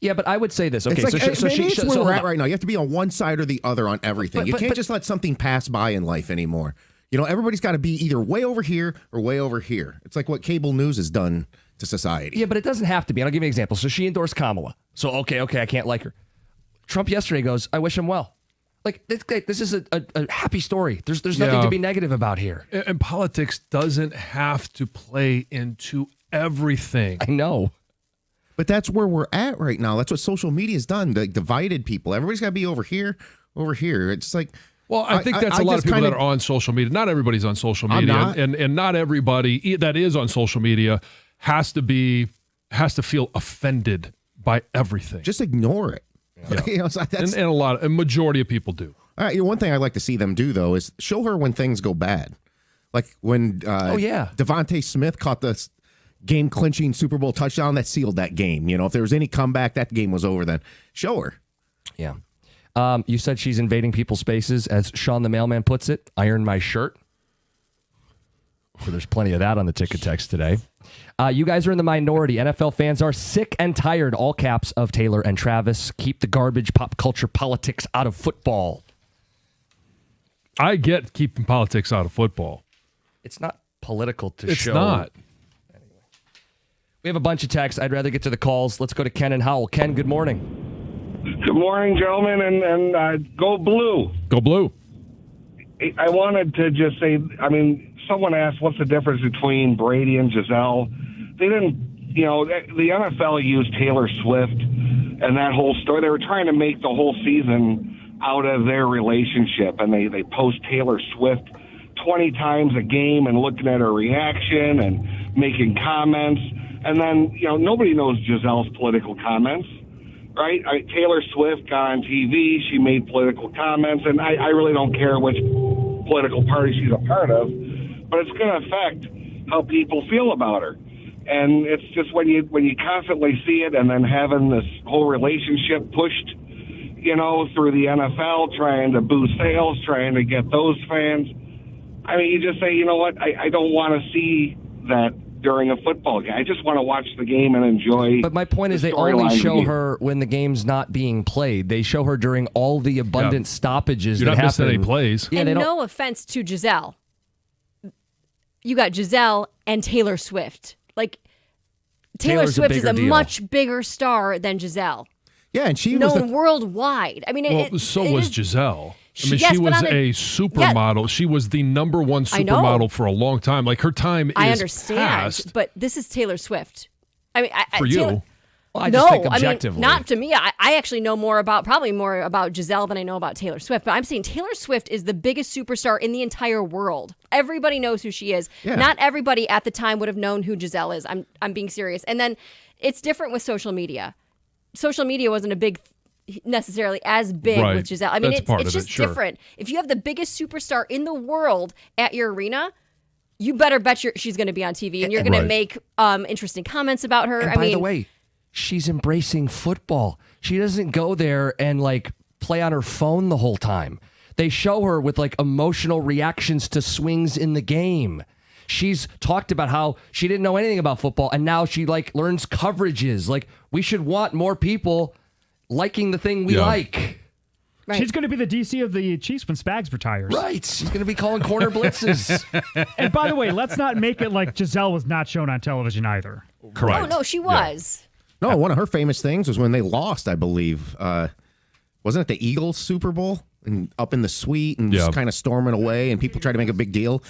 Yeah, but I would say this. Okay, it's where we're at right now. You have to be on one side or the other on everything. You can't just let something pass by in life anymore. Everybody's got to be either way over here or way over here. It's like what cable news has done to society. Yeah, but it doesn't have to be. And I'll give you an example. So she endorsed Kamala. So, okay, I can't like her. Trump yesterday goes, I wish him well. Like, this is a happy story. There's nothing to be negative about here. And politics doesn't have to play into everything. I know. But that's where we're at right now. That's what social media has done. They divided people. Everybody's got to be over here, over here. It's like... Well, I think that's a lot of people that are on social media. Not everybody's on social media. And not everybody that is on social media has to feel offended by everything. Just ignore it. Yeah. And a majority of people do. All right, one thing I'd like to see them do, though, is show her when things go bad. Like when Devontae Smith caught the game-clinching Super Bowl touchdown, that sealed that game. If there was any comeback, that game was over then. Show her. Yeah. You said she's invading people's spaces. As Sean the Mailman puts it, iron my shirt. So there's plenty of that on the ticket text today. You guys are in the minority. NFL fans are sick and tired, all caps, of Taylor and Travis. Keep the garbage, pop culture, politics out of football. I get keeping politics out of football. It's not political to show. It's not. Anyway. We have a bunch of texts. I'd rather get to the calls. Let's go to Ken and Howell. Ken, good morning. Good morning, gentlemen, and go blue. Go blue. I wanted to just say, someone asked what's the difference between Brady and Giselle. They didn't, the NFL used Taylor Swift and that whole story. They were trying to make the whole season out of their relationship, and they post Taylor Swift 20 times a game and looking at her reaction and making comments. And then, nobody knows Giselle's political comments. Right? Taylor Swift got on TV. She made political comments, and I really don't care which political party she's a part of, but it's going to affect how people feel about her. And it's just when you constantly see it, and then having this whole relationship pushed through the NFL, trying to boost sales, trying to get those fans. I mean, you just say, you know what, I don't want to see that during a football game. I just want to watch the game and enjoy. But my point is, they only show her when the game's not being played. They show her during all the abundant stoppages that happen. Any plays. Yeah, and no offense to Giselle, you got Giselle and Taylor Swift. Like, Taylor Swift is a much bigger star than Giselle. Yeah, and she known was worldwide. I mean, so was Giselle. I mean, yes, she was a supermodel. She was the number one supermodel for a long time. Like, her time is I understand, past. but this is Taylor Swift. I mean, for you. Well, I just think objectively. Not to me. I actually know probably more about Giselle than I know about Taylor Swift. But I'm saying Taylor Swift is the biggest superstar in the entire world. Everybody knows who she is. Yeah. Not everybody at the time would have known who Giselle is. I'm being serious. And then it's different with social media. Social media wasn't necessarily as big with Giselle. I mean, it's just different. If you have the biggest superstar in the world at your arena, you better bet she's going to be on TV, and you're going to make interesting comments about her. And by the way, she's embracing football. She doesn't go there and play on her phone the whole time. They show her with emotional reactions to swings in the game. She's talked about how she didn't know anything about football, and now she learns coverages. We should want more people liking the thing we like. Right. She's going to be the DC of the Chiefs when Spags retires. Right. She's going to be calling corner blitzes. And by the way, let's not make it like Giselle was not shown on television either. Correct. Oh, no, she was. No, one of her famous things was when they lost, I believe. Wasn't it the Eagles Super Bowl? And up in the suite and just kind of storming away, and people tried to make a big deal.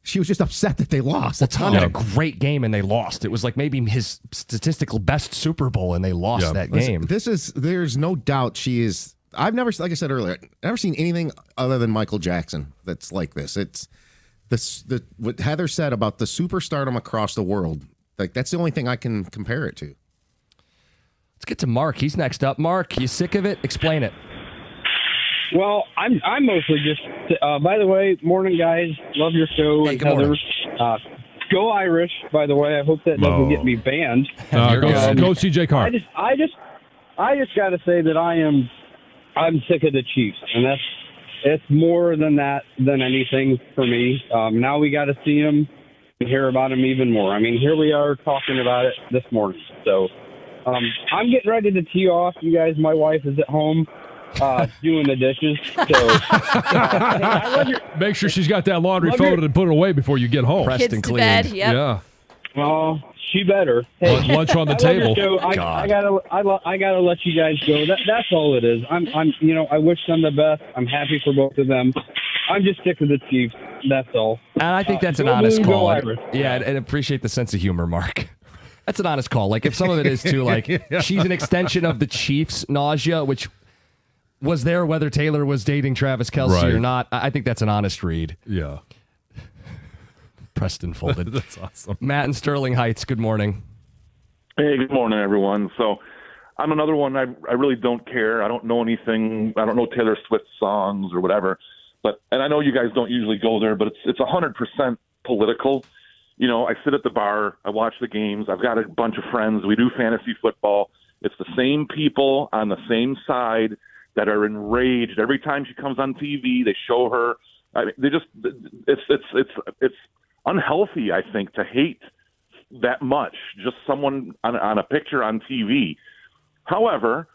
She was just upset that they lost. Tom had a great game and they lost. It was maybe his statistical best Super Bowl and they lost that game. There's no doubt she is. I've never, like I said earlier, never seen anything other than Michael Jackson that's like this. It's what Heather said about the superstardom across the world. That's the only thing I can compare it to. Let's get to Mark. He's next up. Mark, you sick of it? Explain it. Well, I'm mostly just. By the way, morning guys, love your show. Hey, good morning. Go Irish. By the way, I hope that doesn't get me banned. Go CJ Carr. I just got to say that I'm sick of the Chiefs, and it's more than that than anything for me. Now we got to see them and hear about them even more. I mean, here we are talking about it this morning. So I'm getting ready to tee off. You guys, my wife is at home. Doing the dishes. So make sure she's got that laundry folded and put it away before you get home. Pressed and cleaned. Bed, yep. Yeah. Well, she better. Hey, lunch on the table. I gotta let you guys go. That's all it is. I'm I wish them the best. I'm happy for both of them. I'm just sick of the Chiefs. That's all. And I think that's an honest call. Yeah, and appreciate the sense of humor, Mark. That's an honest call. If some of it is too she's an extension of the Chiefs nausea, which was there whether Taylor was dating Travis Kelce or not. I think that's an honest read. Yeah. Preston folded. That's awesome. Matt in Sterling Heights, good morning. Hey, good morning, everyone. So I'm another one. I really don't care. I don't know anything. I don't know Taylor Swift songs or whatever. And I know you guys don't usually go there, but it's 100% political. I sit at the bar. I watch the games. I've got a bunch of friends. We do fantasy football. It's the same people on the same side that are enraged every time she comes on TV. They show her. I mean, it's unhealthy, I think, to hate that much just someone on a picture on TV. However,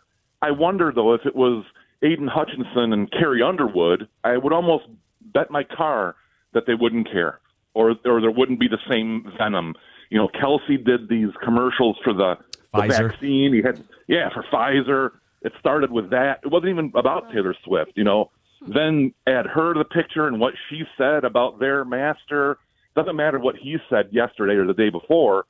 I wonder though if it was Aiden Hutchinson and Carrie Underwood, I would almost bet my car that they wouldn't care, or there wouldn't be the same venom. Kelce did these commercials for the vaccine. He had for Pfizer. It started with that. It wasn't even about Taylor Swift, Then add her to the picture and what she said about their master. Doesn't matter what he said yesterday or the day before.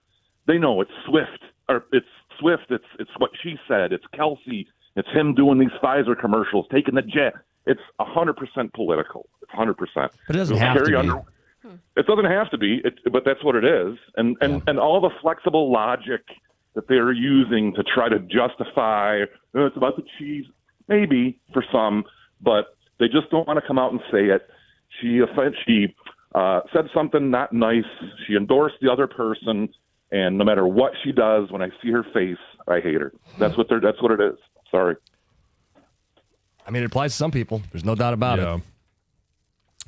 They know it's Swift, or it's Swift. It's what she said. It's Kelce. It's him doing these Pfizer commercials, taking the jet. It's 100% political. It's 100%. But it doesn't have to be. It doesn't have to be, but that's what it is. And all the flexible logic that they're using to try to justify, it's about the Chiefs, maybe for some, but they just don't want to come out and say it. She said something not nice. She endorsed the other person, and no matter what she does, when I see her face, I hate her. That's what it is. Sorry. I mean, it applies to some people. There's no doubt about Yeah. it.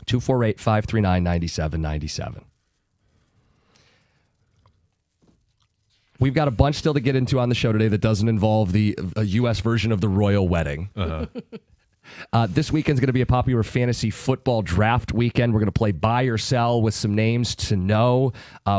248-539-9797. We've got a bunch still to get into on the show today that doesn't involve the U.S. version of the royal wedding. This weekend's going to be a popular fantasy football draft weekend. We're going to play buy or sell with some names to know.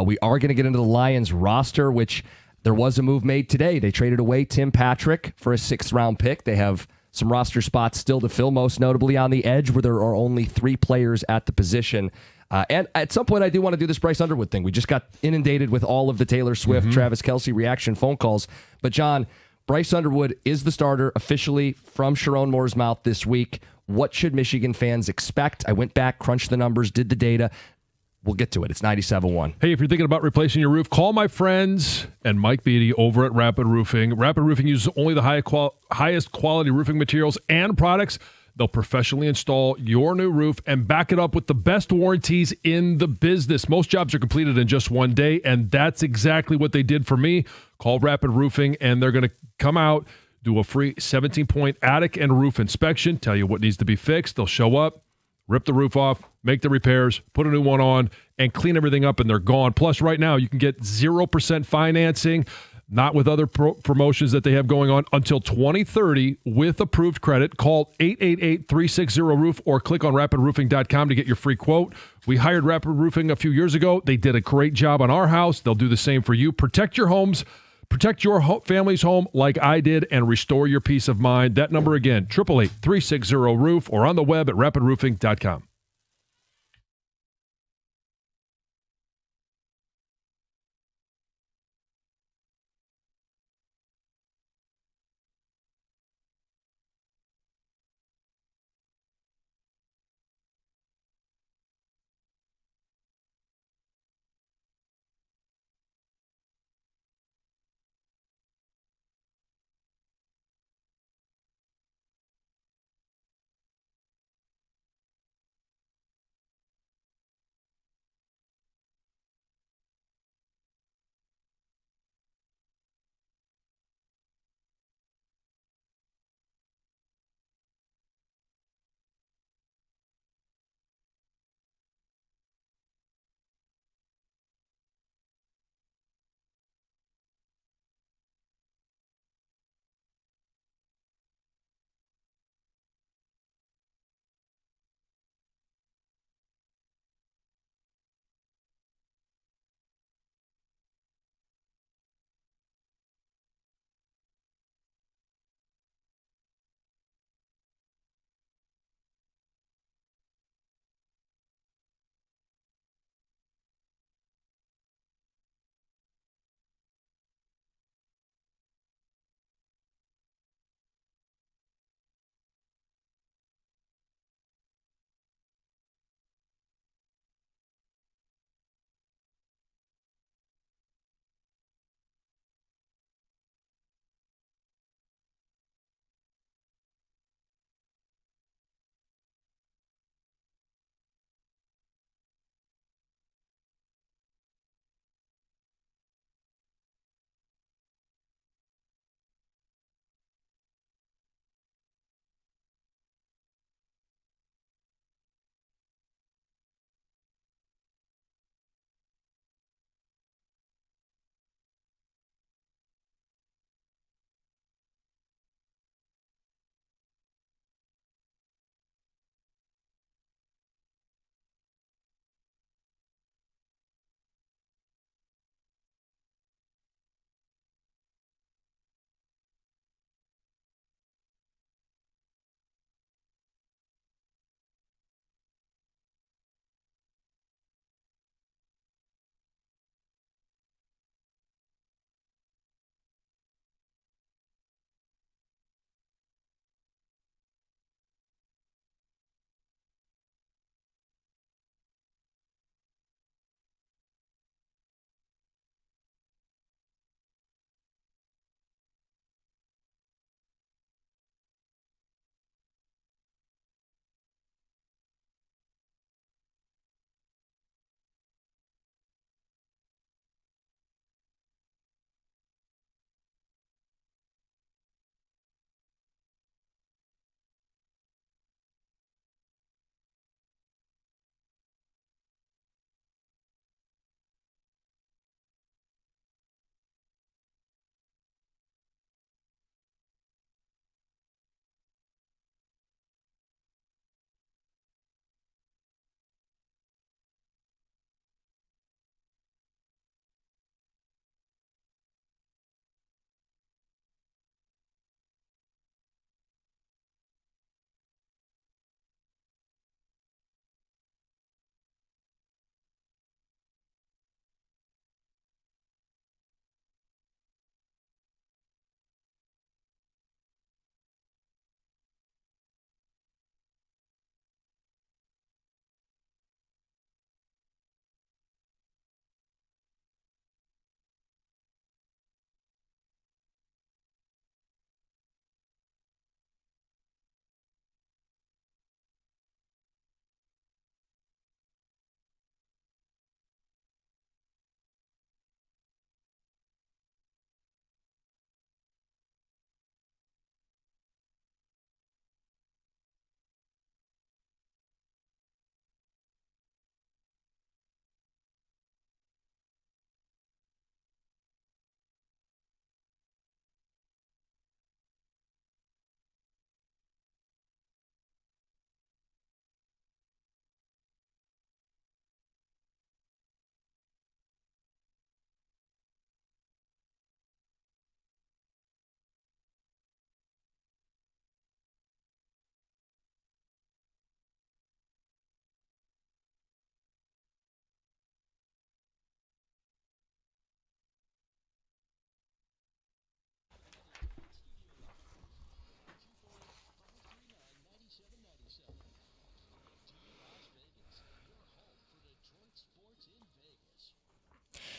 We are going to get into the Lions roster, which there was a move made today. They traded away Tim Patrick for a 6th-round pick. They have some roster spots still to fill, most notably on the edge, where there are only 3 players at the position. And at some point, I do want to do this Bryce Underwood thing. We just got inundated with all of the Taylor Swift, Travis Kelce reaction phone calls. But, John, Bryce Underwood is the starter officially from Sharon Moore's mouth this week. What should Michigan fans expect? I went back, crunched the numbers, did the data. We'll get to it. It's 97.1. Hey, if you're thinking about replacing your roof, call my friends and Mike Beatty over at Rapid Roofing. Rapid Roofing uses only the highest quality roofing materials and products. They'll professionally install your new roof and back it up with the best warranties in the business. Most jobs are completed in just one day, and that's exactly what they did for me. Call Rapid Roofing, and they're going to come out, do a free 17-point attic and roof inspection, tell you what needs to be fixed. They'll show up, rip the roof off, make the repairs, put a new one on, and clean everything up, and they're gone. Plus, right now, you can get 0% financing, not with other promotions that they have going on, until 2030 with approved credit. Call 888-360-ROOF or click on rapidroofing.com to get your free quote. We hired Rapid Roofing a few years ago. They did a great job on our house. They'll do the same for you. Protect your homes. Protect your family's home like I did and restore your peace of mind. That number again, 888-360-ROOF or on the web at rapidroofing.com.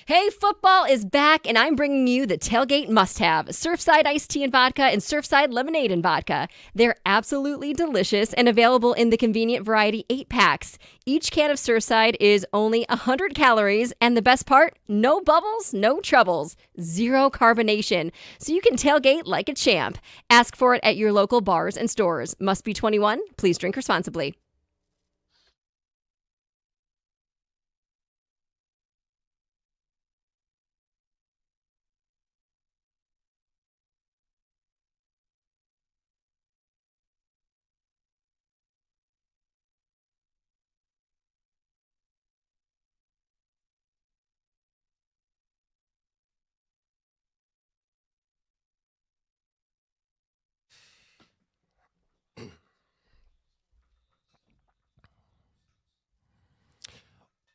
Hey, football is back, and I'm bringing you the tailgate must-have, Surfside iced tea and vodka and Surfside lemonade and vodka. They're absolutely delicious and available in the convenient variety 8-packs. Each can of Surfside is only 100 calories, and the best part, no bubbles, no troubles, zero carbonation, so you can tailgate like a champ. Ask for it at your local bars and stores. Must be 21. Please drink responsibly.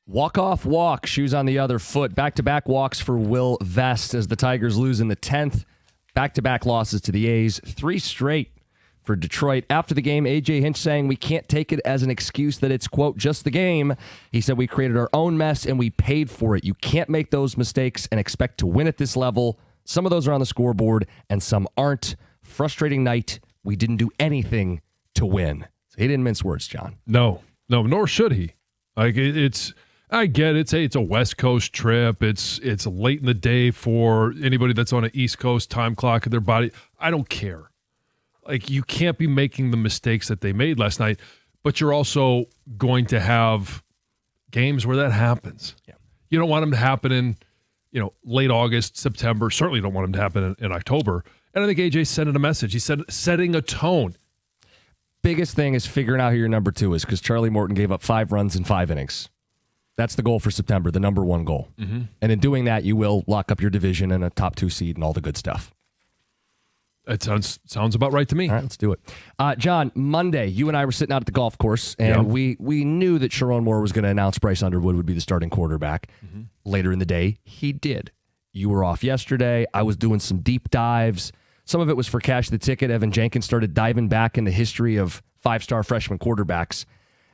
Walk-off walk, shoes on the other foot. Back-to-back walks for Will Vest as the Tigers lose in the 10th. Back-to-back losses to the A's. 3 straight for Detroit. After the game, A.J. Hinch saying we can't take it as an excuse that it's, quote, just the game. He said we created our own mess and we paid for it. You can't make those mistakes and expect to win at this level. Some of those are on the scoreboard and some aren't. Frustrating night. We didn't do anything to win. So he didn't mince words, John. No, nor should he. Like it's... I get it. It's a West Coast trip. It's late in the day for anybody that's on an East Coast time clock of their body. I don't care. Like, you can't be making the mistakes that they made last night, but you're also going to have games where that happens. Yeah. You don't want them to happen in, late August, September. Certainly don't want them to happen in October. And I think AJ sent it a message. He said setting a tone. Biggest thing is figuring out who your number 2 is, because Charlie Morton gave up 5 runs in 5 innings. That's the goal for September, the number 1 goal. Mm-hmm. And in doing that, you will lock up your division and a top 2 seed and all the good stuff. That sounds about right to me. All right, let's do it. John, Monday, you and I were sitting out at the golf course, and we knew that Sharon Moore was going to announce Bryce Underwood would be the starting quarterback. Mm-hmm. Later in the day, he did. You were off yesterday. I was doing some deep dives. Some of it was for Cash the Ticket. Evan Jenkins started diving back in the history of 5-star freshman quarterbacks.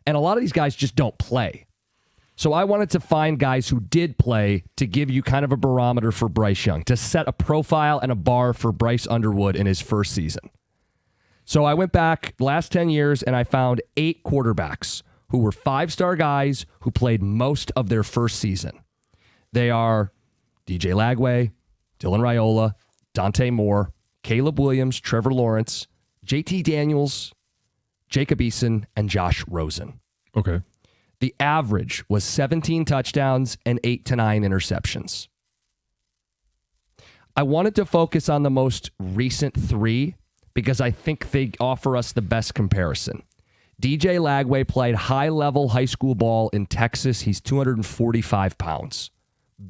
And a lot of these guys just don't play. So I wanted to find guys who did play to give you kind of a barometer for Bryce Young, to set a profile and a bar for Bryce Underwood in his first season. So I went back the last 10 years and I found 8 quarterbacks who were 5-star guys who played most of their first season. They are DJ Lagway, Dylan Raiola, Dante Moore, Caleb Williams, Trevor Lawrence, JT Daniels, Jacob Eason, and Josh Rosen. Okay. The average was 17 touchdowns and 8 to 9 interceptions. I wanted to focus on the most recent 3 because I think they offer us the best comparison. DJ Lagway played high-level high school ball in Texas. He's 245 pounds.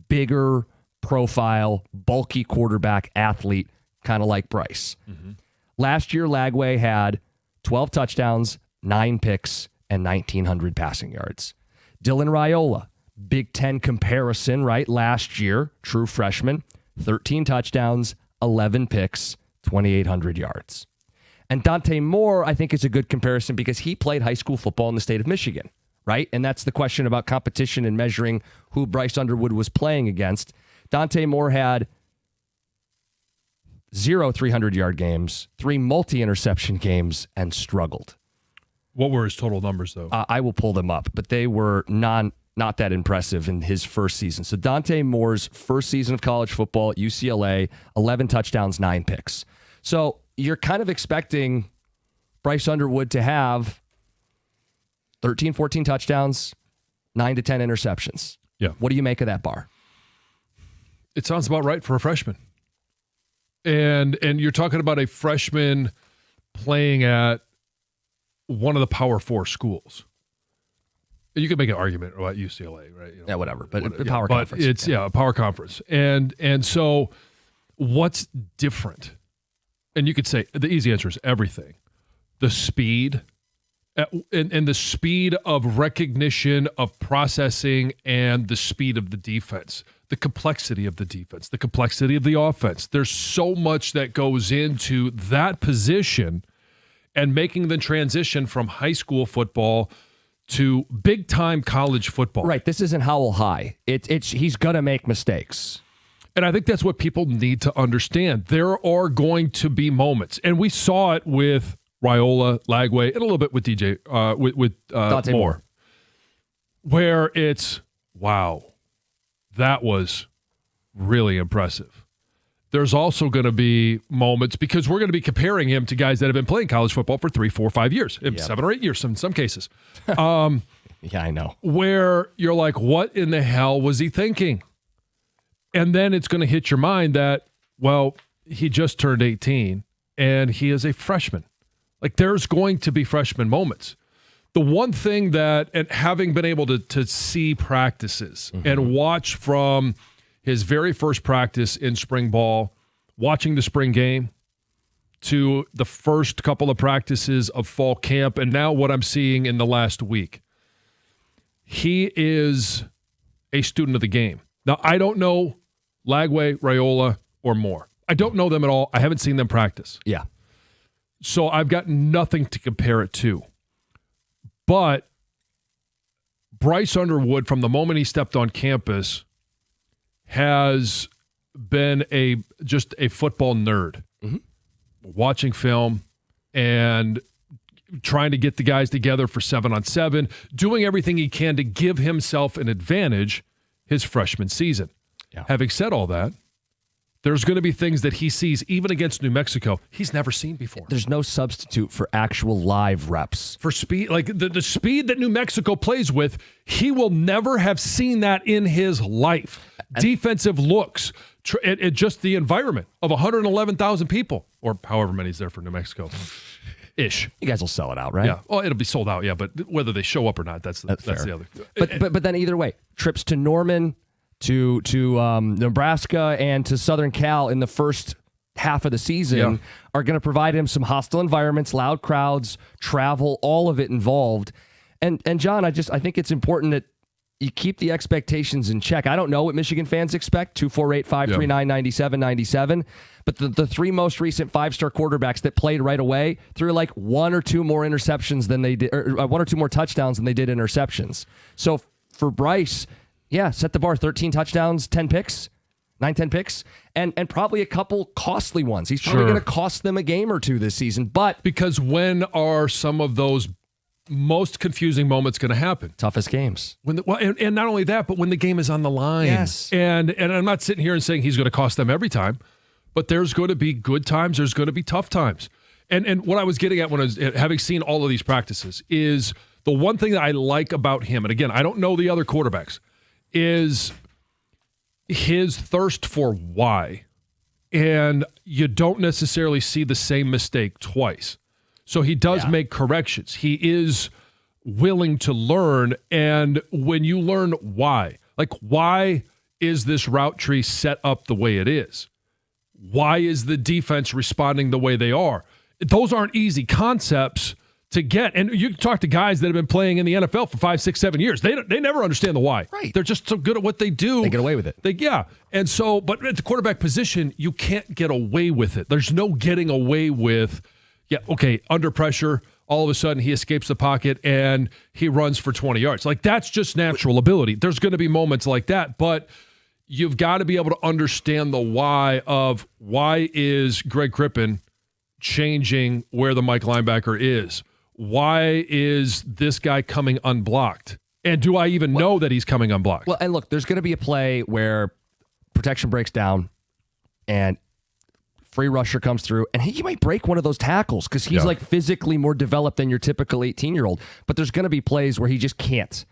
Bigger profile, bulky quarterback, athlete, kind of like Bryce. Mm-hmm. Last year, Lagway had 12 touchdowns, 9 picks, and 1,900 passing yards. Dylan Raiola, Big Ten comparison, right? Last year, true freshman, 13 touchdowns, 11 picks, 2,800 yards. And Dante Moore, I think, is a good comparison because he played high school football in the state of Michigan, right? And that's the question about competition and measuring who Bryce Underwood was playing against. Dante Moore had 0 300-yard games, 3 multi-interception games, and struggled. What were his total numbers, though? I will pull them up, but they were not that impressive in his first season. So Dante Moore's first season of college football at UCLA, 11 touchdowns, 9 picks. So you're kind of expecting Bryce Underwood to have 13, 14 touchdowns, 9 to 10 interceptions. Yeah. What do you make of that bar? It sounds about right for a freshman. And you're talking about a freshman playing at one of the Power 4 schools. You could make an argument about UCLA, right? Yeah, whatever. But the power conference. It's a power conference. And so what's different? And you could say the easy answer is everything. The speed and the speed of recognition, of processing, and the speed of the defense. The complexity of the defense, the complexity of the offense. There's so much that goes into that position and making the transition from high school football to big-time college football. Right. This isn't Howell High. He's going to make mistakes. And I think that's what people need to understand. There are going to be moments, and we saw it with Raiola, Lagway, and a little bit with DJ, with Dante Moore, where it's, wow, that was really impressive. There's also going to be moments, because we're going to be comparing him to guys that have been playing college football for 3, 4, 5 years, 7 or 8 years in some cases. Yeah, I know. Where you're like, what in the hell was he thinking? And then it's going to hit your mind that, well, he just turned 18 and he is a freshman. Like, there's going to be freshman moments. The one thing that, and having been able to see practices and watch from his very first practice in spring ball, watching the spring game, to the first couple of practices of fall camp, and now what I'm seeing in the last week, he is a student of the game. Now, I don't know Lagway, Raiola, or Moore. I don't know them at all. I haven't seen them practice. Yeah. So I've got nothing to compare it to. But Bryce Underwood, from the moment he stepped on campus, has been just a football nerd. Watching film and trying to get the guys together for 7-on-7, doing everything he can to give himself an advantage his freshman season. Yeah. Having said all that, there's going to be things that he sees, even against New Mexico, he's never seen before. There's no substitute for actual live reps. For speed, like the speed that New Mexico plays with, he will never have seen that in his life. Defensive looks, just the environment of 111,000 people, or however many is there for New Mexico. Ish. You guys will sell it out, right? Yeah. Well, it'll be sold out, yeah, but whether they show up or not, that's the other. But then either way, trips to Norman, to Nebraska, and to Southern Cal in the first half of the season are going to provide him some hostile environments, loud crowds, travel, all of it involved. And John, I think it's important that you keep the expectations in check. I don't know what Michigan fans expect, 248-539-9797, but the three most recent five-star quarterbacks that played right away threw like one or two more interceptions than they did, or one or two more touchdowns than they did interceptions. So for Bryce, set the bar, 13 touchdowns, 10 picks, 9-10 picks, and probably a couple costly ones. He's probably going to cost them a game or two this season. But because when are some of those most confusing moments going to happen? Toughest games. And not only that, but when the game is on the line. Yes. And I'm not sitting here and saying he's going to cost them every time, but there's going to be good times. There's going to be tough times. And what I was getting at when I was having seen all of these practices is the one thing that I like about him, and again, I don't know the other quarterbacks, is his thirst for why. And you don't necessarily see the same mistake twice. So he does make corrections. He is willing to learn. And when you learn why, like, why is this route tree set up the way it is? Why is the defense responding the way they are? Those aren't easy concepts to get. And you talk to guys that have been playing in the NFL for 5, 6, 7 years. They never understand the why. Right. They're just so good at what they do. They get away with it. And so, but at the quarterback position, you can't get away with it. There's no getting away with, under pressure, all of a sudden he escapes the pocket and he runs for 20 yards. Like, that's just natural ability. There's going to be moments like that, but you've got to be able to understand the why of why is Greg Crippen changing where the Mike linebacker is? Why is this guy coming unblocked? And do I even know that he's coming unblocked? Well, and look, there's going to be a play where protection breaks down and free rusher comes through, and he might break one of those tackles because he's like physically more developed than your typical 18-year-old. But there's going to be plays where he just can't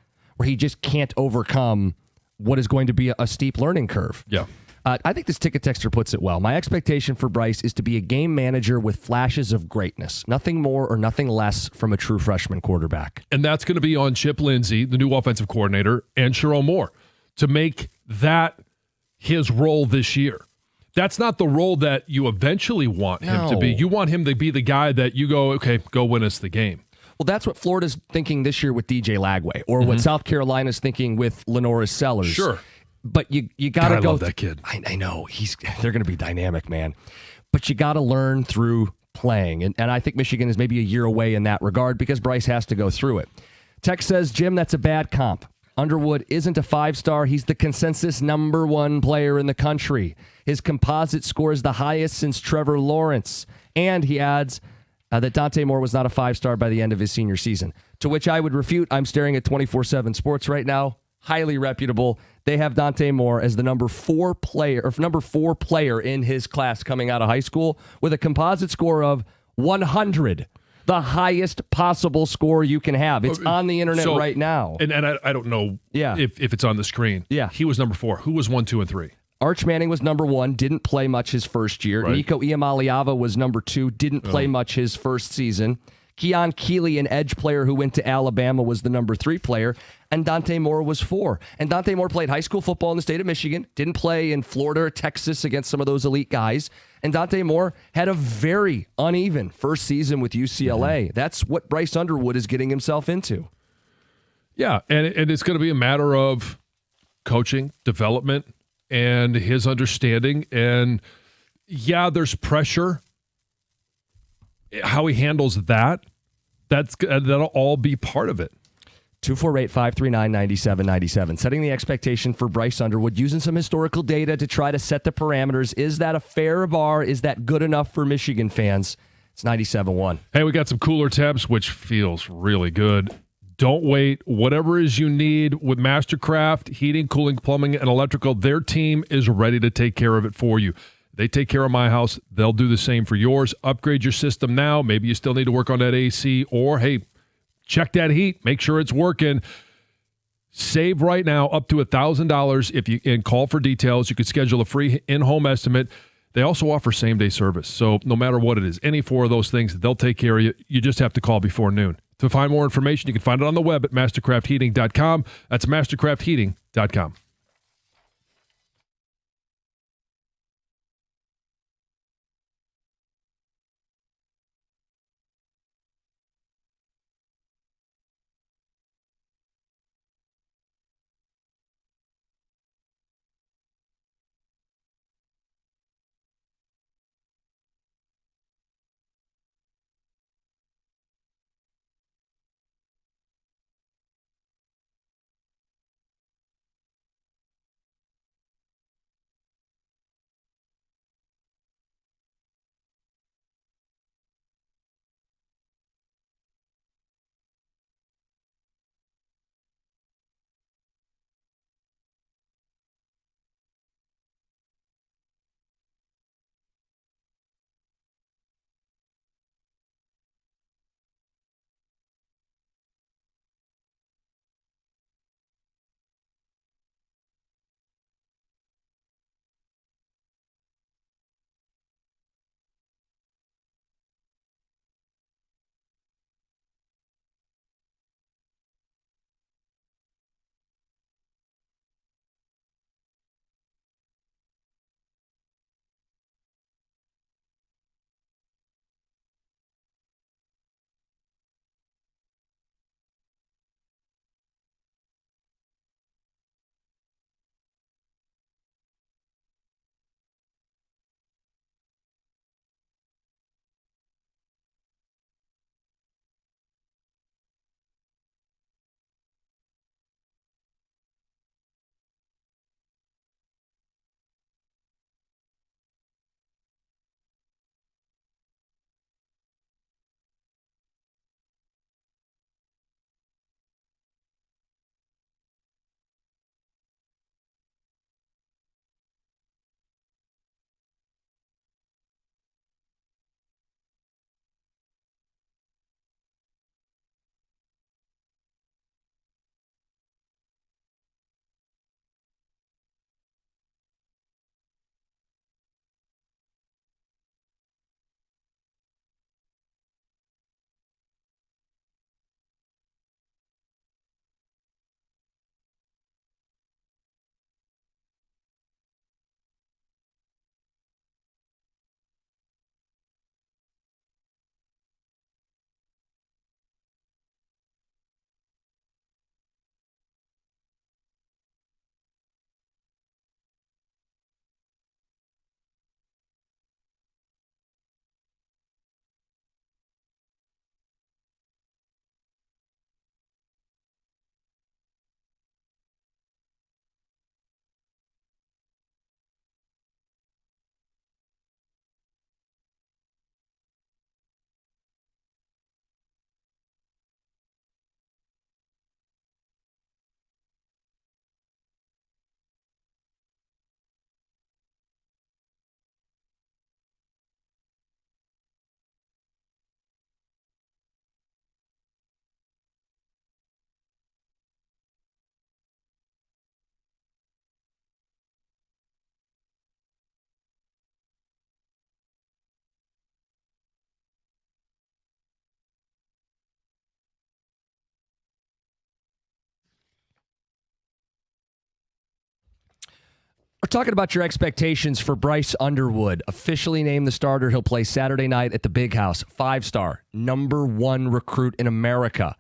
overcome what is going to be a steep learning curve. Yeah. I think this ticket texter puts it well. My expectation for Bryce is to be a game manager with flashes of greatness. Nothing more or nothing less from a true freshman quarterback. And that's going to be on Chip Lindsey, the new offensive coordinator, and Sherrone Moore to make that his role this year. That's not the role that you eventually want him to be. You want him to be the guy that you go, okay, go win us the game. Well, that's what Florida's thinking this year with DJ Lagway, or what South Carolina's thinking with Lenoris Sellers. Sure. But you got to go. I love that kid. I know. They're going to be dynamic, man. But you got to learn through playing. And I think Michigan is maybe a year away in that regard because Bryce has to go through it. Tech says, Jim, that's a bad comp. Underwood isn't a 5-star. He's the consensus number 1 player in the country. His composite score is the highest since Trevor Lawrence. And he adds that Dante Moore was not a 5-star by the end of his senior season. To which I would refute. I'm staring at 24/7 Sports right now. Highly reputable. They have Dante Moore as the number 4 player in his class coming out of high school with a composite score of 100. The highest possible score you can have. It's on the internet right now. And I don't know if it's on the screen. Yeah. He was number 4. Who was 1, 2, and 3? Arch Manning was number 1, didn't play much his first year. Right. Nico Iamaleava was number 2, didn't play much his first season. Keon Keeley, an edge player who went to Alabama, was the number 3 player. And Dante Moore was 4. And Dante Moore played high school football in the state of Michigan, didn't play in Florida or Texas against some of those elite guys. And Dante Moore had a very uneven first season with UCLA. That's what Bryce Underwood is getting himself into. Yeah, and it's going to be a matter of coaching, development, and his understanding. And, yeah, there's pressure. How he handles that'll all be part of it. 248-539-9797. Setting the expectation for Bryce Underwood, using some historical data to try to set the parameters. Is that a fair bar? Is that good enough for Michigan fans? It's 97.1. Hey, we got some cooler temps, which feels really good. Don't wait. Whatever it is you need with Mastercraft, heating, cooling, plumbing, and electrical, their team is ready to take care of it for you. They take care of my house. They'll do the same for yours. Upgrade your system now. Maybe you still need to work on that AC, or, hey, check that heat. Make sure it's working. Save right now up to $1,000 if you and call for details. You could schedule a free in-home estimate. They also offer same-day service. So no matter what it is, any 4 of those things, they'll take care of you. You just have to call before noon. To find more information, you can find it on the web at mastercraftheating.com. That's mastercraftheating.com. We're talking about your expectations for Bryce Underwood. Officially named the starter. He'll play Saturday night at the Big House. 5-star, #1 recruit in America.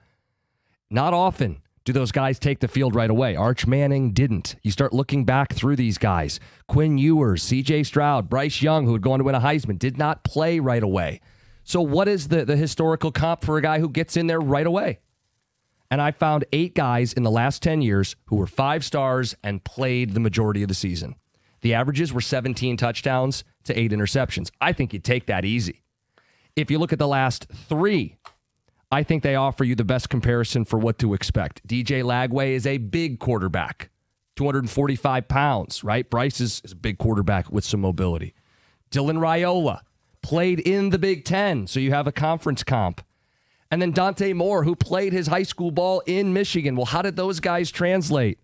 Not often do those guys take the field right away. Arch Manning didn't. You start looking back through these guys. Quinn Ewers, C.J. Stroud, Bryce Young, who had gone to win a Heisman, did not play right away. So what is the historical comp for a guy who gets in there right away? And I found 8 guys in the last 10 years who were 5 stars and played the majority of the season. The averages were 17 touchdowns to 8 interceptions. I think you'd take that easy. If you look at the last 3, I think they offer you the best comparison for what to expect. DJ Lagway is a big quarterback, 245 pounds, right? Bryce is a big quarterback with some mobility. Dylan Raiola played in the Big Ten, so you have a conference comp. And then Dante Moore, who played his high school ball in Michigan. Well, how did those guys translate?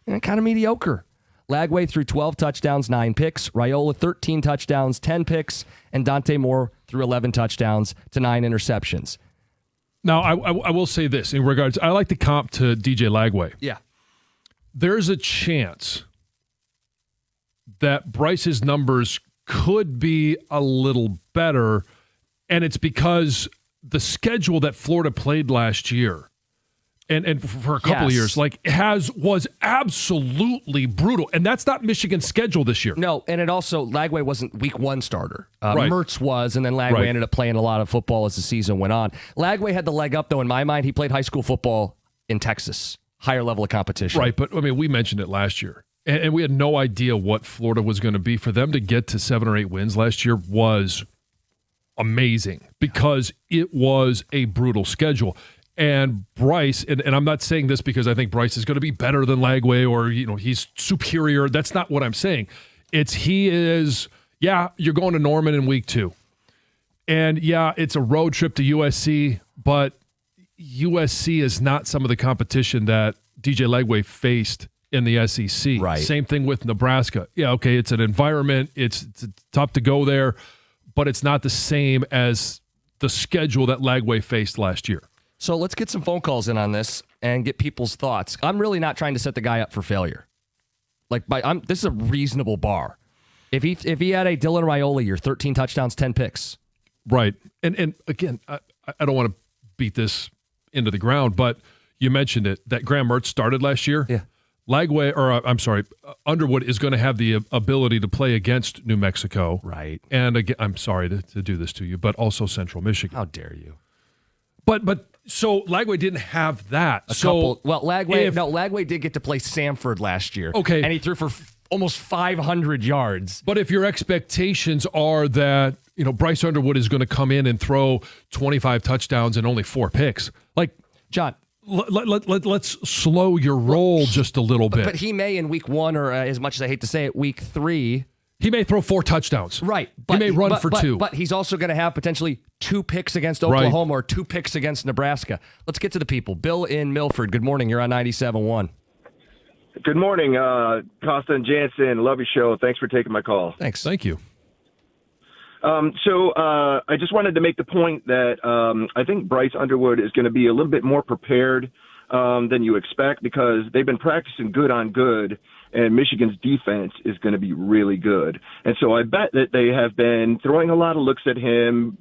Kind of mediocre. Lagway threw 12 touchdowns, 9 picks. Raiola, 13 touchdowns, 10 picks. And Dante Moore threw 11 touchdowns to 9 interceptions. Now, I will say this in regards, I like the comp to DJ Lagway. Yeah. There's a chance that Bryce's numbers could be a little better, and it's because the schedule that Florida played last year and for a couple of years was absolutely brutal, and that's not Michigan's schedule this year. No, and it also, Lagway wasn't week 1 starter. Right. Mertz was, and then Lagway ended up playing a lot of football as the season went on. Lagway had the leg up, though, in my mind. He played high school football in Texas, higher level of competition. Right, but I mean, we mentioned it last year, and we had no idea what Florida was going to be. For them to get to 7 or 8 wins last year was amazing because it was a brutal schedule. And Bryce, and I'm not saying this because I think Bryce is going to be better than Lagway or, he's superior. That's not what I'm saying. You're going to Norman in week 2. And it's a road trip to USC, but USC is not some of the competition that DJ Lagway faced in the SEC. Right. Same thing with Nebraska. Yeah, okay, it's an environment. It's tough to go there, but it's not the same as the schedule that Lagway faced last year. So let's get some phone calls in on this and get people's thoughts. I'm really not trying to set the guy up for failure. This is a reasonable bar. If he had a Dylan Raiola year, 13 touchdowns, 10 picks. Right. And again, I don't want to beat this into the ground, but you mentioned it, that Graham Mertz started last year. Yeah. Underwood is going to have the ability to play against New Mexico. Right. And again, I'm sorry to do this to you, but also Central Michigan. How dare you? But so Lagway didn't have that. Lagway did get to play Samford last year. Okay. And he threw for almost 500 yards. But if your expectations are that, Bryce Underwood is going to come in and throw 25 touchdowns and only 4 picks, John, let's slow your roll just a little bit. But he may in week 1, or as much as I hate to say it, week 3. He may throw 4 touchdowns. Right. He may run for 2. But he's also going to have potentially 2 picks against Oklahoma or 2 picks against Nebraska. Let's get to the people. Bill in Milford, good morning. You're on 97.1. Good morning, Costa and Jansen. Love your show. Thanks for taking my call. Thanks. Thank you. I just wanted to make the point that I think Bryce Underwood is going to be a little bit more prepared than you expect because they've been practicing good on good, and Michigan's defense is going to be really good. And so I bet that they have been throwing a lot of looks at him.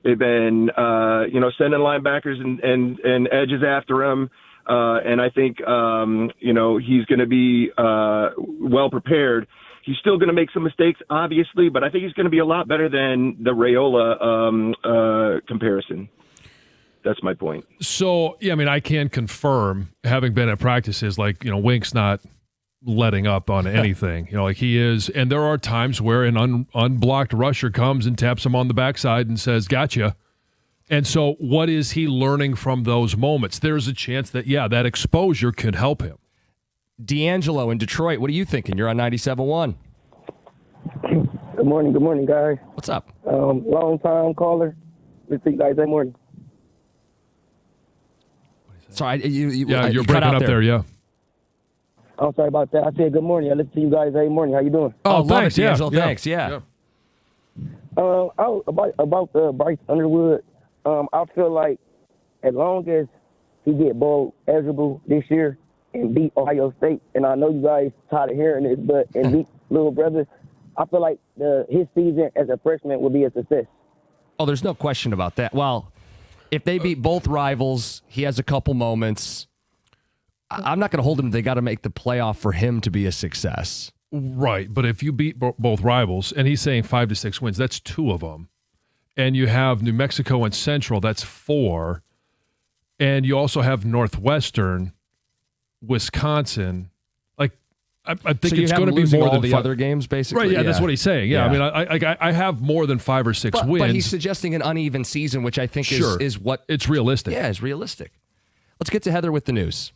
They've been, sending linebackers and edges after him. And I think, he's going to be well prepared. He's still going to make some mistakes, obviously, but I think he's going to be a lot better than the Raiola comparison. That's my point. So, I can confirm, having been at practices, Wink's not letting up on anything. He is. And there are times where an unblocked rusher comes and taps him on the backside and says, gotcha. And so what is he learning from those moments? There's a chance that, that exposure could help him. D'Angelo in Detroit, what are you thinking? You're on 97.1. Good morning, guys. What's up? Long time caller. Let's see you guys that morning. Sorry, you're breaking up there, yeah. I'm sorry about that. I said good morning. I listen to you guys every morning. How you doing? Oh, thanks, D'Angelo. Thanks, yeah. About Bryce Underwood, I feel like as long as he get bowl eligible this year, and beat Ohio State. And I know you guys tired of hearing this, but and beat Little Brother, I feel like his season as a freshman will be a success. Oh, there's no question about that. Well, if they beat both rivals, he has a couple moments. I'm not going to hold him. They got to make the playoff for him to be a success. Right, but if you beat both rivals, and he's saying 5 to 6 wins, that's 2 of them. And you have New Mexico and Central, that's 4. And you also have Northwestern, Wisconsin. Like, I think so it's going to be more than the 5 other games, basically. Right, yeah, that's what he's saying. Yeah, I mean, I have more than 5 or 6 wins. But he's suggesting an uneven season, which I think is what... It's realistic. Yeah, it's realistic. Let's get to Heather with the news.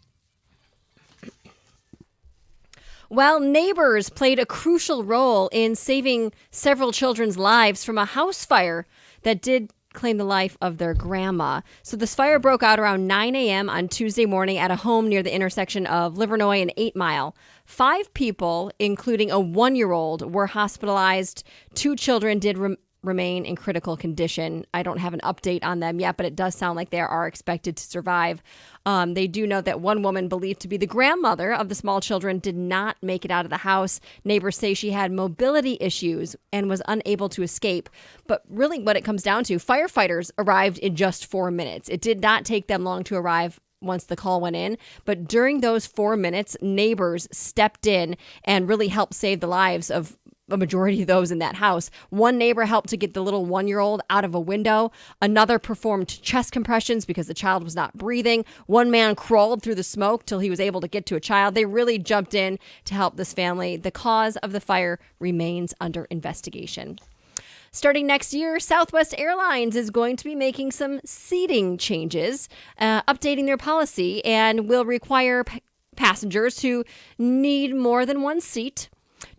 Well, neighbors played a crucial role in saving several children's lives from a house fire that did claim the life of their grandma. So this fire broke out around 9 a.m. on Tuesday morning at a home near the intersection of Livernois and 8 Mile. 5 people, including a 1-year-old, were hospitalized. 2 children did remain in critical condition. I don't have an update on them yet, but it does sound like they are expected to survive. They do note that one woman believed to be the grandmother of the small children did not make it out of the house. Neighbors say she had mobility issues and was unable to escape. But really what it comes down to, firefighters arrived in just 4 minutes. It did not take them long to arrive once the call went in. But during those 4 minutes, neighbors stepped in and really helped save the lives of a majority of those in that house. One neighbor helped to get the little 1-year-old out of a window. Another performed chest compressions because the child was not breathing. One man crawled through the smoke till he was able to get to a child. They really jumped in to help this family. The cause of the fire remains under investigation. Starting next year, Southwest Airlines is going to be making some seating changes, updating their policy, and will require passengers who need more than one seat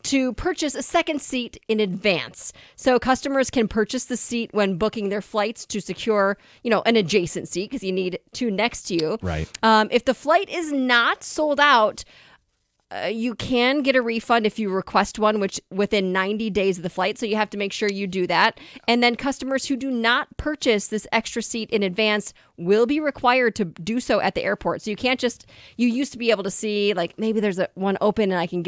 to purchase a second seat in advance. So customers can purchase the seat when booking their flights to secure, an adjacent seat because you need 2 next to you. Right. If the flight is not sold out, you can get a refund if you request one, which within 90 days of the flight. So you have to make sure you do that. And then customers who do not purchase this extra seat in advance will be required to do so at the airport. So you can't you used to be able to see like maybe there's one open and I can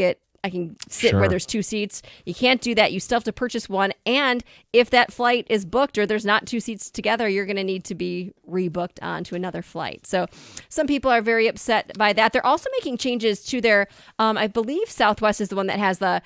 sit where there's 2 seats. You can't do that. You still have to purchase one. And if that flight is booked or there's not 2 seats together, you're going to need to be rebooked onto another flight. So some people are very upset by that. They're also making changes to their, I believe Southwest is the one that has the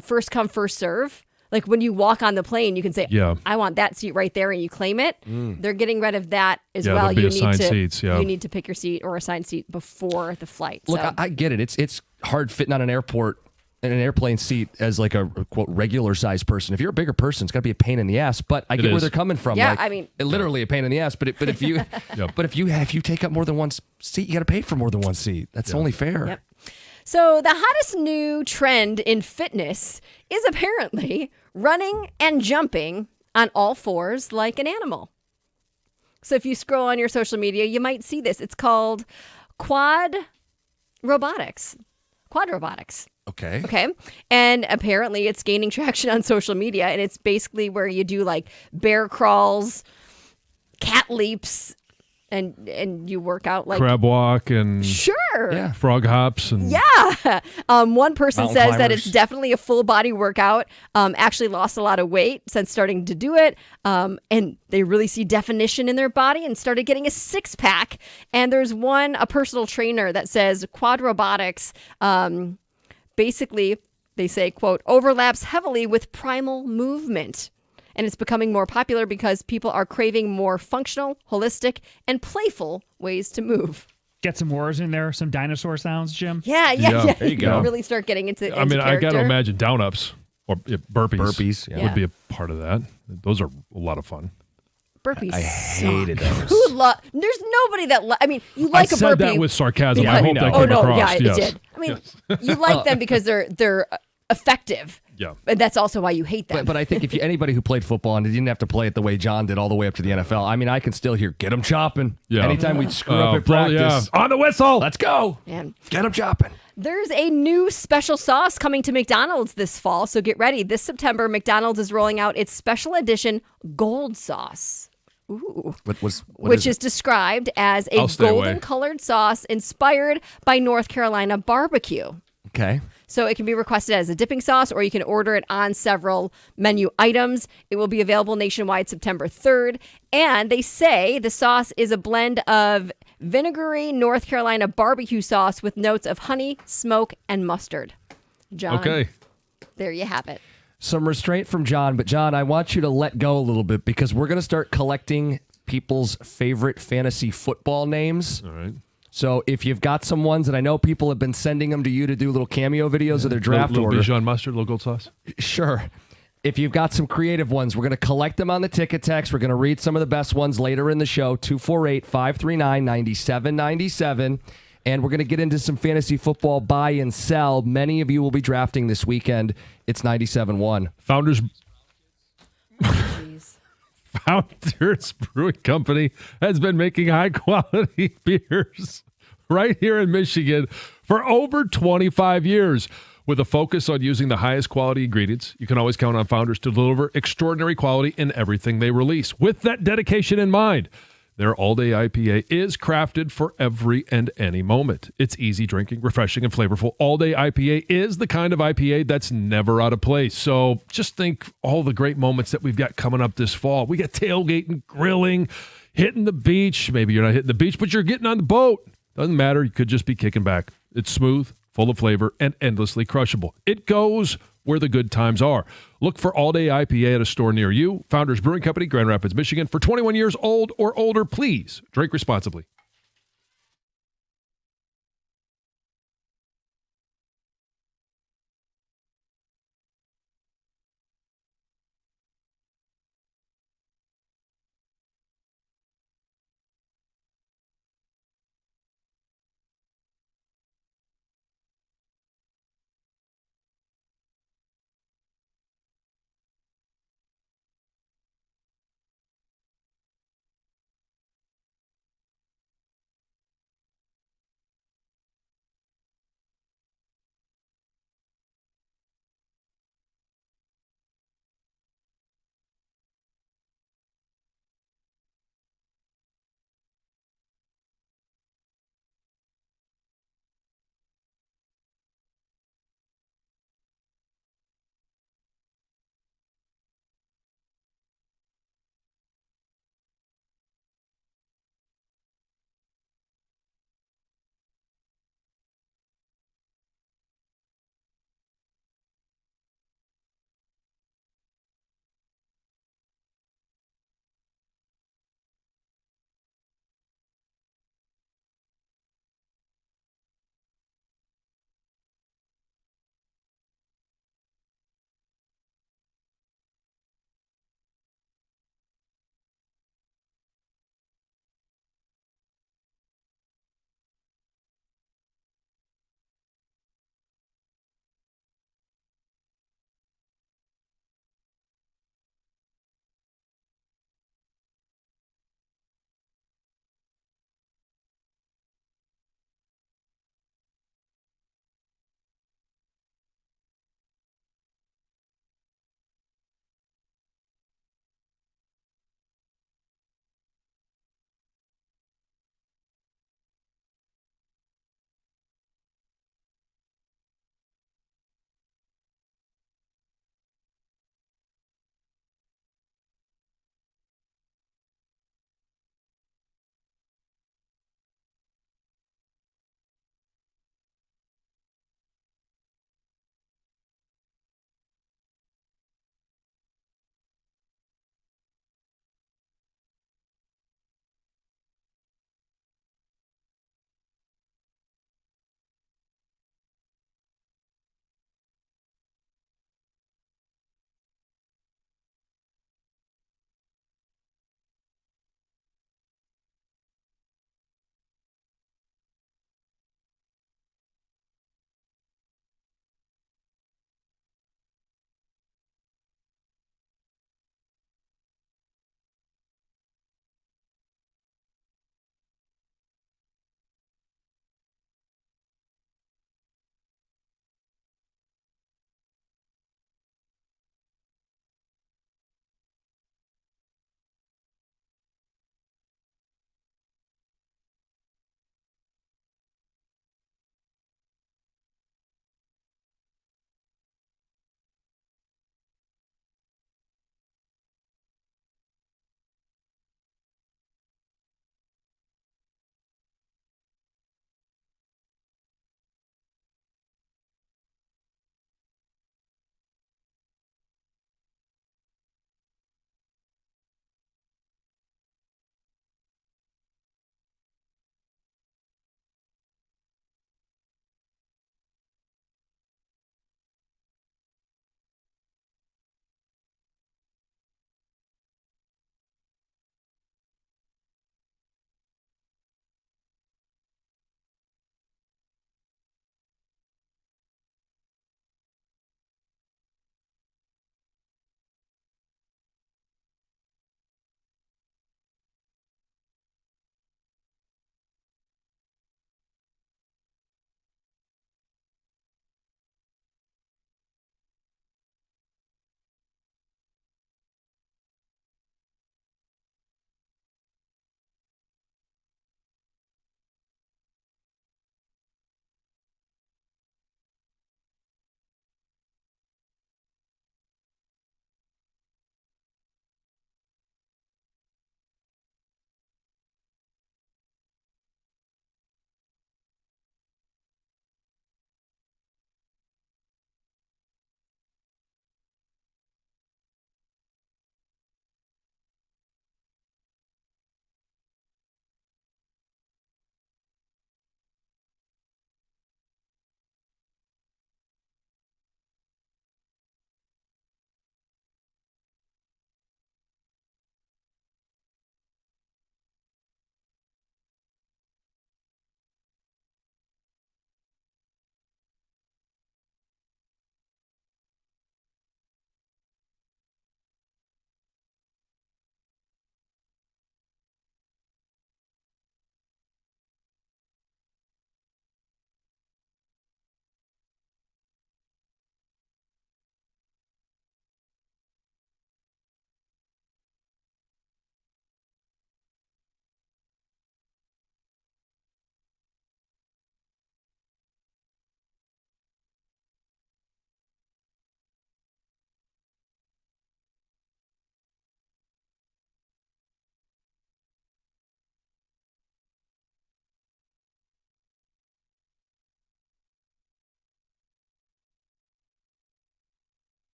first come, first serve. Like when you walk on the plane, you can say, I want that seat right there, and you claim it. They're getting rid of that as well. You need to pick your seat or assigned seat before the flight. Look, so. I get it. It's hard fitting on an airport in an airplane seat as like a quote regular sized person. If you're a bigger person, it's got to be a pain in the ass. But I get where they're coming from. Yeah, like, I mean, literally a pain in the ass. But if you if you take up more than one seat, you got to pay for more than one seat. That's only fair. Yep. So the hottest new trend in fitness is apparently running and jumping on all 4s like an animal. So if you scroll on your social media, you might see this. It's called quad robotics. Okay. And apparently it's gaining traction on social media, and it's basically where you do like bear crawls, cat leaps, and you work out like crab walk and frog hops and one person mountain says climbers. that it's definitely a full body workout. Actually lost a lot of weight since starting to do it, and they really see definition in their body and started getting a 6-pack. And there's a personal trainer that says quad robotics basically, they say, quote, overlaps heavily with primal movement. And it's becoming more popular because people are craving more functional, holistic, and playful ways to move. Get some words in there, some dinosaur sounds, Jim. Yeah. There you go. Really start getting into I got to character. imagine down-ups or burpees. Yeah. Would be a part of that. Those are a lot of fun. Burpees. I hated those. There's nobody that you like a burpee. I said that with sarcasm. Because, I hope that came across. It did. I mean, you like them because they're effective. Yeah. But that's also why you hate them. But I think if anybody who played football and didn't have to play it the way John did all the way up to the NFL, I mean, I can still hear, get them chopping. Yeah. Anytime we'd screw up at practice. On the whistle. Let's go. Man. Get them chopping. There's a new special sauce coming to McDonald's this fall, so get ready. This September, McDonald's is rolling out its special edition gold sauce. Ooh. What Which is described as a I'll stay away. golden-colored sauce inspired by North Carolina barbecue. Okay. So it can be requested as a dipping sauce, or you can order it on several menu items. It will be available nationwide September 3rd. And they say the sauce is a blend of vinegary North Carolina barbecue sauce with notes of honey, smoke, and mustard. John, Okay. there you have it. Some restraint from John, but John, I want you to let go a little bit because we're going to start collecting people's favorite fantasy football names. All right. So if you've got some ones, and I know people have been sending them to you to do little cameo videos of their draft little order. Bichon mustard, little gold sauce. Sure. If you've got some creative ones, we're going to collect them on the ticket text. We're going to read some of the best ones later in the show, 248-539-9797. And we're going to get into some fantasy football buy and sell. Many of you will be drafting this weekend. It's 97-1. Founders Brewing Company has been making high-quality beers right here in Michigan for over 25 years. With a focus on using the highest quality ingredients, you can always count on Founders to deliver extraordinary quality in everything they release. With that dedication in mind, their all-day IPA is crafted for every and any moment. It's easy drinking, refreshing, and flavorful. All-day IPA is the kind of IPA that's never out of place. So just think all the great moments that we've got coming up this fall. We got tailgating, grilling, hitting the beach. Maybe you're not hitting the beach, but you're getting on the boat. Doesn't matter. You could just be kicking back. It's smooth, full of flavor, and endlessly crushable. It goes where the good times are. Look for All Day IPA at a store near you. Founders Brewing Company, Grand Rapids, Michigan. For 21 years old or older, please drink responsibly.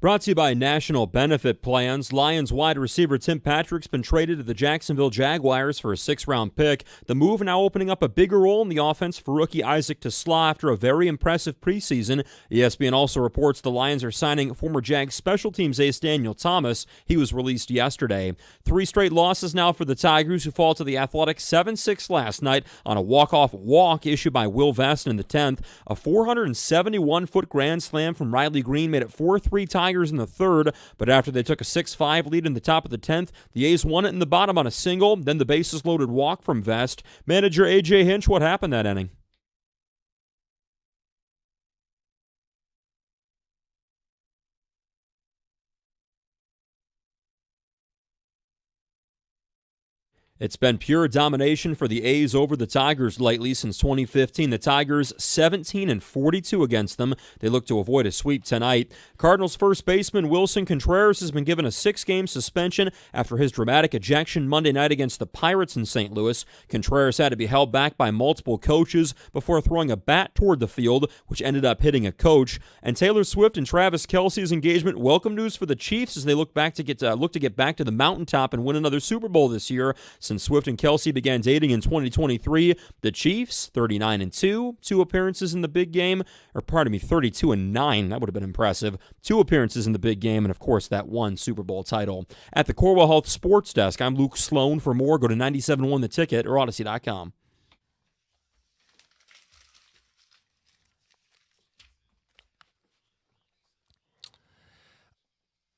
Brought to you by National Benefit Plans. Lions wide receiver Tim Patrick's been traded to the Jacksonville Jaguars for a 6th-round pick. The move now opening up a bigger role in the offense for rookie Isaac Tesla after a very impressive preseason. ESPN also reports the Lions are signing former Jags special teams ace Daniel Thomas. He was released yesterday. 3 straight losses now for the Tigers, who fall to the Athletic 7-6 last night on a walk-off walk issued by Will Vest in the 10th. A 471-foot grand slam from Riley Green made it 4-3 Tigers in the 3rd, but after they took a 6-5 lead in the top of the 10th, the A's won it in the bottom on a single, then the bases-loaded walk from Vest. Manager A.J. Hinch, what happened that inning? It's been pure domination for the A's over the Tigers lately since 2015. The Tigers 17-42 against them. They look to avoid a sweep tonight. Cardinals first baseman Wilson Contreras has been given a 6-game suspension after his dramatic ejection Monday night against the Pirates in St. Louis. Contreras had to be held back by multiple coaches before throwing a bat toward the field, which ended up hitting a coach. And Taylor Swift and Travis Kelce's engagement, welcome news for the Chiefs as they look to get back to the mountaintop and win another Super Bowl this year. Since Swift and Kelce began dating in 2023, the Chiefs 39-2, 2 appearances in the big game, 32-9. That would have been impressive. 2 appearances in the big game, and of course that one Super Bowl title. At the Corwell Health Sports Desk, I'm Luke Sloan. For more, go to 97.1 The Ticket or Odyssey.com.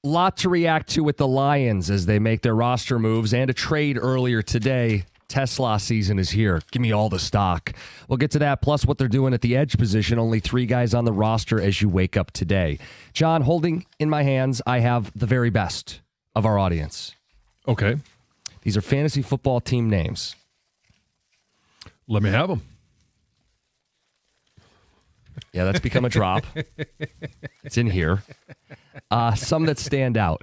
Lot to react to with the Lions as they make their roster moves and a trade earlier today. Tesla season is here. Give me all the stock. We'll get to that, plus what they're doing at the edge position. Only 3 guys on the roster as you wake up today. John, holding in my hands, I have the very best of our audience. Okay. These are fantasy football team names. Let me have them. Yeah, that's become a drop. It's in here. Some that stand out.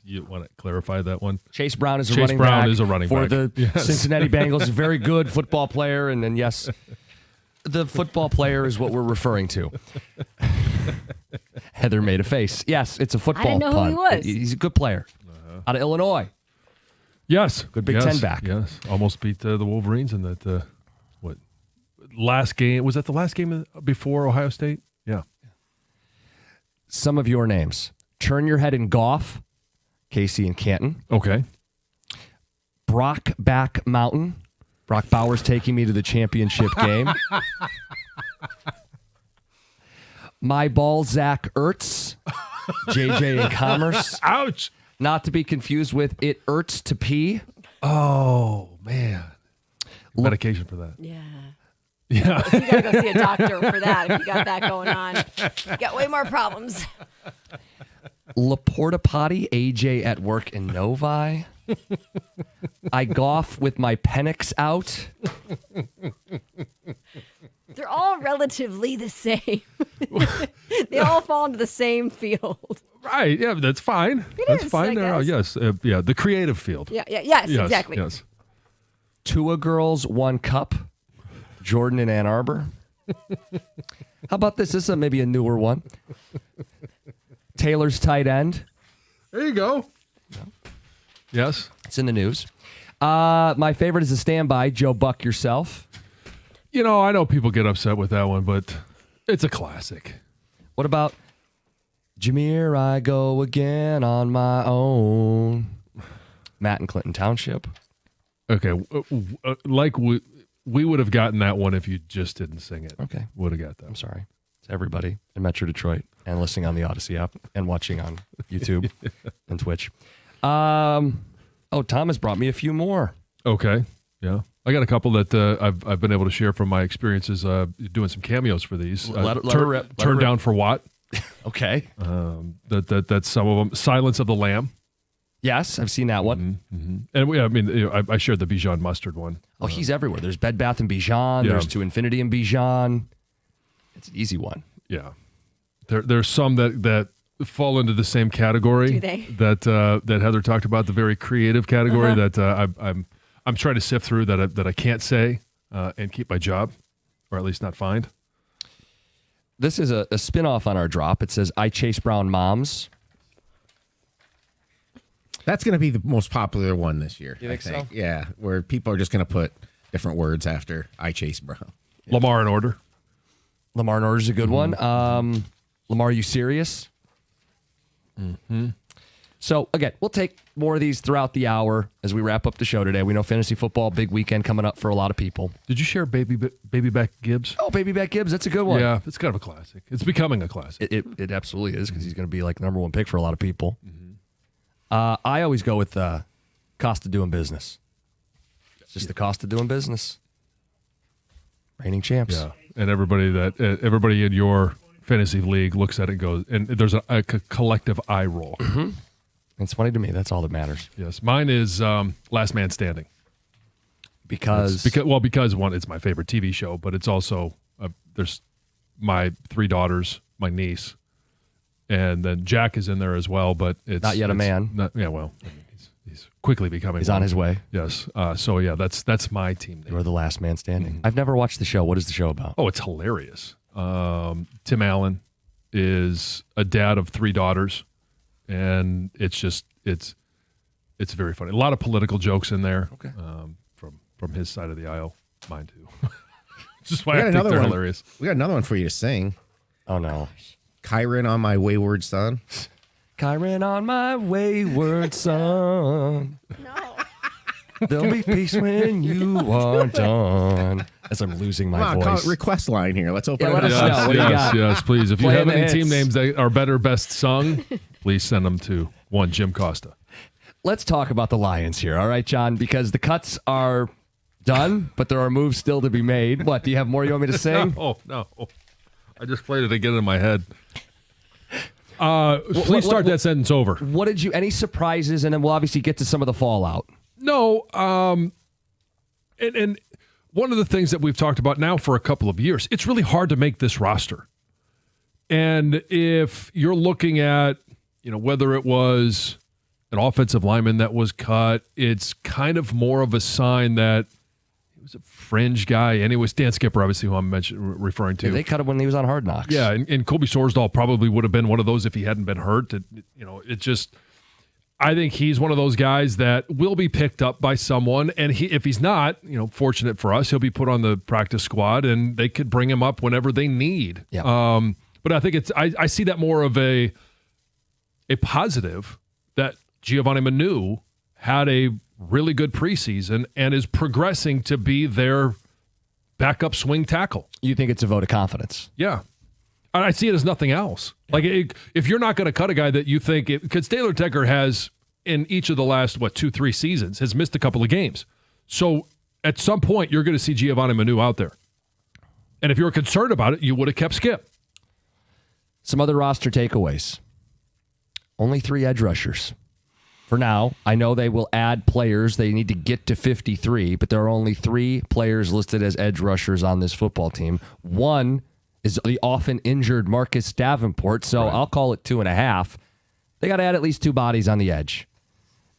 You want to clarify that one? Chase Brown is a Chase running Brown back is a running for back. the Cincinnati Bengals. A very good football player. And then, yes, the football player is what we're referring to. Heather made a face. Yes, it's a football I didn't know pun. who he was. He's a good player. Out of Illinois. Yes. Good Big Ten back. Yes. Almost beat the Wolverines in that, last game. Was that the last game before Ohio State? Yeah. Some of your names. Turn Your Head and Goff, Casey and Canton. Okay. Brockback Mountain. Brock Bowers taking me to the championship game. My Ball, Zach Ertz. JJ in Commerce. Ouch. Not to be confused with It Ertz to Pee. Oh, man. Medication for that. Yeah. Yeah. You gotta go see a doctor for that if you got that going on. You got way more problems. Laporta Potty, AJ at work in Novi. I golf with my Penix out. They're all relatively the same. They all fall into the same field. Right. Yeah, that's fine. That's is, fine. I guess. Yes. The creative field. Yes, exactly. Yes. Tua girls, 1 cup. Jordan in Ann Arbor. How about this? This is maybe a newer one. Taylor's tight end. There you go. Yes. It's in the news. My favorite is a standby. Joe Buck yourself. You know, I know people get upset with that one, but it's a classic. What about Jameer, I go again on my own? Matt in Clinton Township. Okay. We would have gotten that one if you just didn't sing it. Okay. Would have got that. I'm sorry. It's everybody in Metro Detroit and listening on the Odyssey app and watching on YouTube and Twitch. Thomas brought me a few more. Okay. Yeah. I got a couple that I've been able to share from my experiences doing some cameos for these. Turn down for what? Okay. That's some of them. Silence of the Lamb. Yes, I've seen that one. And I shared the Bijan Mustard one. Oh, he's everywhere. There's Bed Bath and Bijan. Yeah. There's To Infinity and Bijan. It's an easy one. Yeah. There's some that fall into the same category. Do they? That Heather talked about, the very creative category that I'm trying to sift through that I can't say and keep my job, or at least not find. This is a spinoff on our drop. It says, I Chase Brown Moms. That's going to be the most popular one this year. You think so? Yeah, where people are just going to put different words after I Chase Brown. Lamar in order. Lamar in order is a good one. Lamar, are you serious? Mm-hmm. So, again, we'll take more of these throughout the hour as we wrap up the show today. We know fantasy football, big weekend coming up for a lot of people. Did you share Baby Back Gibbs? Oh, Baby Back Gibbs, that's a good one. Yeah, it's kind of a classic. It's becoming a classic. It absolutely is because he's going to be like the number one pick for a lot of people. I always go with cost of doing business. It's just the cost of doing business. Reigning champs. Yeah, and everybody in your fantasy league looks at it and goes, and there's a collective eye roll. Mm-hmm. It's funny to me. That's all that matters. Yes, mine is Last Man Standing. Because one, it's my favorite TV show, but it's also there's my 3 daughters, my niece, and then Jack is in there as well. But it's not yet a man. He's quickly becoming. He's on his way. Yes. So yeah, that's my team name. You're the last man standing. I've never watched the show. What is the show about? Oh, it's hilarious. Tim Allen is a dad of 3 daughters, and it's very funny. A lot of political jokes in there. Okay. From his side of the aisle, mine too. Just why I think they're hilarious. We got another one for you to sing. Oh no, Kyron on my wayward son. Kyron on my wayward son. No. There'll be peace when you are done. As I'm losing my voice. Request line here. Let's open it let up. us know. What do you got? Yes, please. If you Play have the any hits. team names that are better best sung, please send them to one Jim Costa. Let's talk about the Lions here, all right, John? Because the cuts are done, but there are moves still to be made. What, do you have more you want me to sing? No. I just played it again in my head. Please start that sentence over. What did you, any surprises? And then we'll obviously get to some of the fallout. No, and one of the things that we've talked about now for a couple of years, it's really hard to make this roster. And if you're looking at, whether it was an offensive lineman that was cut, it's kind of more of a sign that he was a fringe guy. And it was Dan Skipper, obviously, who I'm referring to. Yeah, they cut him when he was on Hard Knocks. Yeah, and Kobe Sorsdahl probably would have been one of those if he hadn't been hurt. I think he's one of those guys that will be picked up by someone, and if he's not, fortunate for us, he'll be put on the practice squad, and they could bring him up whenever they need. Yeah. But I think I see that more of a positive that Giovanni Manu had a really good preseason and is progressing to be their backup swing tackle. You think it's a vote of confidence? Yeah. I see it as nothing else. Like, if you're not going to cut a guy that you think, because Taylor Decker has, in each of the last, 2-3 seasons, has missed a couple of games. So at some point, you're going to see Giovanni Manu out there. And if you were concerned about it, you would have kept Skip. Some other roster takeaways. Only 3 edge rushers. For now, I know they will add players. They need to get to 53, but there are only 3 players listed as edge rushers on this football team. One is the often injured Marcus Davenport, so I'll call it 2.5. They got to add at least 2 bodies on the edge.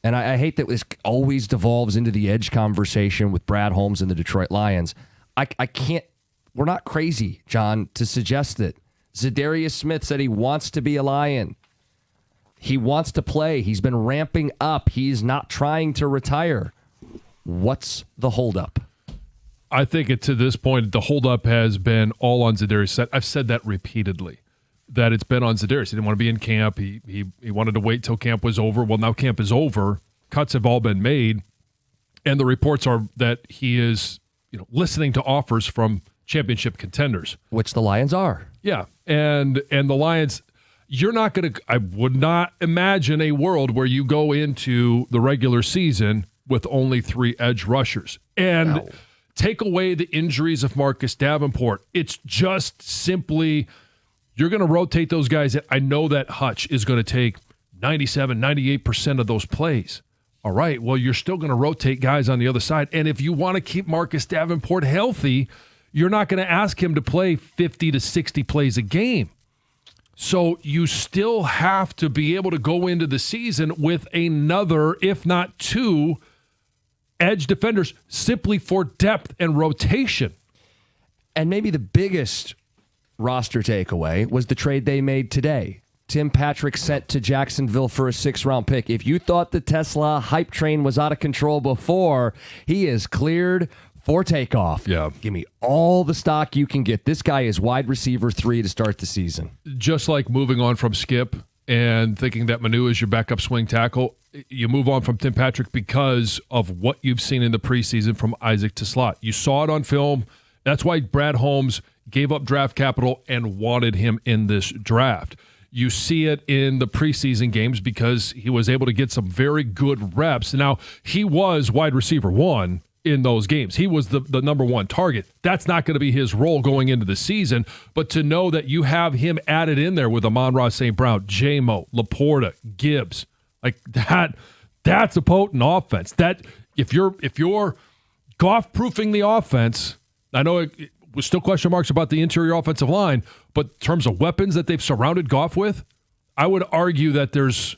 And I hate that this always devolves into the edge conversation with Brad Holmes and the Detroit Lions. I can't, we're not crazy, John, to suggest that. Zadarius Smith said he wants to be a Lion. He wants to play. He's been ramping up. He's not trying to retire. What's the holdup? I think to this point, the holdup has been all on Zadarius. I've said that repeatedly, that it's been on Zadarius. He didn't want to be in camp. He wanted to wait till camp was over. Well, now camp is over. Cuts have all been made. And the reports are that he is listening to offers from championship contenders. Which the Lions are. Yeah. And the Lions, you're not going to – I would not imagine a world where you go into the regular season with only 3 edge rushers. And take away the injuries of Marcus Davenport. It's just simply you're going to rotate those guys. I know that Hutch is going to take 97, 98% of those plays. All right, well, you're still going to rotate guys on the other side. And if you want to keep Marcus Davenport healthy, you're not going to ask him to play 50 to 60 plays a game. So you still have to be able to go into the season with another, if not 2, edge defenders simply for depth and rotation. And maybe the biggest roster takeaway was the trade they made today Tim Patrick sent to Jacksonville for a 6th-round pick. If you thought the Tesla hype train was out of control before, he is cleared for takeoff. Yeah. Give me all the stock you can get. This guy is wide receiver 3 to start the season. Just like moving on from Skip and thinking that Manu is your backup swing tackle, you move on from Tim Patrick because of what you've seen in the preseason from Isaac to slot. You saw it on film. That's why Brad Holmes gave up draft capital and wanted him in this draft. You see it in the preseason games because he was able to get some very good reps. Now, he was wide receiver 1 in those games. He was the number 1 target. That's not going to be his role going into the season, but to know that you have him added in there with Amon-Ra St. Brown, J-Mo, Laporta, Gibbs, like that's a potent offense. That if you're Goff-proofing the offense, I know it was still question marks about the interior offensive line, but in terms of weapons that they've surrounded Goff with, I would argue that there's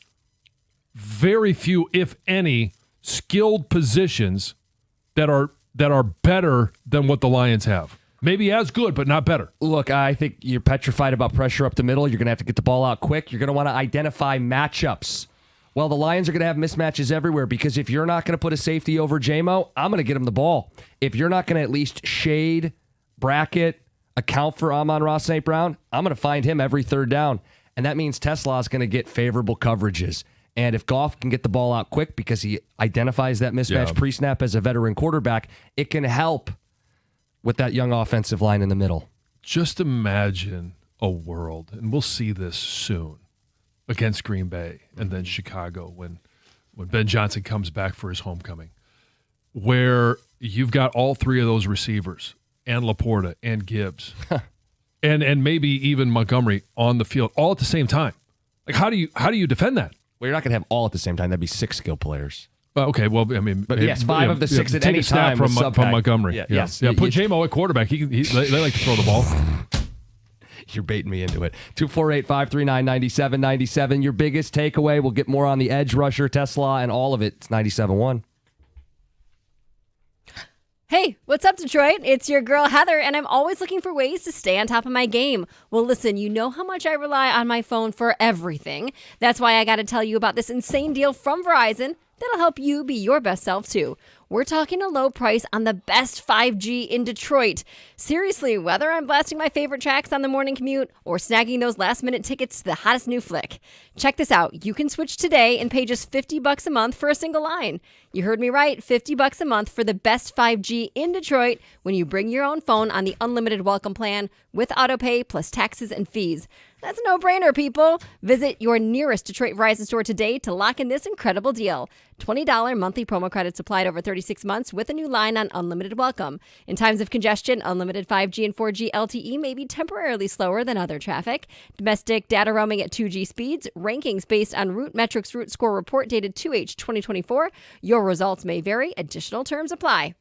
very few, if any, skilled positions that are better than what the Lions have. Maybe as good, but not better. Look, I think you're petrified about pressure up the middle. You're going to have to get the ball out quick. You're going to want to identify matchups. Well, the Lions are going to have mismatches everywhere because if you're not going to put a safety over J-Mo, I'm going to get him the ball. If you're not going to at least shade, bracket, account for Amon-Ra St. Brown, I'm going to find him every 3rd down. And that means Tesla is going to get favorable coverages. And if Goff can get the ball out quick because he identifies that mismatch pre-snap as a veteran quarterback, it can help with that young offensive line in the middle. Just imagine a world, and we'll see this soon, against Green Bay and then Chicago when Ben Johnson comes back for his homecoming, where you've got all 3 of those receivers and Laporta and Gibbs and maybe even Montgomery on the field all at the same time. Like how do you defend that? Well, you're not going to have all at the same time. That'd be 6 skill players. Okay, well, I mean, but yes, 5 of the 6 at take any a snap time from Montgomery. Yeah, yes, put J-Mo at quarterback. They like to throw the ball. You're baiting me into it. 248-539-9797. Your biggest takeaway. We'll get more on the edge rusher, Tesla, and all of it. It's 97.1. Hey, what's up, Detroit? It's your girl, Heather, and I'm always looking for ways to stay on top of my game. Well, listen, you know how much I rely on my phone for everything. That's why I got to tell you about this insane deal from Verizon that'll help you be your best self, too. We're talking a low price on the best 5G in Detroit. Seriously, whether I'm blasting my favorite tracks on the morning commute or snagging those last-minute tickets to the hottest new flick. Check this out. You can switch today and pay just $50 a month for a single line. You heard me right, $50 a month for the best 5G in Detroit when you bring your own phone on the unlimited welcome plan with autopay plus taxes and fees. That's a no-brainer, people. Visit your nearest Detroit Verizon store today to lock in this incredible deal. $20 monthly promo credits applied over 36 months with a new line on unlimited welcome. In times of congestion, unlimited 5G and 4G LTE may be temporarily slower than other traffic. Domestic data roaming at 2G speeds. Rankings based on Root Metrics Root Score report dated 2H 2024. Your results may vary. Additional terms apply.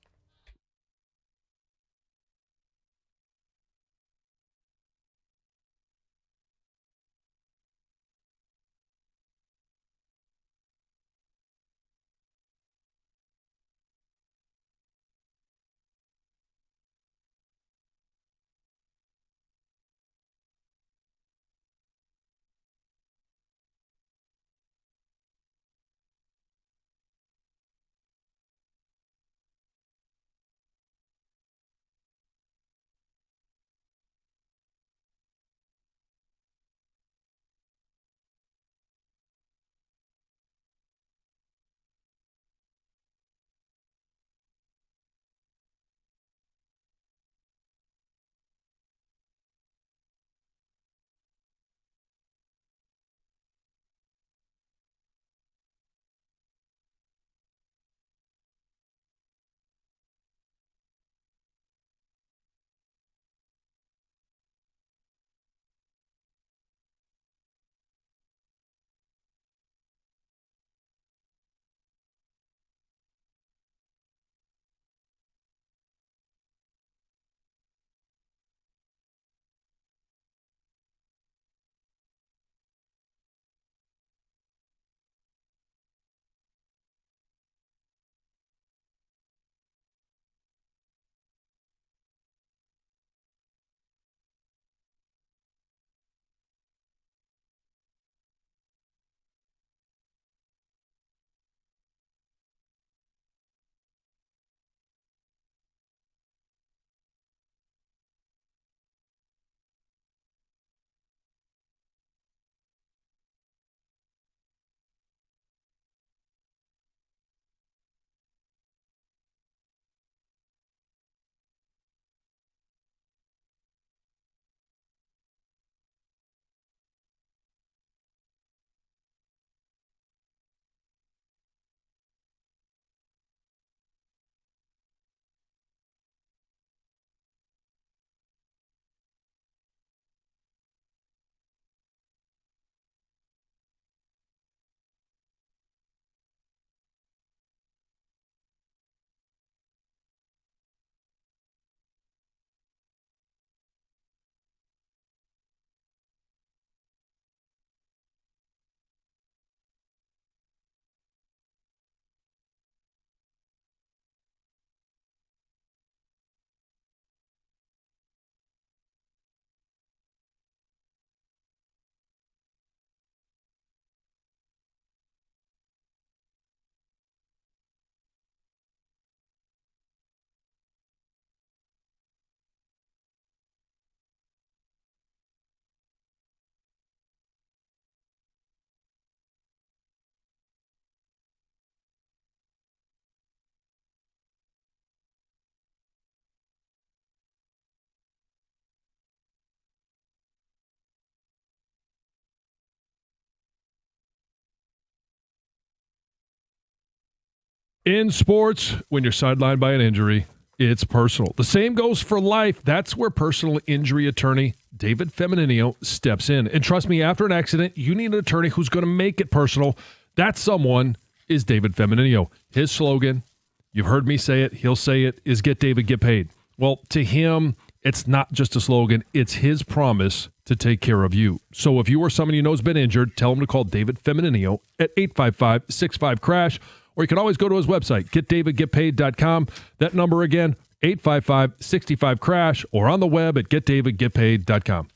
In sports, when you're sidelined by an injury, it's personal. The same goes for life. That's where personal injury attorney David Femininio steps in. And trust me, after an accident, you need an attorney who's going to make it personal. That someone is David Femininio. His slogan, you've heard me say it, he'll say it, is get David, get paid. Well, to him, it's not just a slogan. It's his promise to take care of you. So if you or someone you know has been injured, tell him to call David Femininio at 855-65-CRASH. Or you can always go to his website, getdavidgetpaid.com. That number again, 855-65-CRASH, or on the web at getdavidgetpaid.com.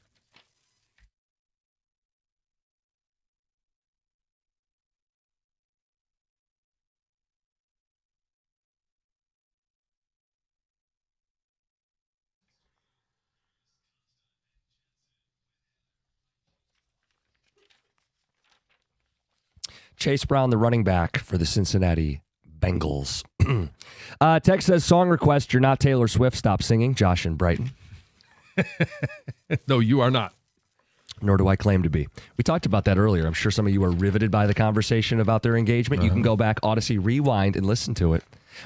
Chase Brown, the running back for the Cincinnati Bengals. Text says, song request, you're not Taylor Swift. Stop singing. Josh in Brighton. No, you are not. Nor do I claim to be. We talked about that earlier. I'm sure some of you are riveted by the conversation about their engagement. You can go back, Odyssey Rewind, and listen to it.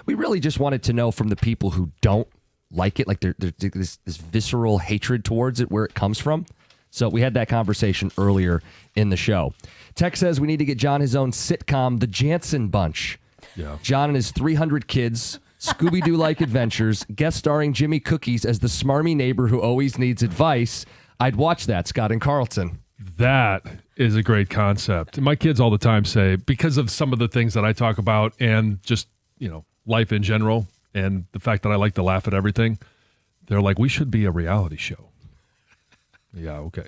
We really just wanted to know from the people who don't like it, like there's this visceral hatred towards it, where it comes from. So we had that conversation earlier in the show. Tech says we need to get John his own sitcom, The Jansen Bunch. Yeah. John and his 300 kids, Scooby-Doo-like adventures, guest starring Jimmy Cookies as the smarmy neighbor who always needs advice. I'd watch that, Scott and Carlton. That is a great concept. My kids all the time say, because of some of the things that I talk about and just, life in general and the fact that I like to laugh at everything, they're like, we should be a reality show. Yeah, okay.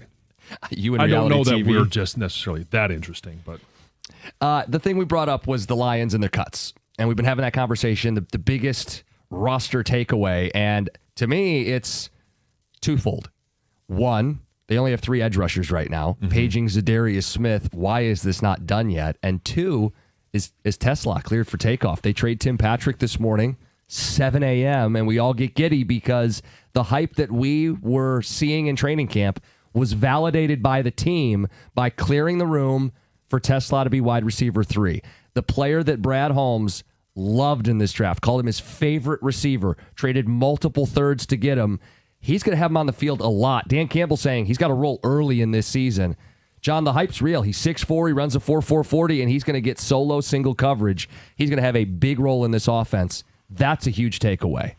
You and I don't know reality that TV. we're just necessarily that interesting, but the thing we brought up was the Lions and their cuts, and we've been having that conversation. The biggest roster takeaway, and to me, it's twofold. One, they only have 3 edge rushers right now, paging Zadarius Smith. Why is this not done yet? And 2, is Tesla cleared for takeoff? They trade Tim Patrick this morning, 7 a.m., and we all get giddy because the hype that we were seeing in training camp was validated by the team by clearing the room for Tesla to be wide receiver 3. The player that Brad Holmes loved in this draft, called him his favorite receiver, traded multiple thirds to get him. He's going to have him on the field a lot. Dan Campbell saying he's got to roll early in this season. John, the hype's real. He's 6'4", he runs a 4.4 40, and he's going to get solo single coverage. He's going to have a big role in this offense. That's a huge takeaway.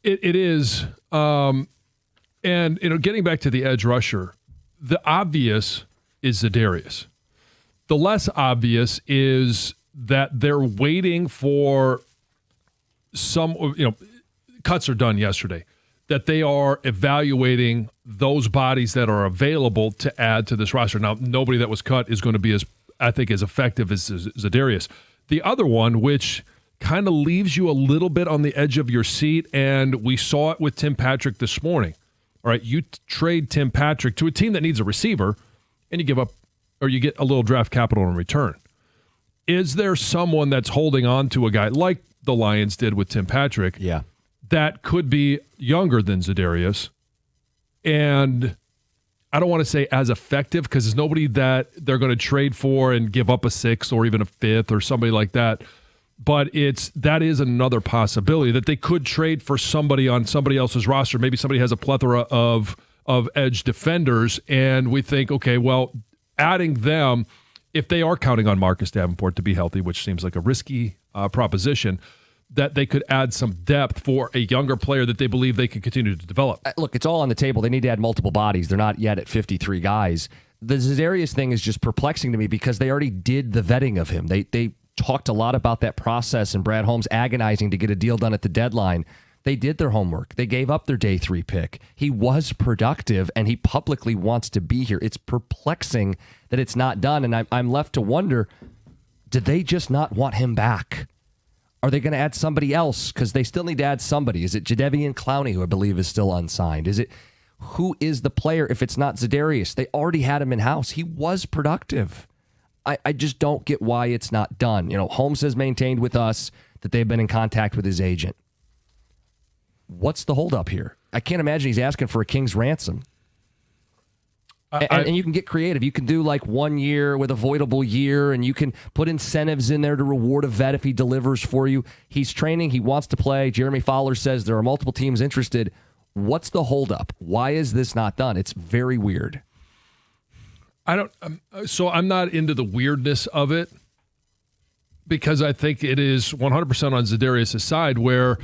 It is. And, getting back to the edge rusher, the obvious is Zadarius. The less obvious is that they're waiting for some, cuts are done yesterday, that they are evaluating those bodies that are available to add to this roster. Now, nobody that was cut is going to be as effective as Zadarius. The other one, which kind of leaves you a little bit on the edge of your seat, and we saw it with Tim Patrick this morning. All right, you trade Tim Patrick to a team that needs a receiver, and you give up, or you get a little draft capital in return. Is there someone that's holding on to a guy like the Lions did with Tim Patrick? Yeah. That could be younger than Zadarius, and I don't want to say as effective because there's nobody that they're going to trade for and give up a 6th or even a 5th or somebody like that. But that is another possibility that they could trade for somebody on somebody else's roster. Maybe somebody has a plethora of edge defenders, and we think, okay, well, adding them, if they are counting on Marcus Davenport to be healthy, which seems like a risky proposition, that they could add some depth for a younger player that they believe they can continue to develop. Look, it's all on the table. They need to add multiple bodies. They're not yet at 53 guys. The Zadarius thing is just perplexing to me because they already did the vetting of him. They talked a lot about that process and Brad Holmes agonizing to get a deal done at the deadline. They did their homework. They gave up their day 3 pick. He was productive, and he publicly wants to be here. It's perplexing that it's not done, and I'm left to wonder, did they just not want him back? Are they going to add somebody else? Because they still need to add somebody. Is it Jadeveon Clowney, who I believe is still unsigned? Who is the player if it's not Zadarius? They already had him in-house. He was productive. I just don't get why it's not done. Holmes has maintained with us that they've been in contact with his agent. What's the holdup here? I can't imagine he's asking for a king's ransom. And you can get creative. You can do like 1 year with avoidable year, and you can put incentives in there to reward a vet if he delivers for you. He's training. He wants to play. Jeremy Fowler says there are multiple teams interested. What's the holdup? Why is this not done? It's very weird. So I'm not into the weirdness of it because I think it is 100% on Za'Darius' side where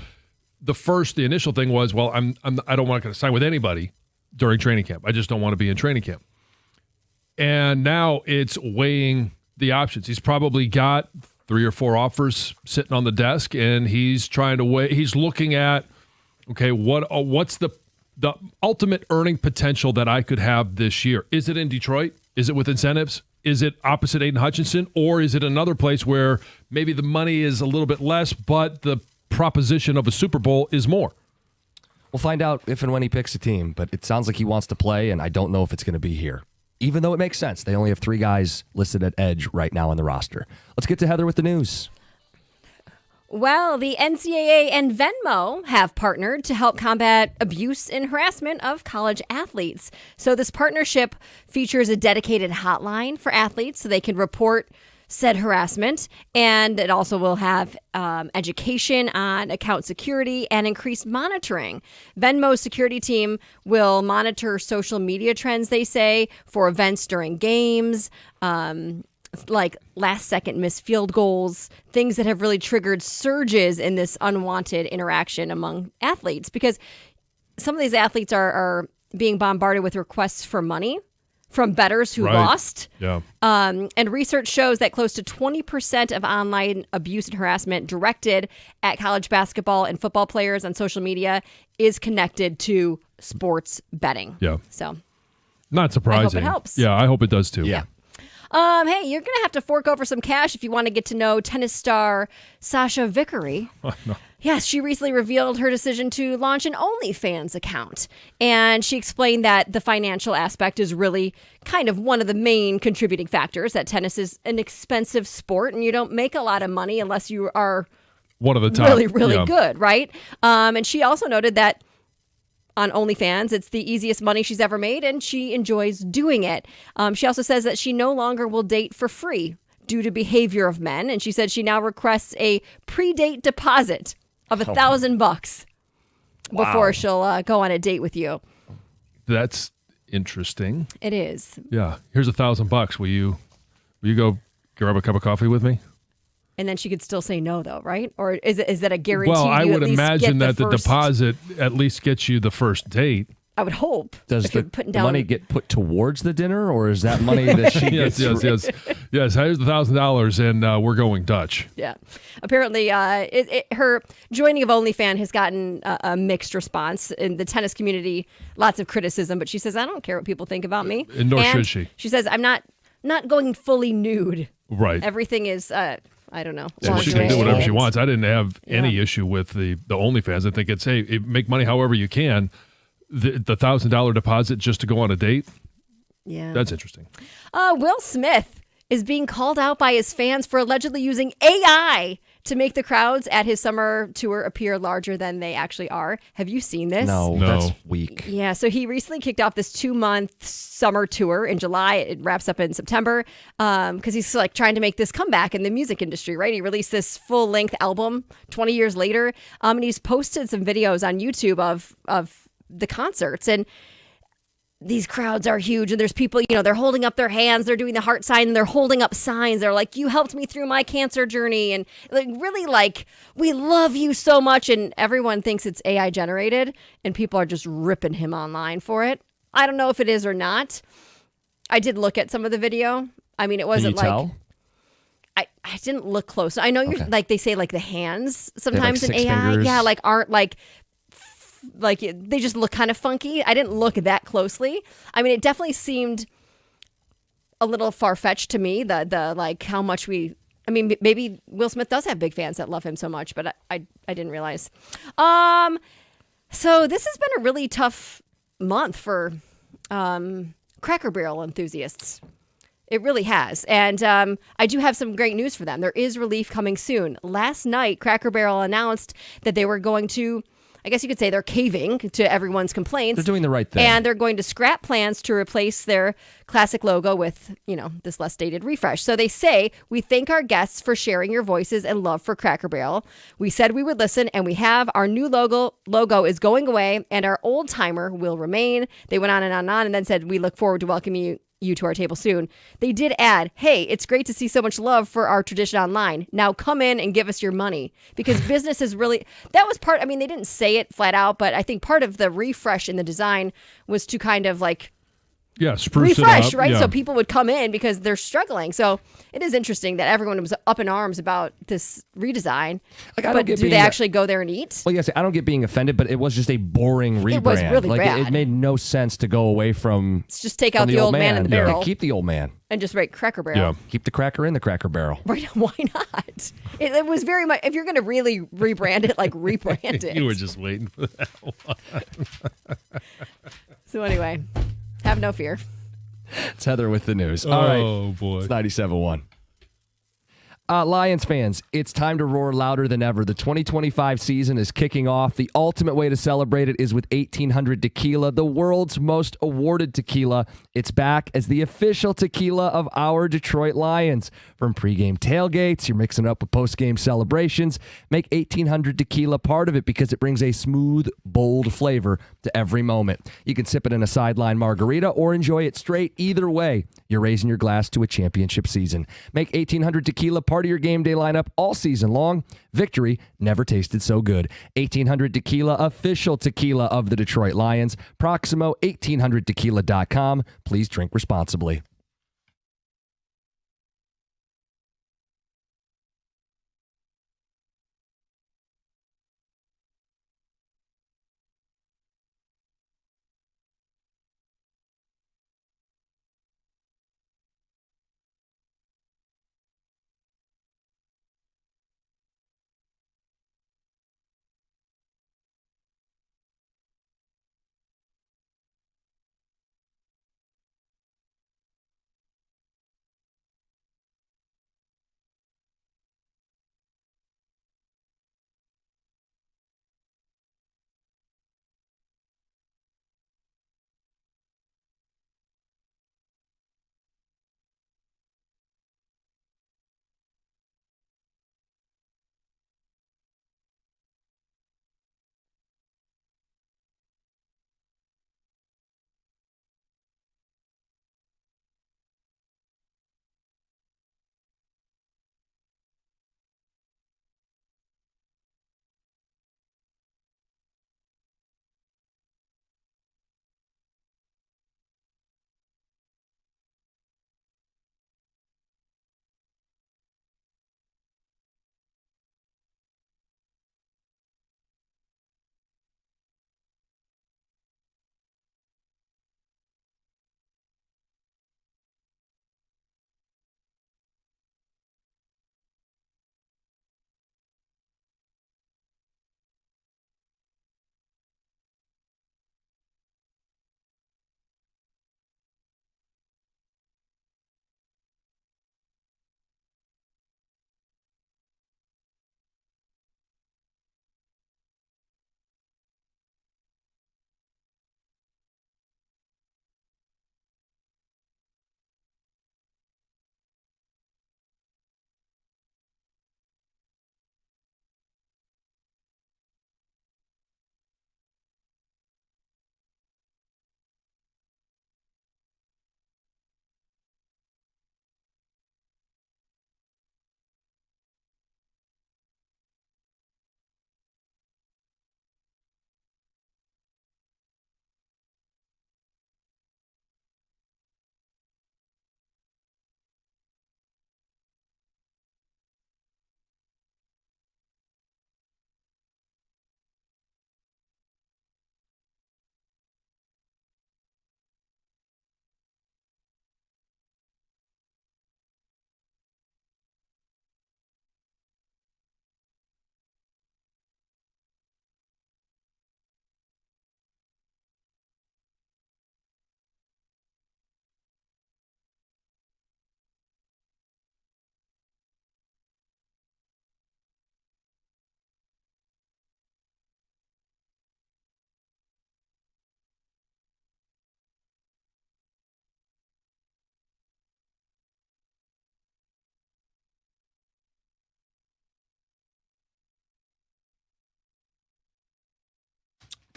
the initial thing was, well, I don't want to sign with anybody during training camp. I just don't want to be in training camp. And now it's weighing the options. He's probably got 3 or 4 offers sitting on the desk, and he's trying to weigh. He's looking at, okay, what's the ultimate earning potential that I could have this year? Is it in Detroit? Is it with incentives? Is it opposite Aiden Hutchinson? Or is it another place where maybe the money is a little bit less, but the proposition of a Super Bowl is more? We'll find out if and when he picks a team, but it sounds like he wants to play, and I don't know if it's going to be here. Even though it makes sense. They only have 3 guys listed at edge right now on the roster. Let's get to Heather with the news. Well, the NCAA and Venmo have partnered to help combat abuse and harassment of college athletes. So this partnership features a dedicated hotline for athletes so they can report said harassment, and it also will have education on account security and increased monitoring. Venmo's security team will monitor social media trends, they say, for events during games, like last-second missed field goals, things that have really triggered surges in this unwanted interaction among athletes, because some of these athletes are being bombarded with requests for money from bettors who lost. Yeah. And research shows that close to 20% of online abuse and harassment directed at college basketball and football players on social media is connected to sports betting. Yeah. So not surprising. I hope it helps. Yeah, I hope it does too. Yeah. Hey, you're going to have to fork over some cash if you want to get to know tennis star Sasha Vickery. Oh, no. Yes, she recently revealed her decision to launch an OnlyFans account. And she explained that the financial aspect is really kind of one of the main contributing factors, that tennis is an expensive sport and you don't make a lot of money unless you are one of the top. Really good, right? And she also noted that on OnlyFans, it's the easiest money she's ever made, and she enjoys doing it. She also says that she no longer will date for free due to behavior of men, and she said she now requests a pre-date deposit of $1,000 before she'll go on a date with you. That's interesting. It is. Yeah. Here's $1,000. Will you go grab a cup of coffee with me? And then she could still say no, though, right? Or is that a guarantee? Well, I would imagine that the first deposit at least gets you the first date. I would hope. Does the money get put towards the dinner, or is that money that she gets? Yes. Here's the $1,000, and we're going Dutch. Yeah. Apparently, her joining of OnlyFans has gotten a mixed response in the tennis community. Lots of criticism, but she says, "I don't care what people think about me." And nor should she. She says, "I'm not going fully nude. Right. Everything is." I don't know. So she can do whatever she wants. I didn't have any issue with the OnlyFans. I think it's, hey, make money however you can. The $1,000 deposit just to go on a date. Yeah. That's interesting. Will Smith is being called out by his fans for allegedly using AI to make the crowds at his summer tour appear larger than they actually are. Have you seen this? No. That's weak. Yeah, so he recently kicked off this 2-month summer tour in July. It wraps up in September because he's like trying to make this comeback in the music industry, right? He released this full-length album 20 years later, and he's posted some videos on YouTube of the concerts, and these crowds are huge, and there's people, they're holding up their hands, they're doing the heart sign, and they're holding up signs. They're like, "You helped me through my cancer journey," and really "We love you so much," and everyone thinks it's AI generated, and people are just ripping him online for it. I don't know if it is or not. I did look at some of the video. I mean, it wasn't Can you tell? I didn't look close. I know you're like, they say like the hands sometimes in 6 AI, fingers. yeah, aren't like they just look kind of funky. I didn't look that closely. I mean, it definitely seemed a little far-fetched to me, the how much maybe Will Smith does have big fans that love him so much, but I didn't realize. So this has been a really tough month for Cracker Barrel enthusiasts. It really has. And I do have some great news for them. There is relief coming soon. Last night, Cracker Barrel announced that they were going to I guess you could say they're caving to everyone's complaints. They're doing the right thing. And they're going to scrap plans to replace their classic logo with, this less dated refresh. So they say, we thank our guests for sharing your voices and love for Cracker Barrel. We said we would listen, and we have. Our new logo is going away, and our old timer will remain. They went on and on and on, and then said, we look forward to welcoming you to our table soon. They did add, hey, it's great to see so much love for our tradition online. Now come in and give us your money, because business is really, that was part, they didn't say it flat out, but I think part of the refresh in the design was to kind of like spruce refresh, it up. right? Yeah. So people would come in because they're struggling. So it is interesting that everyone was up in arms about this redesign. But do they actually go there and eat? Well, yes, I don't get being offended, but it was just a boring rebrand. It was really bad. It made no sense to go away from. Let's just take out the old man in the barrel. Keep the old man. And just write Cracker Barrel. Yeah. Keep the cracker in the Cracker Barrel. Right? Why not? It was very much. If you're going to really rebrand it, rebrand it. You were just waiting for that one. So anyway, have no fear. It's Heather with the news. All right. Oh, boy. It's 97.1. Lions fans, it's time to roar louder than ever. The 2025 season is kicking off. The ultimate way to celebrate it is with 1800 Tequila, the world's most awarded tequila. It's back as the official tequila of our Detroit Lions. From pregame tailgates, you're mixing it up with postgame celebrations. Make 1800 Tequila part of it because it brings a smooth, bold flavor to every moment. You can sip it in a sideline margarita or enjoy it straight. Either way, you're raising your glass to a championship season. Make 1800 Tequila part of your game day lineup all season long. Victory never tasted so good. 1800 Tequila, official tequila of the Detroit Lions. Proximo, 1800tequila.com. Please drink responsibly.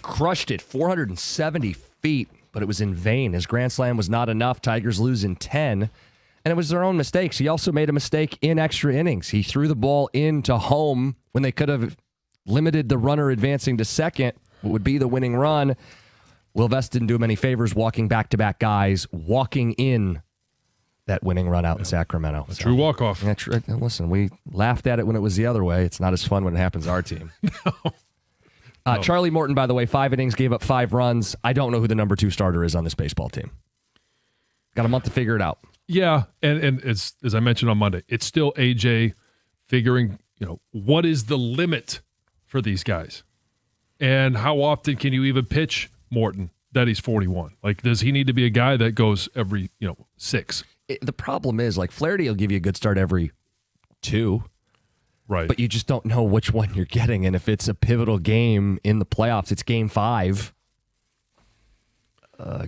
crushed it, 470 feet, but it was in vain. His grand slam was not enough. Tigers lose in 10, and it was their own mistakes. He also made a mistake in extra innings. He threw the ball into home when they could have limited the runner advancing to second, what would be the winning run. Will Vest didn't do him any favors walking back-to-back guys, walking in that winning run out in Sacramento. A true walk-off. Yeah, listen, we laughed at it when it was the other way. It's not as fun when it happens to our team. No. Charlie Morton, by the way, 5 innings, gave up 5 runs. I don't know who the number 2 starter is on this baseball team. Got a month to figure it out. Yeah, and it's, as I mentioned on Monday, it's still AJ figuring, what is the limit for these guys? And how often can you even pitch Morton that he's 41? Like, does he need to be a guy that goes every, 6? The problem is, like, Flaherty will give you a good start every 2. Right. But you just don't know which one you're getting. And if it's a pivotal game in the playoffs, it's game 5.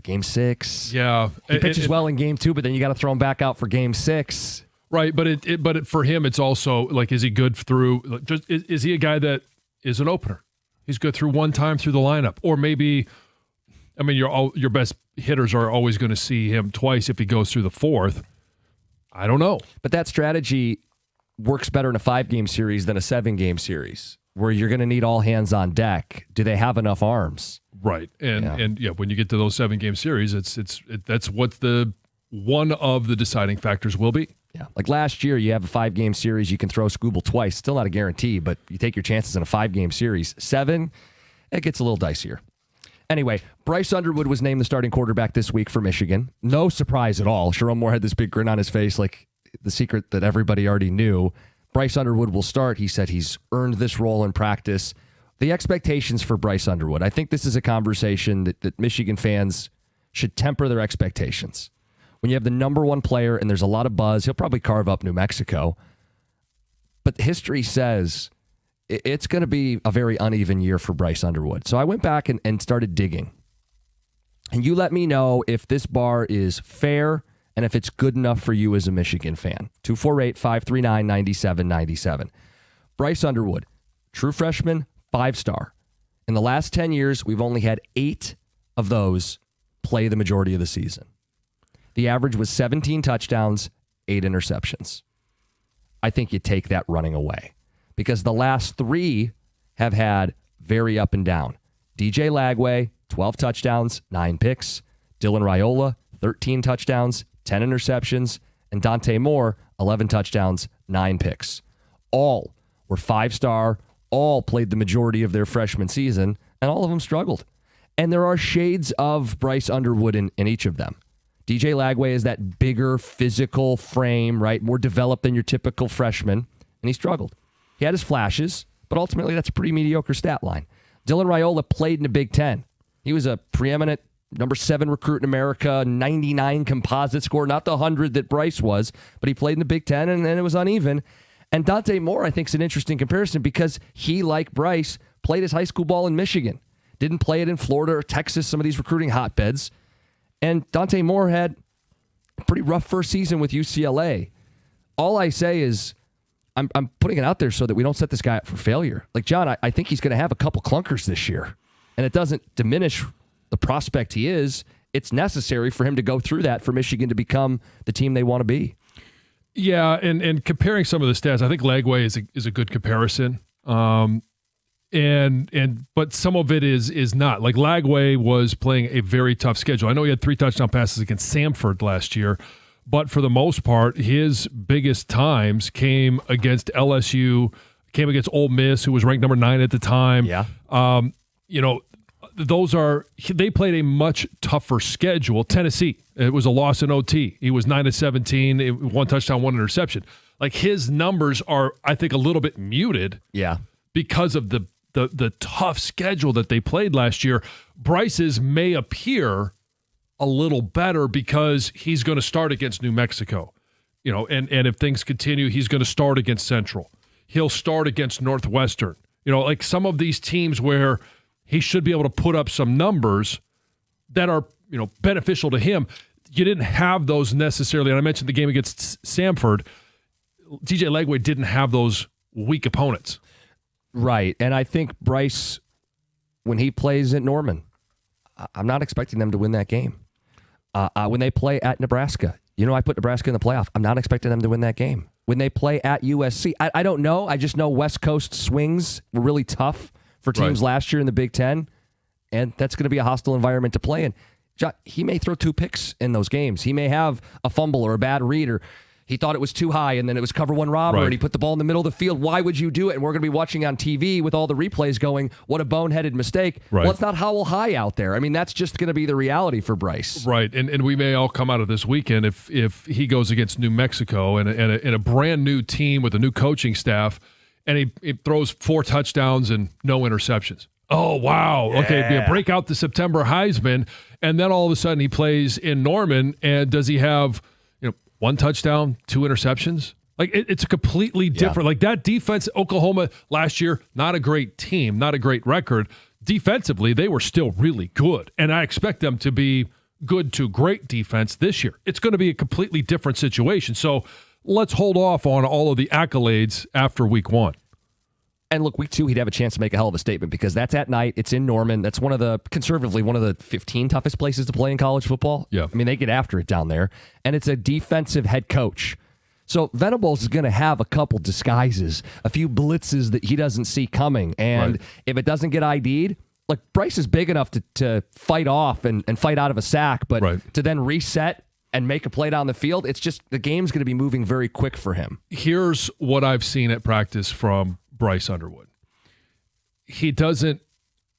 Game 6. Yeah. He pitches well in game 2, but then you got to throw him back out for game 6. Right. But for him, it's also like, is he good through, is he a guy that is an opener? He's good through one time through the lineup. Or maybe, your best hitters are always going to see him twice if he goes through the 4th. I don't know. But that strategy works better in a 5-game series than a 7-game series, where you're going to need all hands on deck. Do they have enough arms? Right. And when you get to those 7-game series, that's what one of the deciding factors will be. Yeah. Like last year, you have a 5-game series, you can throw Skubal twice. Still not a guarantee, but you take your chances in a 5-game series. 7, it gets a little dicier. Anyway, Bryce Underwood was named the starting quarterback this week for Michigan. No surprise at all. Sharon Moore had this big grin on his face, like the secret that everybody already knew. Bryce Underwood will start. He said he's earned this role in practice. The expectations for Bryce Underwood, I think this is a conversation that Michigan fans should temper their expectations. When you have the number 1 player and there's a lot of buzz, he'll probably carve up New Mexico. But history says it's going to be a very uneven year for Bryce Underwood. So I went back and started digging. And you let me know if this bar is fair and if it's good enough for you as a Michigan fan. 248-539-9797. Bryce Underwood, true freshman, 5-star. In the last 10 years, we've only had 8 of those play the majority of the season. The average was 17 touchdowns, 8 interceptions. I think you take that running away because the last 3 have had very up and down. DJ Lagway, 12 touchdowns, 9 picks. Dylan Raiola, 13 touchdowns, 10 interceptions. And Dante Moore, 11 touchdowns, 9 picks. All were 5-star, all played the majority of their freshman season, and all of them struggled. And there are shades of Bryce Underwood in each of them. DJ Lagway is that bigger physical frame, right? More developed than your typical freshman, and he struggled. He had his flashes, but ultimately that's a pretty mediocre stat line. Dylan Raiola played in the Big Ten. He was a preeminent number 7 recruit in America, 99 composite score, not the 100 that Bryce was, but he played in the Big Ten, and it was uneven. And Dante Moore, I think, is an interesting comparison because he, like Bryce, played his high school ball in Michigan. Didn't play it in Florida or Texas, some of these recruiting hotbeds. And Dante Moore had a pretty rough first season with UCLA. All I say is I'm putting it out there so that we don't set this guy up for failure. Like, John, I think he's going to have a couple clunkers this year. And it doesn't diminish the prospect he is. It's necessary for him to go through that for Michigan to become the team they want to be. Yeah, and comparing some of the stats, I think Lagway is a good comparison. But some of it is not. Like Lagway was playing a very tough schedule. I know he had 3 touchdown passes against Samford last year, but for the most part, his biggest times came against LSU, came against Ole Miss, who was ranked number 9 at the time. Yeah. They played a much tougher schedule. Tennessee, it was a loss in OT. He was 9-17, 1 touchdown, 1 interception. Like his numbers are, I think, a little bit muted. Yeah. Because of the tough schedule that they played last year. Bryce's may appear a little better because he's going to start against New Mexico. And if things continue, he's going to start against Central. He'll start against Northwestern. Like some of these teams where he should be able to put up some numbers that are, beneficial to him. You didn't have those necessarily. And I mentioned the game against Samford. DJ Lagway didn't have those weak opponents. Right. And I think Bryce when he plays at Norman. I'm not expecting them to win that game. When they play at Nebraska, I put Nebraska in the playoff. I'm not expecting them to win that game. When they play at USC, I don't know. I just know West Coast swings were really tough for teams last year in the Big Ten, and that's going to be a hostile environment to play in. He may throw 2 picks in those games. He may have a fumble or a bad read, or he thought it was too high, and then it was cover 1 robber, and he put the ball in the middle of the field. Why would you do it? And we're going to be watching on TV with all the replays going, what a boneheaded mistake. Well, it's not Howell High out there. I mean, that's just going to be the reality for Bryce. Right, and we may all come out of this weekend if he goes against New Mexico and a brand new team with a new coaching staff, and he throws 4 touchdowns and no interceptions. Oh, wow. Yeah. Okay, break out the September Heisman, and then all of a sudden he plays in Norman, and does he have 1 touchdown, 2 interceptions? Like, it's a completely different. Like, that defense, Oklahoma last year, not a great team, not a great record. Defensively, they were still really good, and I expect them to be good to great defense this year. It's going to be a completely different situation. So let's hold off on all of the accolades after week 1. And look, week 2, he'd have a chance to make a hell of a statement because that's at night. It's in Norman. That's conservatively one of the 15 toughest places to play in college football. Yeah. I mean, they get after it down there. And it's a defensive head coach. So Venables is going to have a couple disguises, a few blitzes that he doesn't see coming. And if it doesn't get ID'd, look, Bryce is big enough to fight off and fight out of a sack, but to then reset and make a play down the field, it's just the game's going to be moving very quick for him. Here's what I've seen at practice from Bryce Underwood. He doesn't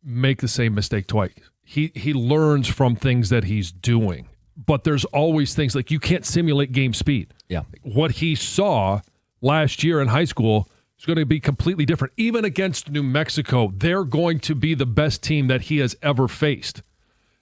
make the same mistake twice. He learns from things that he's doing, but there's always things like you can't simulate game speed. Yeah. What he saw last year in high school is going to be completely different. Even against New Mexico, they're going to be the best team that he has ever faced.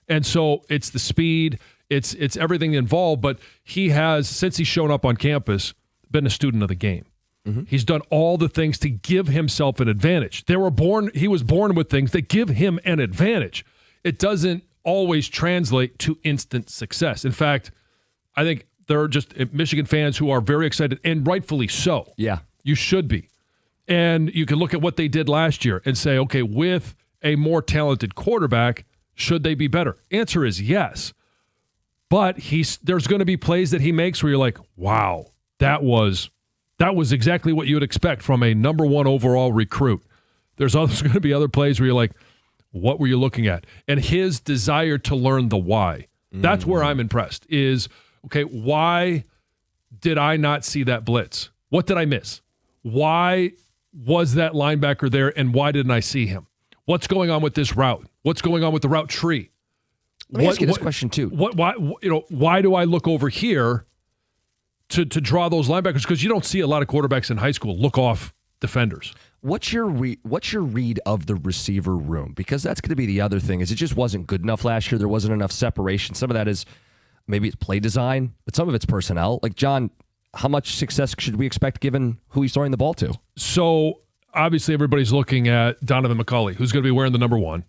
And so it's the speed, it's everything involved, but he has, since he's shown up on campus, been a student of the game. Mm-hmm. He's done all the things to give himself an advantage. He was born with things that give him an advantage. It doesn't always translate to instant success. In fact, I think there are just Michigan fans who are very excited, and rightfully so. Yeah. You should be. And you can look at what they did last year and say, okay, with a more talented quarterback, should they be better? Answer is yes. But there's going to be plays that he makes where you're like, wow, that was exactly what you would expect from a number 1 overall recruit. There's going to be other plays where you're like, what were you looking at? And his desire to learn the why. That's where I'm impressed is, okay, why did I not see that blitz? What did I miss? Why was that linebacker there, and why didn't I see him? What's going on with this route? What's going on with the route tree? Let me ask you this question, too. Why do I look over here to draw those linebackers? Because you don't see a lot of quarterbacks in high school look off defenders. What's your read of the receiver room? Because that's going to be the other thing, is it just wasn't good enough last year. There wasn't enough separation. Some of that is maybe it's play design, but some of it's personnel. Like, John, how much success should we expect given who he's throwing the ball to? So, obviously, everybody's looking at Donovan McCulley, who's going to be wearing the number 1.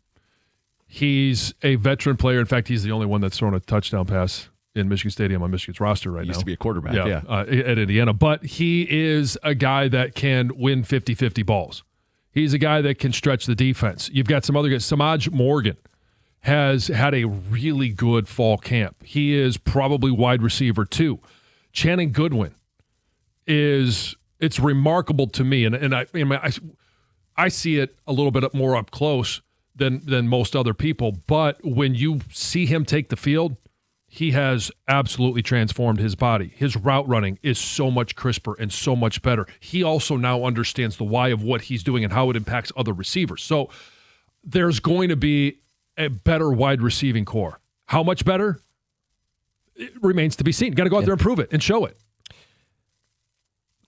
He's a veteran player. In fact, he's the only one that's thrown a touchdown pass in Michigan Stadium on Michigan's roster right now. Used to be a quarterback, at Indiana. But he is a guy that can win 50-50 balls. He's a guy that can stretch the defense. You've got some other guys. Samaj Morgan has had a really good fall camp. He is probably wide receiver 2. Channing Goodwin it's remarkable to me, and I see it a little bit more up close than most other people. But when you see him take the field, he has absolutely transformed his body. His route running is so much crisper and so much better. He also now understands the why of what he's doing and how it impacts other receivers. So there's going to be a better wide receiving core. How much better? It remains to be seen. Got to go out there and prove it and show it.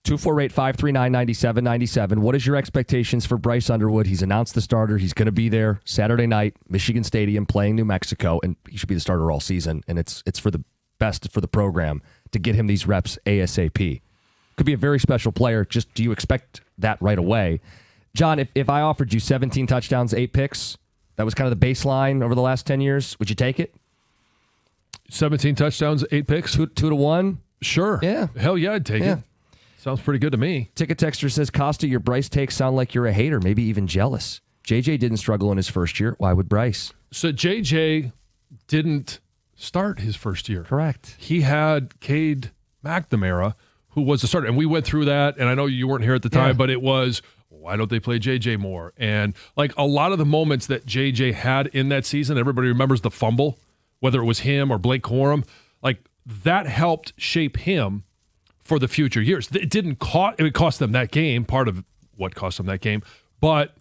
248-539-9797. What is your expectations for Bryce Underwood? He's announced the starter. He's going to be there Saturday night, Michigan Stadium, playing New Mexico, and he should be the starter all season. And it's for the best for the program to get him these reps ASAP. Could be a very special player. Just do you expect that right away? John, if I offered you 17 touchdowns, 8 picks, that was kind of the baseline over the last 10 years, would you take it? 17 touchdowns, 8 picks? 2 to 1? Sure. Yeah. Hell yeah, I'd take it. Sounds pretty good to me. Ticket Texter says, Costa, your Bryce takes sound like you're a hater, maybe even jealous. JJ didn't struggle in his first year. Why would Bryce? So JJ didn't start his first year. Correct. He had Cade McNamara, who was the starter. And we went through that, and I know you weren't here at the time, but it was, why don't they play JJ more? And like a lot of the moments that JJ had in that season, everybody remembers the fumble, whether it was him or Blake Corum, like that helped shape him for the future years. It cost them that game, part of what cost them that game, but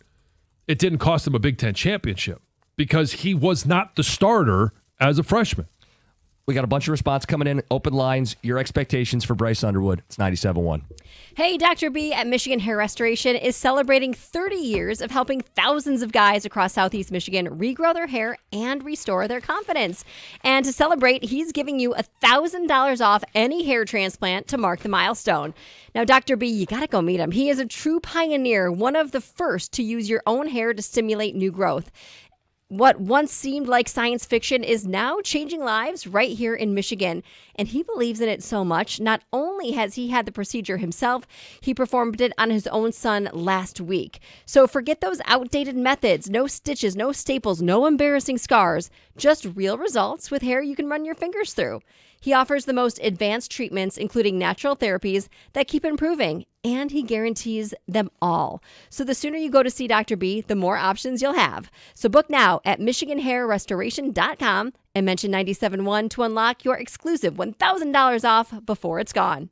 it didn't cost them a Big Ten championship because he was not the starter as a freshman. We got a bunch of response coming in. Open lines. Your expectations for Bryce Underwood. It's 97.1. Hey, Dr. B at Michigan Hair Restoration is celebrating 30 years of helping thousands of guys across Southeast Michigan regrow their hair and restore their confidence. And to celebrate, he's giving you $1,000 off any hair transplant to mark the milestone. Now, Dr. B, you got to go meet him. He is a true pioneer, one of the first to use your own hair to stimulate new growth. What once seemed like science fiction is now changing lives right here in Michigan. And he believes in it so much, not only has he had the procedure himself, he performed it on his own son last week. So forget those outdated methods, no stitches, no staples, no embarrassing scars, just real results with hair you can run your fingers through. He offers the most advanced treatments, including natural therapies that keep improving, and he guarantees them all. So the sooner you go to see Dr. B, the more options you'll have. So book now at MichiganHairRestoration.com and mention 97.1 to unlock your exclusive $1,000 off before it's gone.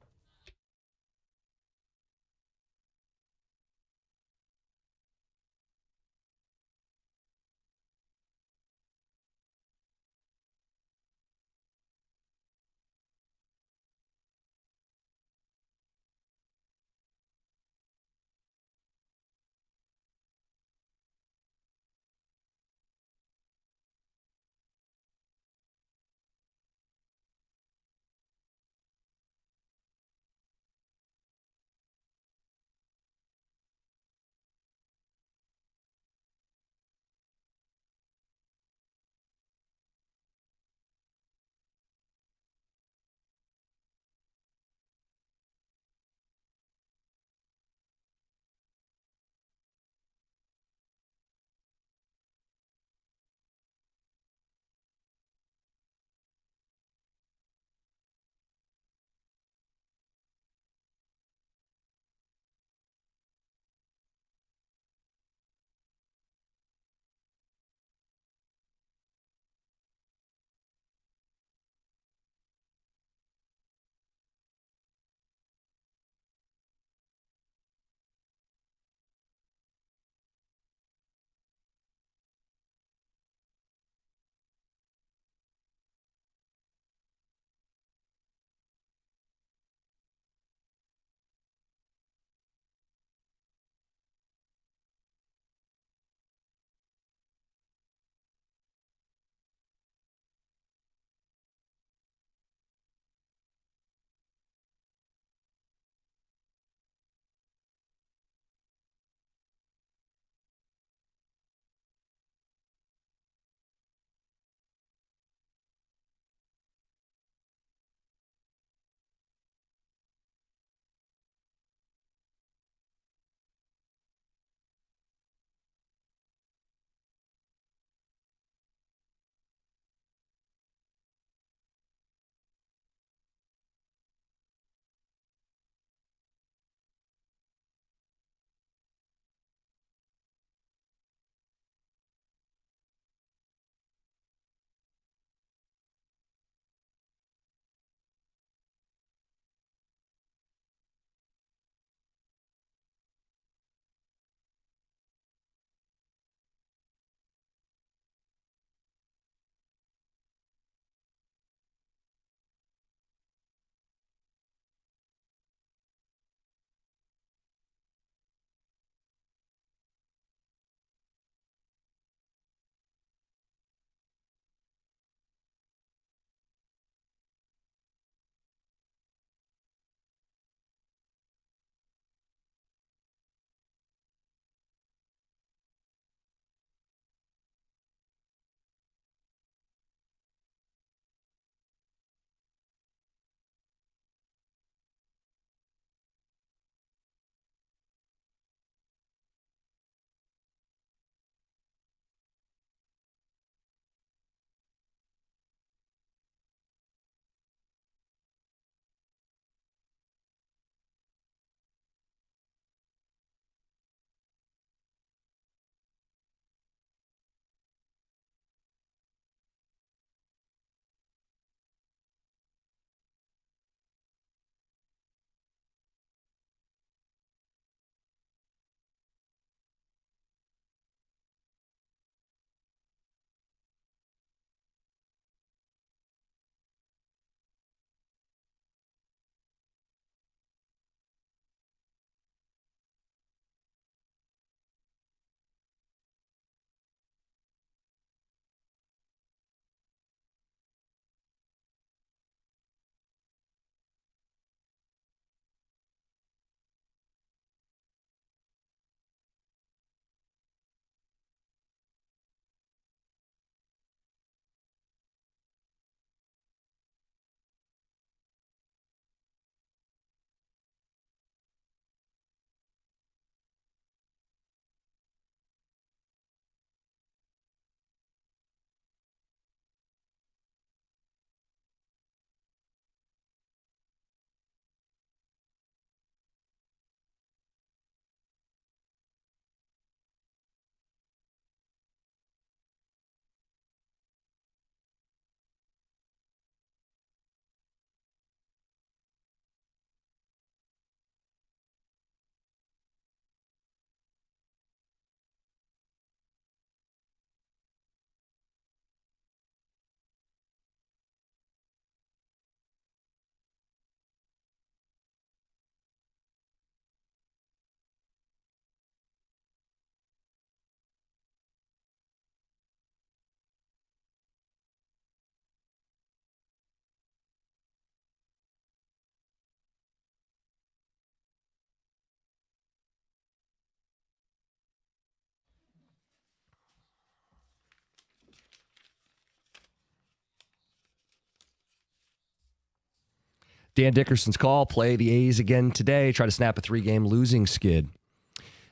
Dan Dickerson's call, play the A's again today, try to snap a 3-game losing skid.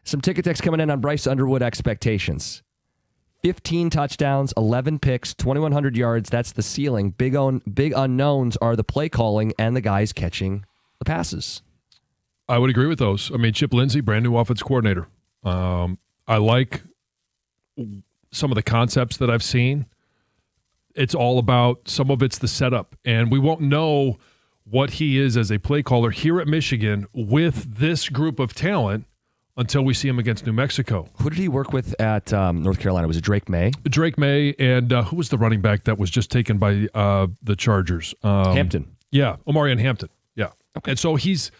Some ticket text coming in on Bryce Underwood expectations. 15 touchdowns, 11 picks, 2,100 yards. That's the ceiling. Big unknowns are the play calling and the guys catching the passes. I would agree with those. I mean, Chip Lindsey, brand new offense coordinator. I like some of the concepts that I've seen. It's all about, some of it's the setup. And we won't know what he is as a play caller here at Michigan with this group of talent until we see him against New Mexico. Who did he work with at North Carolina? Was it Drake May? Drake May, and who was the running back that was just taken by the Chargers? Hampton. Yeah, Omarion Hampton. Yeah. Okay. And so he's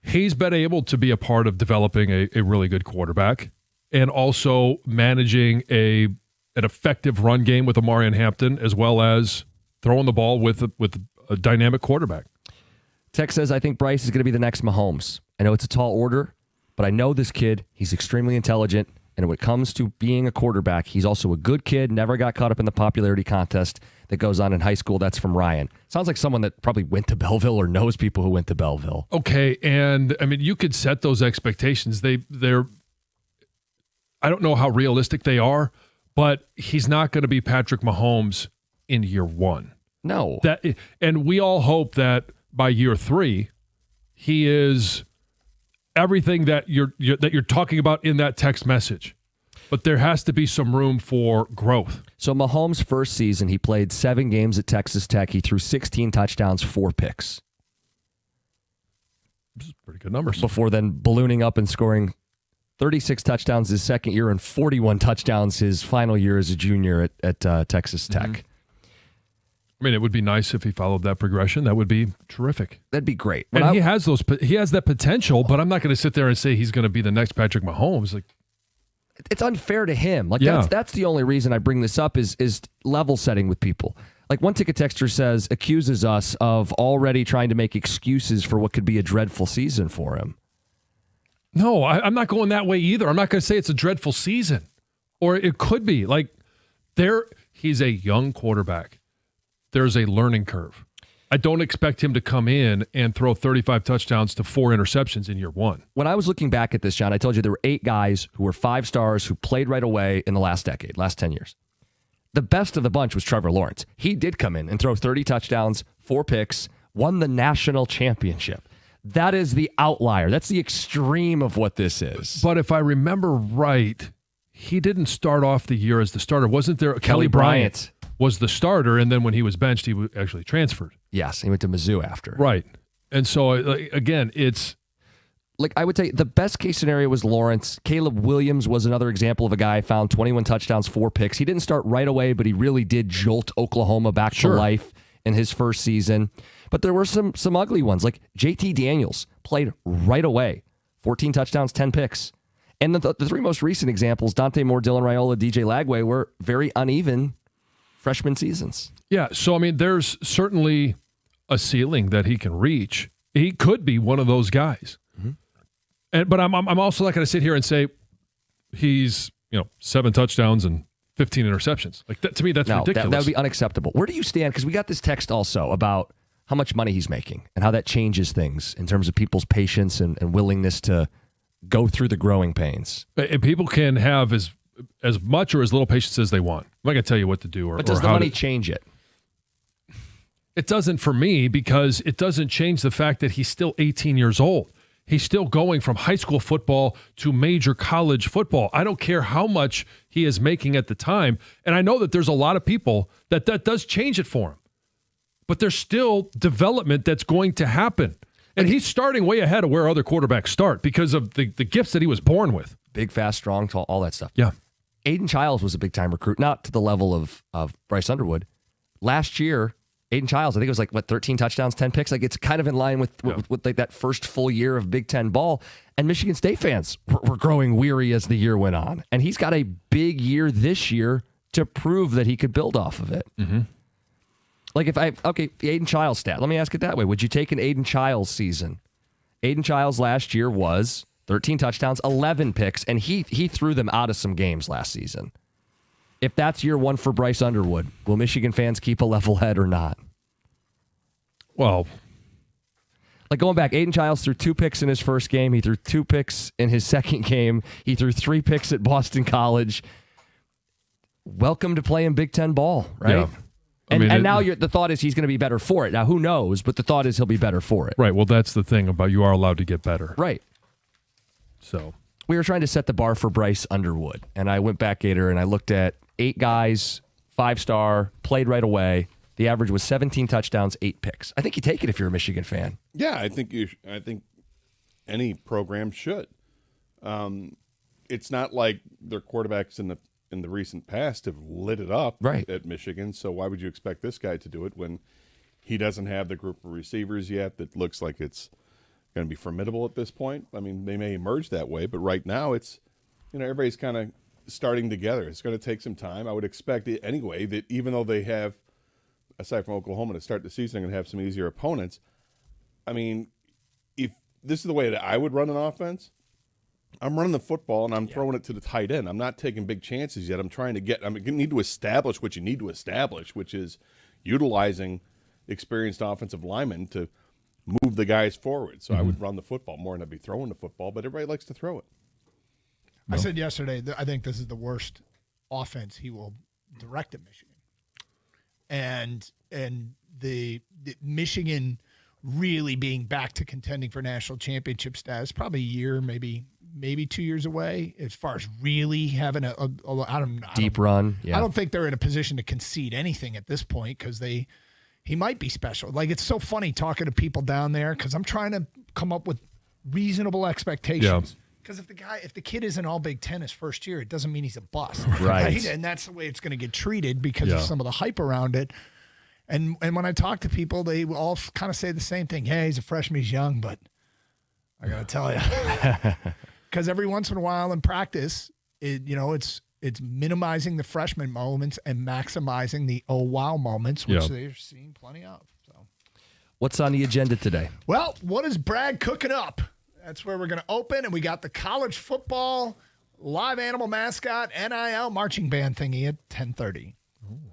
been able to be a part of developing a really good quarterback and also managing an effective run game with Omarion Hampton, as well as throwing the ball with a dynamic quarterback. Tech says, I think Bryce is going to be the next Mahomes. I know it's a tall order, but I know this kid. He's extremely intelligent, and when it comes to being a quarterback, he's also a good kid, never got caught up in the popularity contest that goes on in high school. That's from Ryan. Sounds like someone that probably went to Belleville or knows people who went to Belleville. Okay, and I mean, you could set those expectations. They're I don't know how realistic they are, but he's not going to be Patrick Mahomes in year one. No. And we all hope that by year 3, he is everything that you're talking about in that text message. But there has to be some room for growth. So Mahomes' first season, he played 7 games at Texas Tech. He threw 16 touchdowns, 4 picks. This is pretty good numbers. Before then ballooning up and scoring 36 touchdowns his second year and 41 touchdowns his final year as a junior at Texas Tech. Mm-hmm. I mean, it would be nice if he followed that progression. That would be terrific. That'd be great. And he has that potential, but I'm not going to sit there and say he's going to be the next Patrick Mahomes. Like, it's unfair to him. Like that's the only reason I bring this up is level setting with people. Like one ticket texter accuses us of already trying to make excuses for what could be a dreadful season for him. No, I'm not going that way either. I'm not going to say it's a dreadful season, or it could be. Like, he's a young quarterback. There's a learning curve. I don't expect him to come in and throw 35 touchdowns to 4 interceptions in year 1. When I was looking back at this, John, I told you there were 8 guys who were 5 stars who played right away in the last decade, last 10 years. The best of the bunch was Trevor Lawrence. He did come in and throw 30 touchdowns, 4 picks, won the national championship. That is the outlier. That's the extreme of what this is. But if I remember right, he didn't start off the year as the starter. Wasn't there? Kelly Bryant was the starter, and then when he was benched, he actually transferred. Yes, he went to Mizzou after. Right. And so, again, it's... Like, I would say the best case scenario was Lawrence. Caleb Williams was another example of a guy found 21 touchdowns, 4 picks. He didn't start right away, but he really did jolt Oklahoma back to life in his first season. But there were some ugly ones, like JT Daniels played right away. 14 touchdowns, 10 picks. And the 3 most recent examples, Dante Moore, Dylan Raiola, DJ Lagway, were very uneven freshman seasons. Yeah, so, I mean, there's certainly a ceiling that he can reach. He could be one of those guys. Mm-hmm. But I'm also not going to sit here and say he's 7 touchdowns and 15 interceptions. Like to me, that's ridiculous. That would be unacceptable. Where do you stand? Because we got this text also about how much money he's making and how that changes things in terms of people's patience and willingness to go through the growing pains. And people can have as much or as little patience as they want. I'm not going to tell you what to do. But does the money change it? It doesn't for me, because it doesn't change the fact that he's still 18 years old. He's still going from high school football to major college football. I don't care how much he is making at the time. And I know that there's a lot of people that does change it for him. But there's still development that's going to happen. And he's starting way ahead of where other quarterbacks start because of the gifts that he was born with. Big, fast, strong, tall, all that stuff. Yeah. Aiden Childs was a big-time recruit, not to the level of Bryce Underwood. Last year, Aiden Childs, I think it was 13 touchdowns, 10 picks. Like, it's kind of in line with like that first full year of Big Ten ball. And Michigan State fans were growing weary as the year went on. And he's got a big year this year to prove that he could build off of it. Mm-hmm. Like the Aiden Childs stat. Let me ask it that way. Would you take an Aiden Childs season? Aiden Childs last year was 13 touchdowns, 11 picks, and he threw them out of some games last season. If that's year 1 for Bryce Underwood, will Michigan fans keep a level head or not? Well, Like going back, Aiden Childs threw 2 picks in his first game. He threw 2 picks in his second game. He threw 3 picks at Boston College. Welcome to playing Big Ten ball, right? Yeah. And now the thought is he's going to be better for it. Now, who knows? But the thought is he'll be better for it. Right. Well, that's the thing about you are allowed to get better. Right. So we were trying to set the bar for Bryce Underwood. And I went back, Gator, and I looked at 8 guys, 5-star, played right away. The average was 17 touchdowns, 8 picks. I think you take it if you're a Michigan fan. Yeah, I think any program should. It's not like their quarterbacks in the recent past have lit it up at Michigan. So why would you expect this guy to do it when he doesn't have the group of receivers yet that looks like it's going to be formidable at this point? I mean, they may emerge that way, but right now it's, everybody's kind of starting together. It's going to take some time. I would expect it anyway that even though they have, aside from Oklahoma to start the season, they're going to have some easier opponents. I mean, if this is the way that I would run an offense, I'm running the football and I'm throwing it to the tight end. I'm not taking big chances yet. I'm trying to you need to establish what you need to establish, which is utilizing experienced offensive linemen to move the guys forward. So I would run the football more than I'd be throwing the football, but everybody likes to throw it. I said yesterday that I think this is the worst offense he will direct at Michigan. And the Michigan really being back to contending for national championship status, probably a year, maybe 2 years away, as far as really having a deep run. Yeah. I don't think they're in a position to concede anything at this point because he might be special. Like, it's so funny talking to people down there because I'm trying to come up with reasonable expectations. Because if the kid isn't all Big Ten his first year, it doesn't mean he's a bust. Right. And that's the way it's going to get treated because of some of the hype around it. And when I talk to people, they all kind of say the same thing. Hey, he's a freshman, he's young, but I got to tell you. Because every once in a while in practice, it's minimizing the freshman moments and maximizing the oh wow moments, which they're seeing plenty of. So, what's on the agenda today? Well, what is Brad cooking up? That's where we're going to open, and we got the college football live animal mascot NIL marching band thingy at 10:30.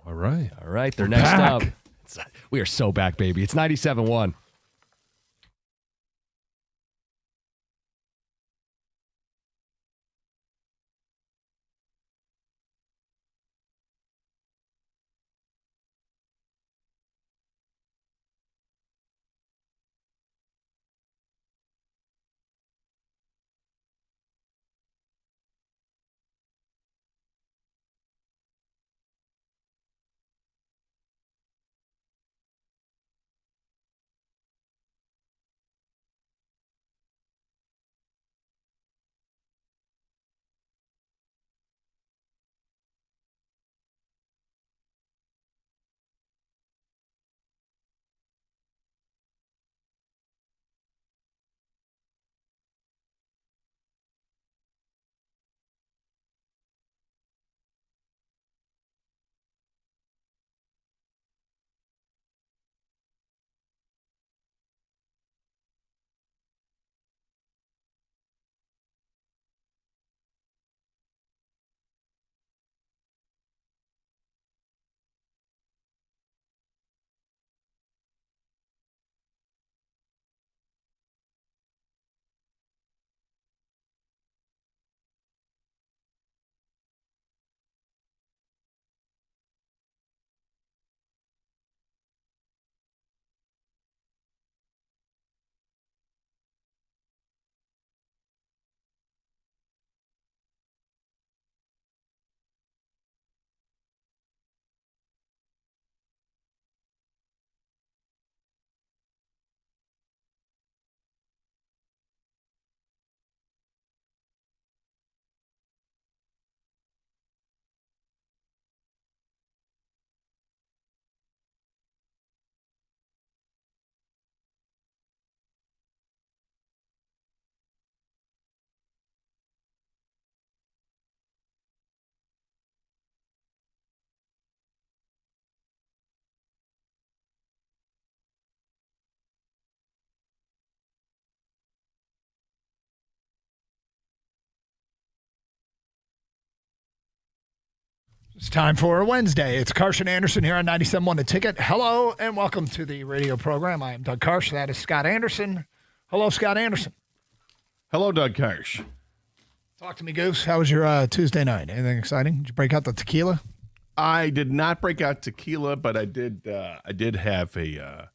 All right. They're next up. We are so back, baby. It's 97.1. It's time for Wednesday. It's Karsch and Anderson here on 97.1 The Ticket. Hello and welcome to the radio program. I am Doug Karsch. That is Scott Anderson. Hello, Scott Anderson. Hello, Doug Karsch. Talk to me, Goose. How was your Tuesday night? Anything exciting? Did you break out the tequila? I did not break out tequila, but I did have a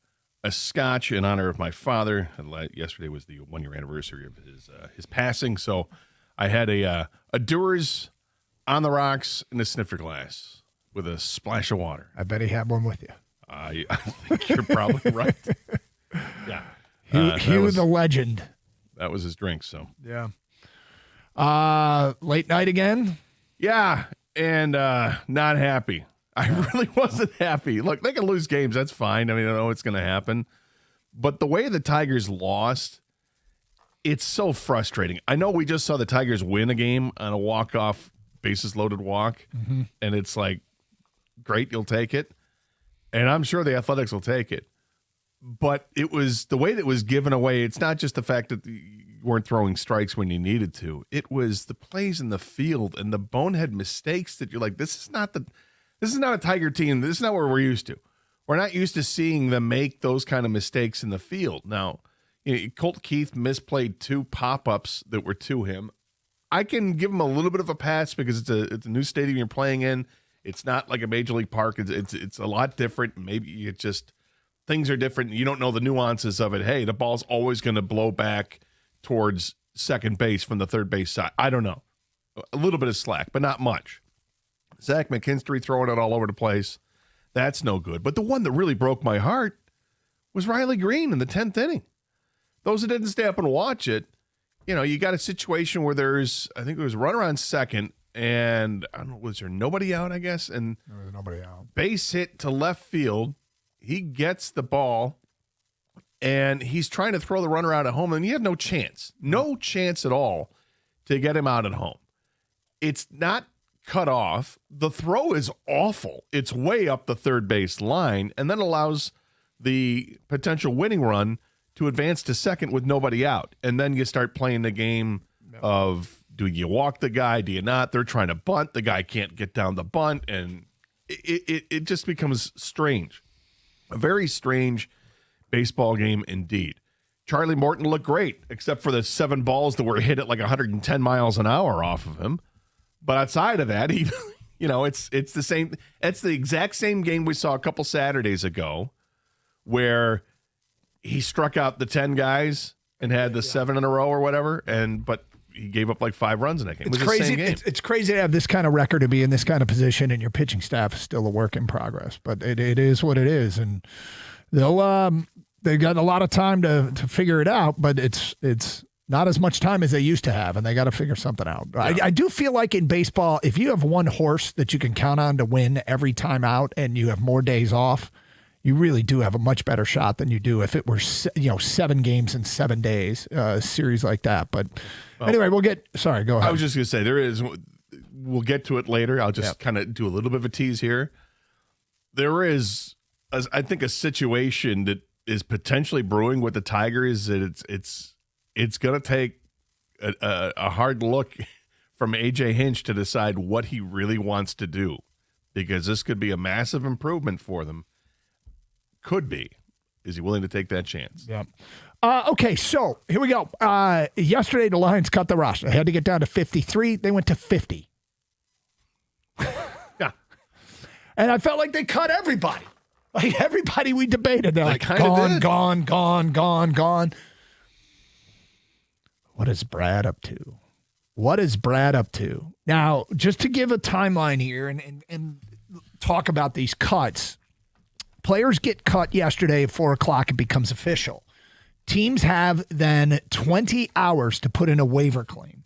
scotch in honor of my father. Yesterday was the 1-year anniversary of his passing, so I had a Dewar's on the rocks in a snifter glass with a splash of water. I bet he had one with you. I think you're probably right. Yeah, Hugh the legend. That was his drink. So yeah. Late night again? Yeah, and not happy. I really wasn't happy. Look, they can lose games. That's fine. I mean, I know it's going to happen. But the way the Tigers lost, it's so frustrating. I know we just saw the Tigers win a game on a walk-off, bases-loaded walk, and it's like, great, you'll take it. And I'm sure the Athletics will take it. But it was the way that it was given away. It's not just the fact that you weren't throwing strikes when you needed to. It was the plays in the field and the bonehead mistakes that you're like, this is not a Tiger team. This is not what we're used to. We're not used to seeing them make those kind of mistakes in the field. Now, Colt Keith misplayed 2 pop-ups that were to him. I can give him a little bit of a pass because it's a new stadium you're playing in. It's not like a major league park. It's a lot different. Maybe it just things are different. You don't know the nuances of it. Hey, the ball's always going to blow back towards second base from the third base side. I don't know. A little bit of slack, but not much. Zach McKinstry throwing it all over the place. That's no good. But the one that really broke my heart was Riley Green in the 10th inning. Those that didn't stay up and watch it, you got a situation where I think it was a runner on second, and I don't know, was there nobody out, I guess? And there was nobody out. Base hit to left field. He gets the ball, and he's trying to throw the runner out at home, and he had no chance at all to get him out at home. It's not cut off. The throw is awful. It's way up the third base line, and then allows the potential winning run to advance to second with nobody out. And then you start playing the game of, do you walk the guy? Do you not? They're trying to bunt. The guy can't get down the bunt, and it just becomes strange. A very strange baseball game indeed. Charlie Morton looked great, except for the 7 balls that were hit at like 110 miles an hour off of him. But outside of that, he, it's the same. It's the exact same game we saw a couple Saturdays ago, where he struck out the 10 guys and had the 7 in a row or whatever, but he gave up like 5 runs in that game. It's crazy. It's crazy to have this kind of record, to be in this kind of position, and your pitching staff is still a work in progress. But it is what it is, and they've got a lot of time to figure it out. But it's not as much time as they used to have, and they got to figure something out. Yeah. I do feel like in baseball, if you have one horse that you can count on to win every time out, and you have more days off, you really do have a much better shot than you do if it were 7 games in 7 days, a series like that. But anyway, go ahead. I was just going to say, we'll get to it later. I'll just kind of do a little bit of a tease here. There is, I think, a situation that is potentially brewing with the Tigers that it's going to take a hard look from A.J. Hinch to decide what he really wants to do, because this could be a massive improvement for them. Could be. Is he willing to take that chance? Yeah. Okay, so here we go. Yesterday, the Lions cut the roster. They had to get down to 53. They went to 50. Yeah. And I felt like they cut everybody. Like everybody we debated. They're like, gone. What is Brad up to? Now, just to give a timeline here and talk about these cuts. Players get cut yesterday at 4 o'clock. It becomes official. Teams have then 20 hours to put in a waiver claim.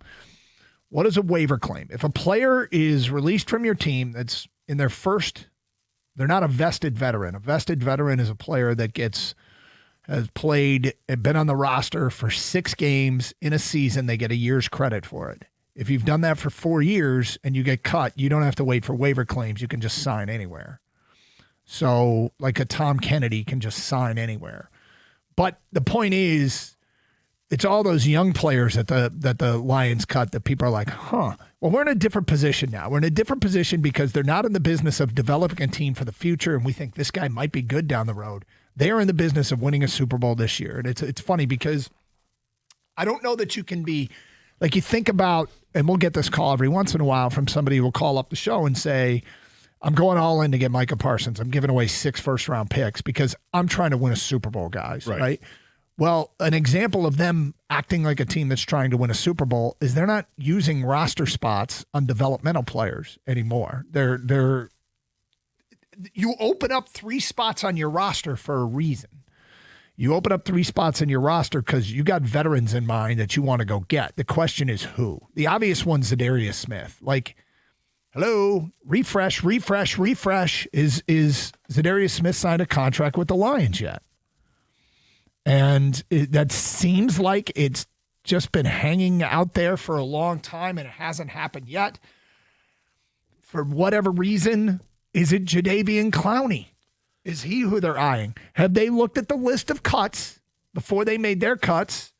What is a waiver claim? If a player is released from your team that's in their first, they're not a vested veteran. A vested veteran is a player that has played and been on the roster for 6 games in a season. They get a year's credit for it. If you've done that for 4 years and you get cut, you don't have to wait for waiver claims. You can just sign anywhere. So like a Tom Kennedy can just sign anywhere. But the point is, it's all those young players that the Lions cut that people are like, huh. Well, we're in a different position now. We're in a different position because they're not in the business of developing a team for the future, and we think this guy might be good down the road. They are in the business of winning a Super Bowl this year. And it's funny because I don't know that you can be like, you think about, and we'll get this call every once in a while from somebody who will call up the show and say, I'm going all in to get Micah Parsons. I'm giving away 6 first-round picks because I'm trying to win a Super Bowl, guys, right? Well, an example of them acting like a team that's trying to win a Super Bowl is they're not using roster spots on developmental players anymore. You open up 3 spots on your roster for a reason. You open up 3 spots in your roster because you got veterans in mind that you want to go get. The question is who? The obvious one's Zadarius Smith. Like, hello, refresh. Is Zadarius Smith signed a contract with the Lions yet? And that seems like it's just been hanging out there for a long time and it hasn't happened yet. For whatever reason, is it Jadeveon Clowney? Is he who they're eyeing? Have they looked at the list of cuts before they made their cuts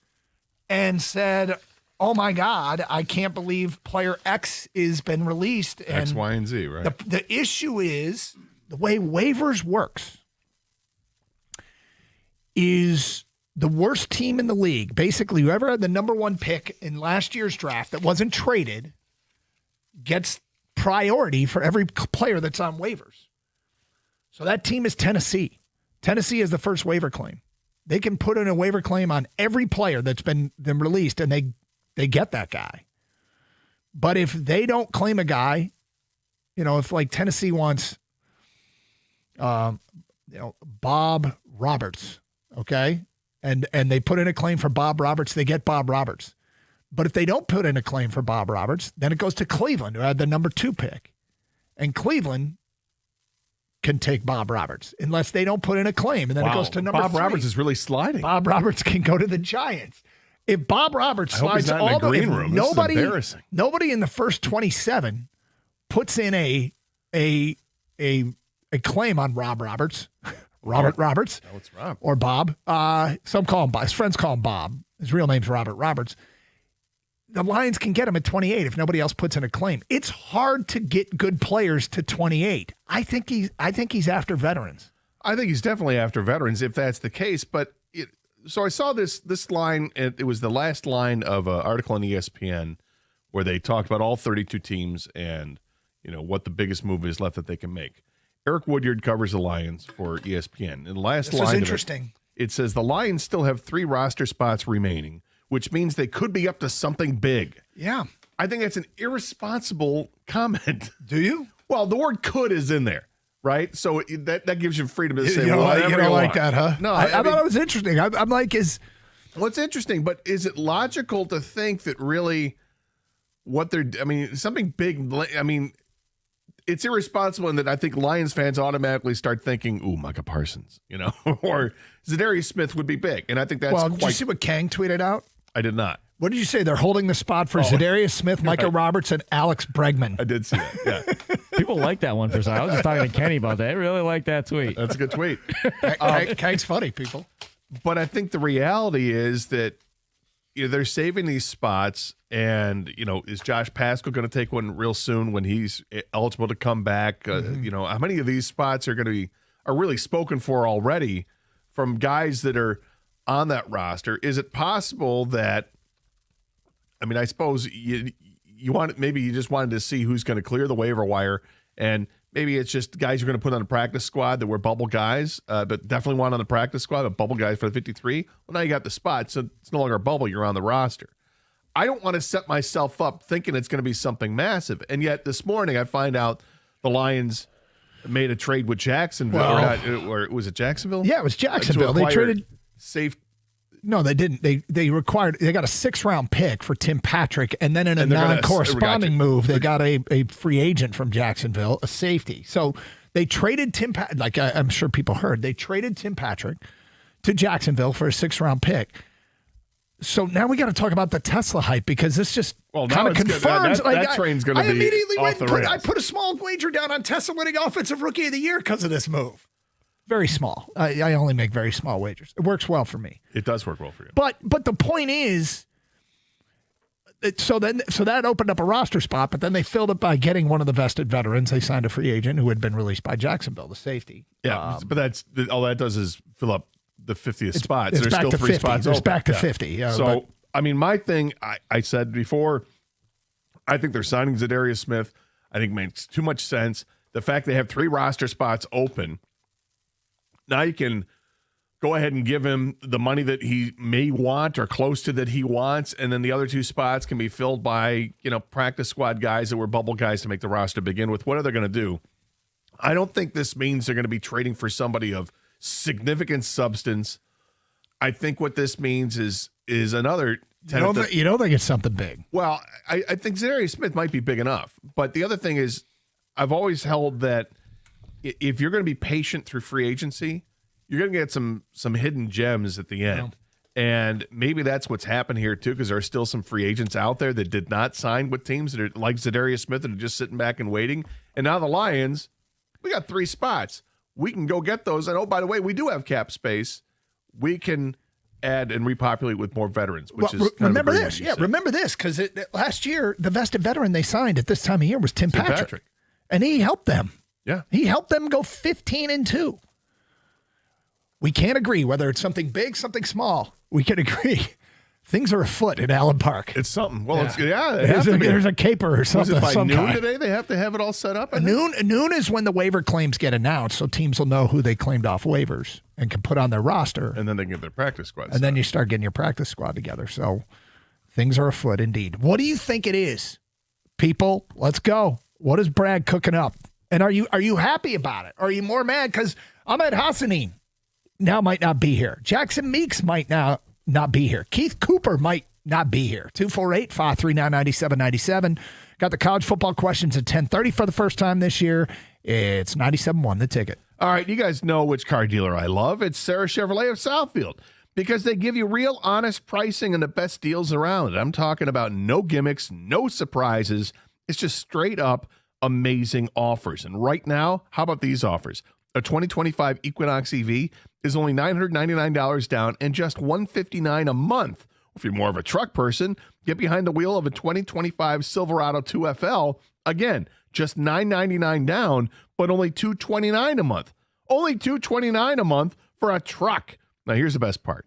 and said, oh my God, I can't believe player X has been released? And X, Y, and Z, right? The issue is the way waivers works is the worst team in the league. Basically, whoever had the number 1 pick in last year's draft that wasn't traded gets priority for every player that's on waivers. So that team is Tennessee. Tennessee is the first waiver claim. They can put in a waiver claim on every player that's been released, and they get that guy. But if they don't claim a guy, if like Tennessee wants, Bob Roberts, okay, and they put in a claim for Bob Roberts, they get Bob Roberts. But if they don't put in a claim for Bob Roberts, then it goes to Cleveland, who had the number 2 pick, and Cleveland can take Bob Roberts unless they don't put in a claim, and then it goes to number 3. Bob Roberts is really sliding. Bob Roberts can go to the Giants. If Bob Roberts slides all the way, nobody in the first 27 puts in a claim on Rob Roberts, Roberts, No, it's Rob. or Bob. Some call him Bob. His friends call him Bob. His real name's Robert Roberts. The Lions can get him at 28 if nobody else puts in a claim. It's hard to get good players to 28. I think he's after veterans. I think he's definitely after veterans if that's the case. But so I saw this line. It was the last line of an article on ESPN where they talked about all 32 teams and what the biggest move is left that they can make. Eric Woodyard covers the Lions for ESPN. And the last line is interesting. It says the Lions still have 3 roster spots remaining, which means they could be up to something big. Yeah. I think that's an irresponsible comment. Do you? Well, the word could is in there, right? So that gives you freedom to say, you don't like that, huh? No, I thought it was interesting. I'm like, well, it's interesting, but is it logical to think that really something big, it's irresponsible in that I think Lions fans automatically start thinking, ooh, Micah Parsons, or Zadarius Smith would be big. And I think that's did you see what Kang tweeted out? I did not. What did you say? They're holding the spot for Zadarius Smith, Micah Roberts, and Alex Bregman. I did see that, yeah. People like that one for some. I was just talking to Kenny about that. I really like that tweet. That's a good tweet. Kang's funny, people. But I think the reality is that they're saving these spots, and is Josh Pascal going to take one real soon when he's eligible to come back? How many of these spots are really spoken for already from guys that are on that roster? Is it possible that? I suppose you just wanted to see who's going to clear the waiver wire, and maybe it's just guys you're going to put on the practice squad that were bubble guys, but definitely want on the practice squad, but bubble guys for the 53. Well, now you got the spot, so it's no longer a bubble. You're on the roster. I don't want to set myself up thinking it's going to be something massive. And yet this morning I find out the Lions made a trade with Jacksonville. Or was it Jacksonville? Yeah, it was Jacksonville. They traded safe. No, they didn't. They got a 6th-round pick for Tim Patrick, and then in a non-corresponding move, they got a free agent from Jacksonville, a safety. So they traded Tim Patrick, like I'm sure people heard, they traded Tim Patrick to Jacksonville for a 6th-round pick. So now we got to talk about the Tesla hype because this just kind of confirms. That train's going to be immediately off the rails. I put a small wager down on Tesla winning Offensive Rookie of the Year because of this move. very small. I only make very small wagers. It works well for me. It does work well for you. But the point is, so that opened up a roster spot, but then they filled it by getting one of the vested veterans. They signed a free agent who had been released by Jacksonville, the safety. Yeah, but all that does is fill up the 50th spot. It's There's back still to 3 50. spots There's open. back to 50. Yeah, so, I mean, my thing, I said before, I think they're signing Zadarius Smith. I think it makes too much sense. The fact they have 3 roster spots open, now you can go ahead and give him the money that he may want or close to that he wants, and then the other 2 spots can be filled by, practice squad guys that were bubble guys to make the roster to begin with. What are they going to do? I don't think this means they're going to be trading for somebody of significant substance. I think what this means is another tenant. You know they get something big. Well, I think Zadarius Smith might be big enough. But the other thing is, I've always held that if you're going to be patient through free agency, you're going to get some hidden gems at the end. Yeah. And maybe that's what's happened here, too, because there are still some free agents out there that did not sign with teams that are like Zadarius Smith that are just sitting back and waiting. And now the Lions, we got 3 spots. We can go get those. And, oh, by the way, we do have cap space. We can add and repopulate with more veterans, which is remember this. Yeah, remember this, because last year, the vested veteran they signed at this time of year was Tim Patrick. And he helped them. Yeah. He helped them go 15-2. We can't agree whether it's something big, something small. We can agree. Things are afoot at Allen Park. It's something. Well, there's a caper or something. Was it by noon today? They have to have it all set up? Noon is when the waiver claims get announced, so teams will know who they claimed off waivers and can put on their roster. And then they get their practice squad. And then you start getting your practice squad together. So things are afoot indeed. What do you think it is? People, let's go. What is Brad cooking up? And are you happy about it? Are you more mad because Ahmed Hassanin now might not be here? Jackson Meeks might now not be here. Keith Cooper might not be here. 248-539-9797. Got the college football questions at 10:30 for the first time this year. It's 97.1 The Ticket. All right, you guys know which car dealer I love. It's Sarah Chevrolet of Southfield, because they give you real honest pricing and the best deals around. I'm talking about no gimmicks, no surprises. It's just straight up amazing offers. And right now, how about these offers? A 2025 Equinox EV is only $999 down and just $159 a month. If you're more of a truck person, get behind the wheel of a 2025 Silverado 2FL. Again, just $999 down, but only $229 a month. Only $229 a month for a truck. Now, here's the best part.